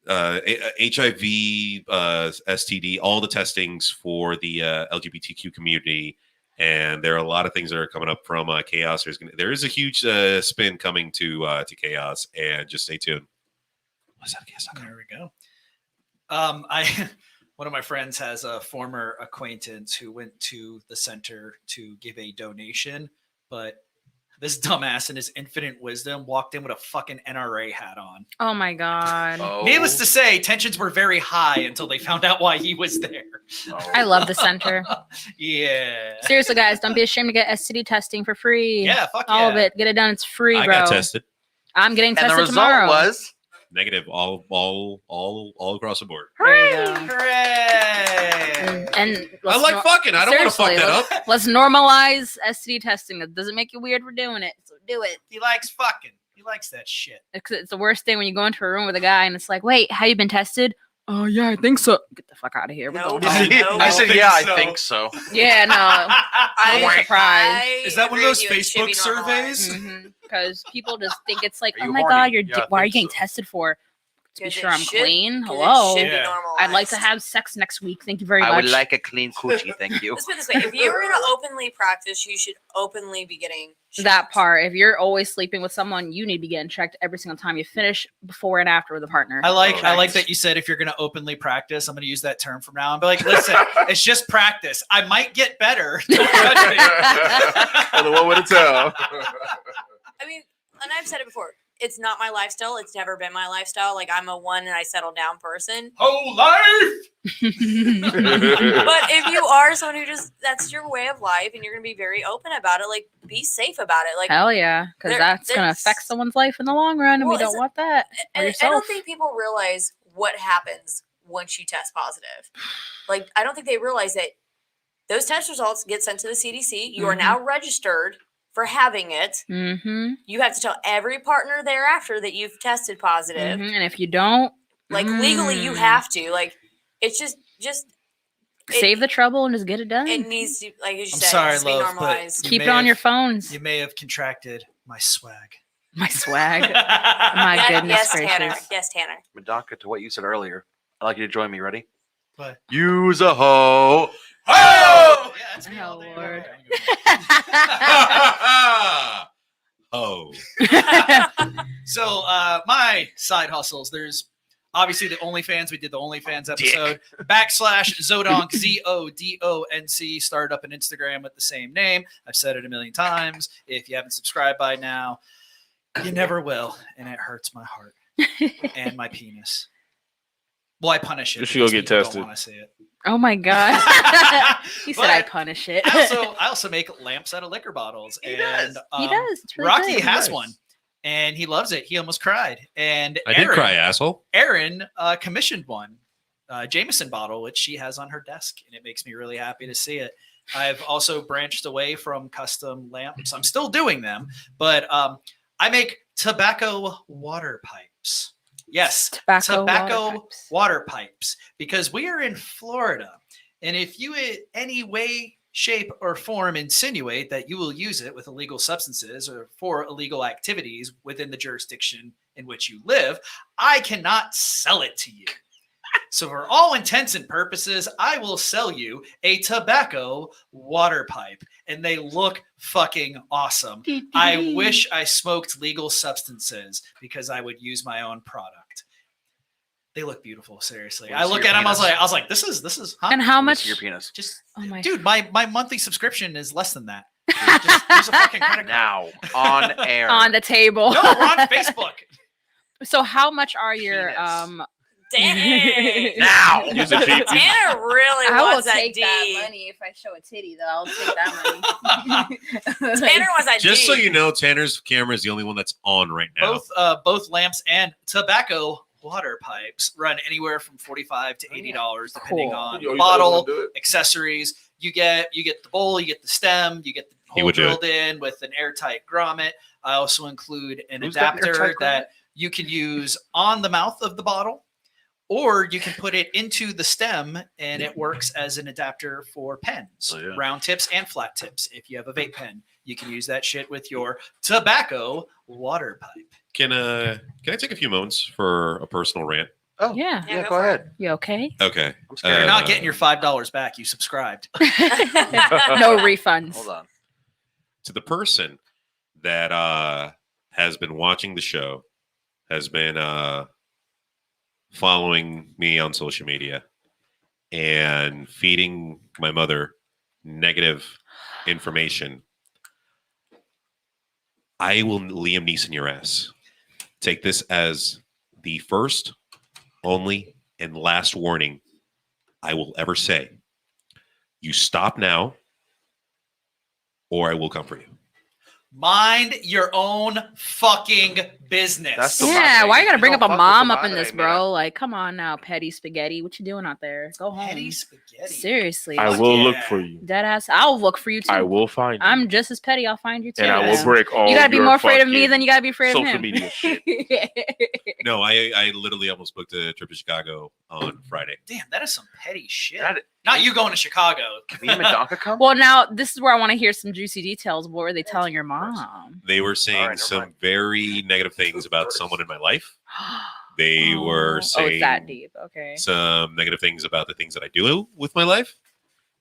HIV, STD, all the testings for the LGBTQ community. And there are a lot of things that are coming up from Chaos. There is a huge spin coming to Chaos, and just stay tuned. There we go. One of my friends has a former acquaintance who went to the center to give a donation, but This dumbass in his infinite wisdom walked in with a fucking NRA hat on. Oh my god. Oh. Needless to say, tensions were very high until they found out why he was there. I love the center. Yeah. Seriously, guys, don't be ashamed to get STD testing for free. Yeah, fuck yeah. All of it. Get it done. It's free, I bro. got tested. I'm getting And tested the result tomorrow. was Negative all across the board. There you go. Hooray! And I like fucking. I don't want to fuck seriously, that up. let's normalize STD testing. It doesn't make you weird for doing it. So do it. He likes fucking. He likes that shit. It's the worst thing when you go into a room with a guy and it's like, wait, have you been tested? Oh, yeah, I think so. Get the fuck out of here. We're No, going no, home. no. I said, yeah, so. I think so. Yeah, no. I'm surprised. Is that one of agree those with you, it should be Facebook normalized. surveys? Because people just think it's like, Are oh you my horny? god, you're Yeah, I why are you think getting so. tested for? To be 'Cause sure it I'm should- clean. 'cause it Hello. should be Yeah. I'd like to normalized. have sex next week. Thank you very I much. would like a clean coochie, thank you. Let's put it this way: if you were to openly practice, you should openly be getting that checked. part. If you're always sleeping with someone, you need to be getting checked every single time you finish, before and after with a partner. I like Checked. that you said if you're going to openly practice, I'm going to use that term from now on. But like, listen, it's just practice. I might get better. Don't judge me. And the one with a towel. I mean, and I've said it before. It's not my lifestyle. It's never been my lifestyle. Like I'm a one and I settle down person. Whole life. But if you are someone who just that's your way of life and you're gonna be very open about it, like be safe about it. Like Hell yeah, because there- that's gonna there's- affect someone's life in the long run, and Well, we don't it's- want that. Or and I yourself. don't think people realize what happens once you test positive. Like I don't think they realize that those test results get sent to the CDC. You are Mhm. now registered for having it. Mm-hmm. You have to tell every partner thereafter that you've tested positive. And if you don't, Like legally, you have to. Like it's just save the trouble and just get it done. it needs to, like as you I'm said, sorry, just be love, but normalized. you Keep may it on have- your phones. You may have contracted my swag. My swag. My Yeah, goodness yes, gracious. Tanner. Yes, Tanner. Madaka, to what you said earlier, I'd like you to join me. Ready? What? Use a hoe. Oh! Yeah, that's me Oh, all day. Lord. Oh. So my side hustles, there's obviously the OnlyFans. We did the OnlyFans episode. / Zodonk, ZODONC, started up an Instagram with the same name. I've said it a million times. If you haven't subscribed by now, you never will. And it hurts my heart and my penis. Well, I punish it. You should go because get people don't tested. wanna see it. Oh my god. He said I But punish it. I also make lamps out of liquor bottles. He and does. He does. It's really Rocky good. has Nice. one. And he loves it. He almost cried. And I did cry, asshole. Aaron commissioned one, Jameson bottle, which she has on her desk, and it makes me really happy to see it. I've also branched away from custom lamps. I'm still doing them, but I make tobacco water pipes. Yes, Tobacco water pipes, because we are in Florida, and if you in any way, shape, or form insinuate that you will use it with illegal substances or for illegal activities within the jurisdiction in which you live, I cannot sell it to you. So for all intents and purposes, I will sell you a tobacco water pipe, and they look fucking awesome. I wish I smoked legal substances because I would use my own product. They look beautiful, seriously. Wanna I see look your at them, I penis? was like, this is huh? And how Let me much? see your penis. Just Oh my. dude, my monthly subscription is less than that. Just use a fucking credit card. Now on air. On the table. No, we're on Facebook. So how much are your Penis. Dang. Now. Use a cheap. Tanner really I will wants that take D. that money if I show a titty though. I'll take that money. Tanner wants that Just D. so you know, Tanner's camera is the only one that's on right now. Both lamps and tobacco water pipes run anywhere from $45 to $80, depending Cool. on Yo, the you thought I was bottle, gonna do it? accessories. You get the bowl, you get the stem, you get the He hole would do it. drilled in with an airtight grommet. I also include an Who's got an adapter airtight grommet? that you can use on the mouth of the bottle, or you can put it into the stem and it works as an adapter for pens, Oh, yeah. round tips and flat tips. If you have a vape pen, you can use that shit with your tobacco water pipe. Can I take a few moments for a personal rant? Oh, Yeah. yeah, go go for ahead. You okay? Okay. I'm scared. You're not getting your $5 back. You subscribed. No refunds. Hold on. To the person that has been watching the show, has been following me on social media, and feeding my mother negative information. I will Liam Neeson your ass. Take this as the first, only, and last warning I will ever say. You stop now, or I will come for you. Mind your own fucking business. That's the Yeah, why you gotta You bring up don't a fuck with mom the up in this, madre, bro? Like, come on now, petty spaghetti. What you doing out there? Go home. Petty spaghetti. Seriously. I Fuck will yeah. look for you. Dead ass. I'll look for you too. I will find you. I'm just as petty. I'll find you too. and I will Yeah. break all. You gotta be your more afraid of me fucking than you gotta be afraid of social him. media shit. No, I literally almost booked a trip to Chicago on Friday. Damn, that is some petty shit. That- Not you going to Chicago. Can Liam and Donka come? Well, now this is where I want to hear some juicy details. What were they telling your mom? They were saying All right, never some mind. very negative things about someone in my life. They were Oh, saying it's that deep. Okay. some negative things about the things that I do with my life.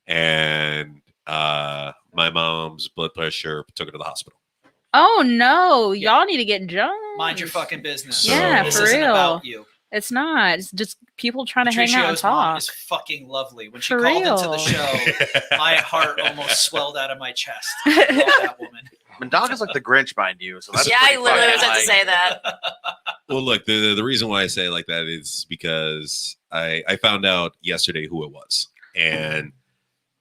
And my mom's blood pressure took her to the hospital. Oh no, y'all need to get Jones. Mind your fucking business. So- Yeah, this for isn't real. about you. It's not. It's just people trying to hang out and Patricio's mom talk. is fucking lovely. When she For called into real. the show, my heart almost swelled out of my chest. I love that woman. Mandonka's like the Grinch, mind you. So that's Yeah, I pretty literally fucking, was about to like- say that. Well, look, the reason why I say it like that is because I found out yesterday who it was. And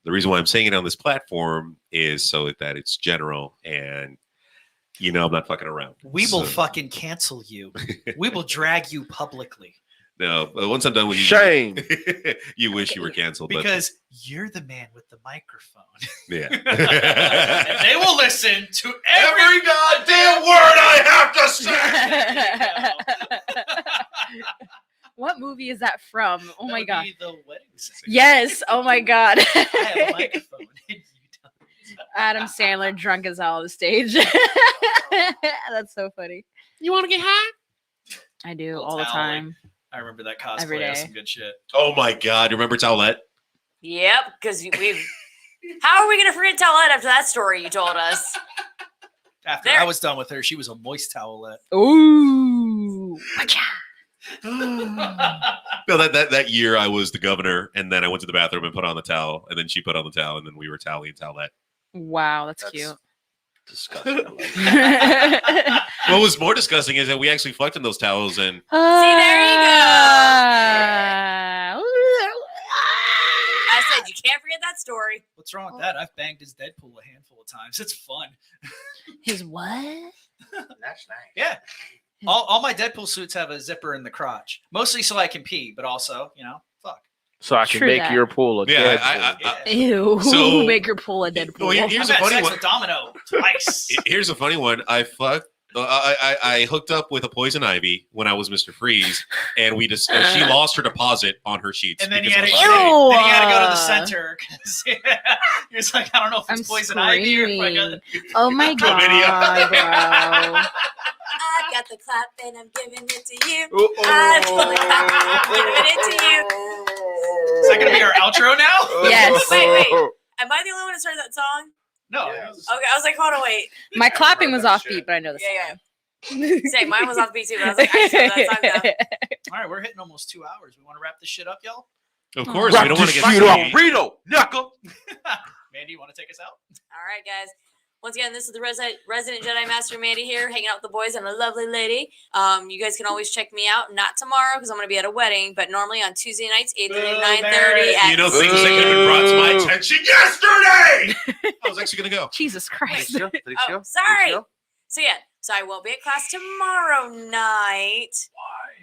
the reason why I'm saying it on this platform is so that it's general and, you know, I'm not fucking around. We will So- fucking cancel you. We will drag you publicly No, but once I'm done with you, Shame. you wish you were canceled. because you're the man with the microphone. But yeah. And they will listen to every goddamn word I have to say. What movie is that from? Oh That my would god. be the wedding scene. Yes. Oh my god. I have a microphone. and you don't. Adam Sandler drunk as hell on the stage. That's so funny. You want to get high? I do Little all the towel, time. I remember that Every cosplay. Has day. some good shit. Oh my God. Remember Towlette? Yep, because we've. How are we gonna forget Towlette after that story you told us? After There- I was done with her, she was a moist towelette. Ooh. No, that year I was the governor, and then I went to the bathroom and put on the towel, and then she put on the towel, and then we were Towley and Towlette. Wow, that's That's cute. disgusting. I love it. What was more disgusting is that we actually fucked in those towels, and See, there you Ah. I said you can't forget that story. What's wrong with that? I've banged his Deadpool a handful of times. It's fun. His what? That's nice. Yeah. All my Deadpool suits have a zipper in the crotch. Mostly so I can pee, but also, fuck. So I can True make that. your pool a yeah, Deadpool. Ew. So- Make her pull a Deadpool. Well, here's I've a had funny sex one. with Domino twice. Here's a funny one. I fucked. I hooked up with a poison ivy when I was Mr. Freeze, and we just she lost her deposit on her sheets. And then you because had to, of my Ew. then you had to go to the center. 'cause, he was like, I don't know if it's I'm poison ivy or if I got screaming. Oh my god, Chlamydia. bro. I got the clap and I'm giving it to you. I got the clap and I'm giving it to you. Is that going to be our outro now? Yes. Wait. Am I the only one who started that song? No. Okay, I was like, hold on, wait. My clapping was offbeat, but I know the Yeah, song. Same, mine was off beat too, but I was like, I just know that song now. All right, we're hitting almost 2 hours. We want to wrap this shit up, y'all? Of course, Wrap we don't want to this get shit up, sued. Rito, knuckle. Mandy, you want to take us out? All right, guys. Once again, this is the resident Jedi Master Mandy here, hanging out with the boys and a lovely lady. You guys can always check me out. Not tomorrow because I'm going to be at a wedding, but normally on Tuesday nights, 8:30 to 9:30. You know, things that could have been brought to my attention yesterday. I was actually gonna go. Jesus Christ. Did he Oh, steal? sorry. So yeah, so I won't be at class tomorrow night.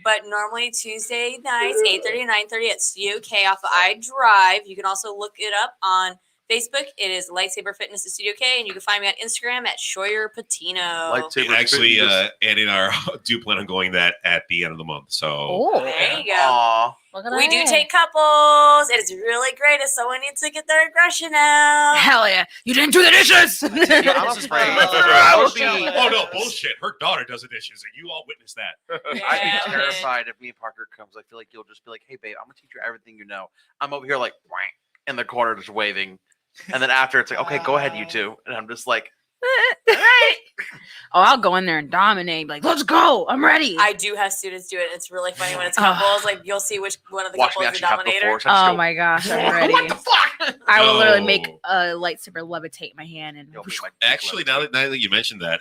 But normally Tuesday nights, 8:30 to 9:30 at CUK off of iDrive. You can also look it up on Facebook. It is Lightsaber Fitness at Studio K, and you can find me on Instagram at Shoyer Patino. Lightsaber Actually, Fitness. Andy and I do plan on going that at the end of the month. So Oh, There you go. Aw. look at We do that. take couples. It is really great if someone needs to get their aggression out. Hell yeah. You didn't do the dishes. I'm This is afraid. for- I would be. oh no, bullshit. Her daughter does the dishes, and you all witnessed that. I'd Yeah, be terrified if me and Parker comes. I feel like you'll just be like, "Hey, babe, I'm gonna teach you everything you know." I'm over here like whang, in the corner just waving, and then after it's like, "Okay, go ahead, you two," and I'm just like, Oh, I'll go in there and dominate. Like, let's go. I'm ready. I do have students do it. It's really funny when it's Oh. couples. Like you'll see which one of the "Watch me couples is the actually tap the dominator. floor." Oh my gosh, I'm ready. What the fuck? I will literally No. make a lightsaber levitate my hand and You'll be my Actually, now that you mentioned that,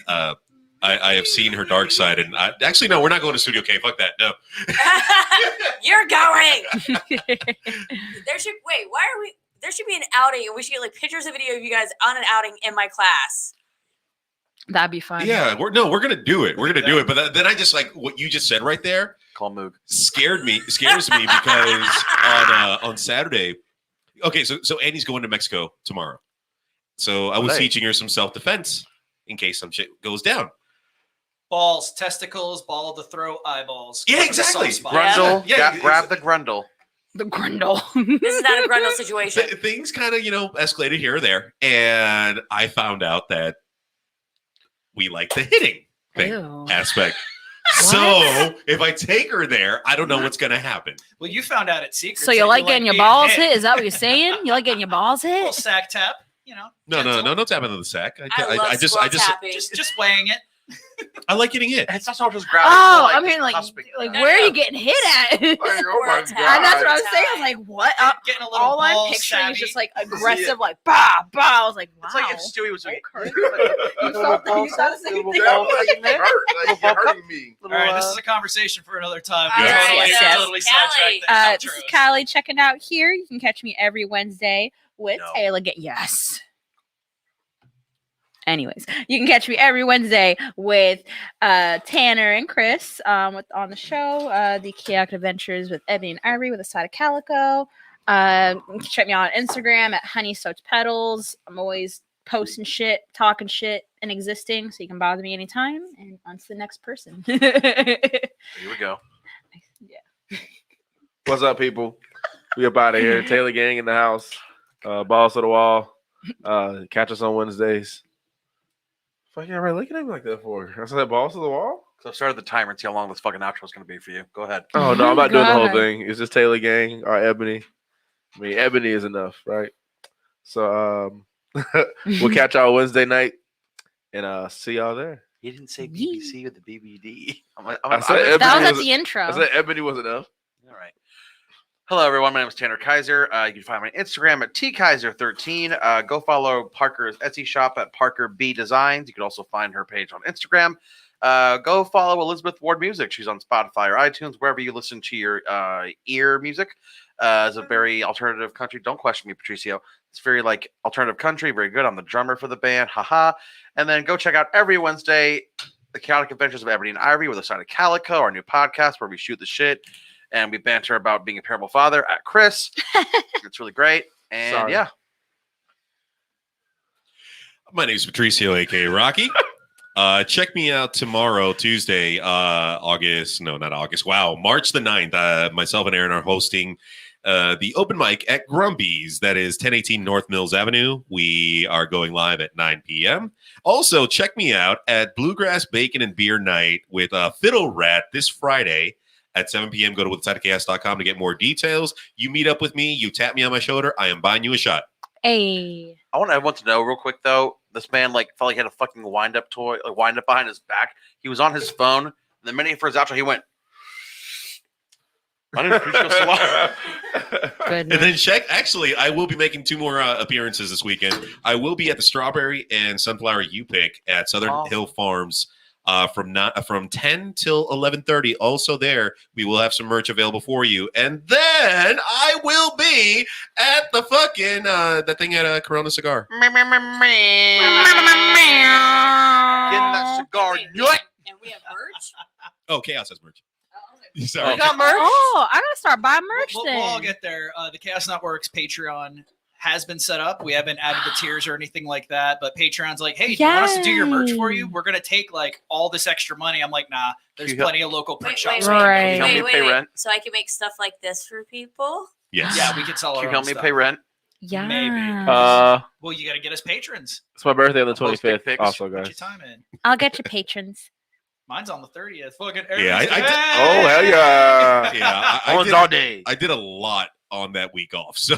I have seen her dark side, and actually, no, we're not going to Studio K. Fuck that. No. You're going. Why are we? There should be an outing, and we should get like pictures and video of you guys on an outing in my class. That'd be fun. Yeah, we're gonna do it. We're gonna do it. But then I just like what you just said right there. Call Moog. Scares me because on Saturday. Okay, so Annie's going to Mexico tomorrow. So I was teaching her some self-defense in case some shit goes down. Balls, testicles, ball of the throat, eyeballs. Yeah, exactly. Grundle. Yeah, grab the grundle. The grundle. This is not a grundle situation. Things kind of, escalated here or there. And I found out that we like the hitting aspect. So if I take her there, I don't know what's going to happen. Well, you found out at Secret. So you like getting your balls hit? Is that what you're saying? You like getting your balls A little hit? sack tap, No tapping on the sack. I just weighing it. I like getting hit. It's not just grabbing. Oh, I mean, like where are you getting hit at? Oh my And that's what I was saying. I was like, what? Getting a little All I'm ball picturing savvy. is just like aggressive, like bah bah. I was like, wow. It's like if Stewie was like, You thought the same thing? You're hurting me. All right, this is a conversation for another time. All right, yes. Totally sidetracked. This is Callie checking out here. You can catch me every Wednesday with Taylor. Yes. Anyways, you can catch me every Wednesday with Tanner and Chris on the show, the Chaotic Adventures with Ebony and Ivory with a side of calico. You can check me out on Instagram at Honey Soaked Petals. I'm always posting shit, talking shit, and existing, so you can bother me anytime. And on to the next person. Here we go. Yeah. What's up, people? We up out of here. Taylor Gang in the house. Balls to the wall. Catch us on Wednesdays. Fuck yeah, right. Look at him like that for. I said balls to the wall. So I've started the timer and see how long this fucking outro is going to be for you. Go ahead. Oh no, I'm not doing the whole thing. It's just Taylor Gang or Ebony. I mean, Ebony is enough, right? So we'll catch y'all Wednesday night and see y'all there. You didn't say BBC with the BBD. I said that was at the intro. I said Ebony was enough. All right. Hello, everyone. My name is Tanner Kaiser. You can find me on Instagram at tkaiser13. Go follow Parker's Etsy shop at Parker B Designs. You can also find her page on Instagram. Go follow Elizabeth Ward Music. She's on Spotify or iTunes, wherever you listen to your ear music. It's a very alternative country. Don't question me, Patricio. It's very like alternative country. Very good. I'm the drummer for the band. Haha. And then go check out every Wednesday The Chaotic Adventures of Ebony and Ivory with a side of Calico, our new podcast where we shoot the shit. And we banter about being a terrible father at Chris. It's really great. And yeah. My name is Patricio, a.k.a. Rocky. Check me out tomorrow, Tuesday, March the 9th. Myself and Aaron are hosting the open mic at Grumpy's. That is 1018 North Mills Avenue. We are going live at 9 p.m. Also, check me out at Bluegrass Bacon and Beer Night with Fiddle Rat this Friday at 7 p.m. Go to withsideofchaos.com to get more details. You meet up with me. You tap me on my shoulder. I am buying you a shot. Hey. I want everyone to know real quick, though, this man felt like he had a fucking wind-up toy, wind-up behind his back. He was on his phone. And the minute for his outro, he went, my name is Patricio Solano. And then actually, I will be making 2 more appearances this weekend. I will be at the Strawberry and Sunflower U-Pick at Southern Hill Farms. From 10 till 11:30. Also there, we will have some merch available for you. And then I will be at the fucking that thing at Corona Cigar. Getting that cigar nut. And we have merch. Oh, Chaos has merch. Sorry. We got merch? Oh, I gotta start buying merch then. We'll all get there. The Chaos Network's Patreon has been set up. We haven't added the tiers or anything like that, but Patreon's like, hey, do you want us to do your merch for you? We're gonna take all this extra money. I'm like, nah, there's plenty of local print shops. Wait. So I can make stuff like this for people? Yes. Yeah, we can sell our Can you own help me stuff. pay rent? Yeah. Maybe. Well, you gotta get us patrons. It's my birthday on the Post 25th. pics. Also, Put your guys. time in. I'll get you patrons. Mine's on the 30th. Fucking Yeah, Oh hell yeah! Yeah, Owens all day. I did a lot on that week off. So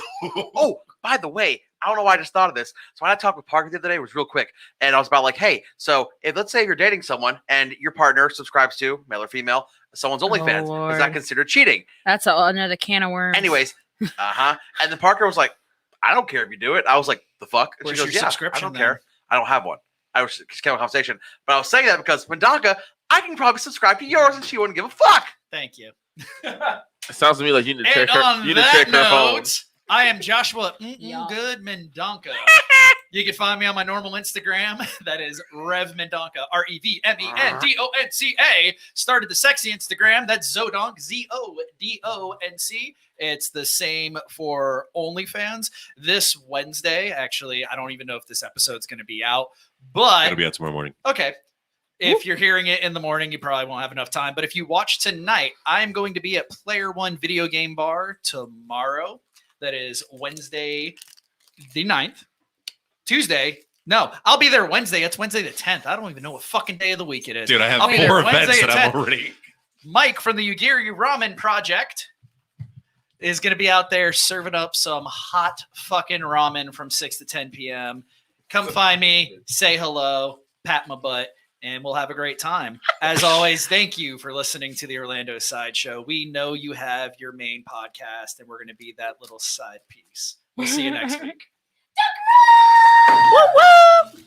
Oh, by the way, I don't know why I just thought of this. So when I talked with Parker the other day, it was real quick. And I was about like, hey, so if let's say you're dating someone and your partner subscribes to, male or female, someone's OnlyFans, Lord. is that considered cheating? That's another can of worms. Anyways, And then Parker was like, I don't care if you do it. I was like, the fuck? And Where's she goes, your yeah, subscription I don't then? care. I don't have one. I was just having a conversation, but I was saying that because Mandaka, I can probably subscribe to yours and she wouldn't give a fuck. Thank you. It sounds to me like you need to check And her. on You need to that check her phone. note, I am Joshua Yeah. Goodman Donka. You can find me on my normal Instagram. That is Rev Mendonca, RevMendonca. Started the sexy Instagram. That's Zodonk, Zodonc. It's the same for OnlyFans. This Wednesday, actually, I don't even know if this episode's going to be out, but It'll be out tomorrow morning. okay. If you're hearing it in the morning, you probably won't have enough time. But if you watch tonight, I'm going to be at Player One Video Game Bar tomorrow. That is Wednesday the 9th. Tuesday. No, I'll be there Wednesday. It's Wednesday the 10th. I don't even know what fucking day of the week it is. Dude, I have I'll be there 4 events Wednesday that the I'm 10th. already. Mike from the Ugiri Ramen Project is going to be out there serving up some hot fucking ramen from 6 to 10 p.m. Come find me, say hello, pat my butt, and we'll have a great time. As always, thank you for listening to the Orlando Sideshow. We know you have your main podcast, and we're going to be that little side piece. We'll see you next week. Woo woo!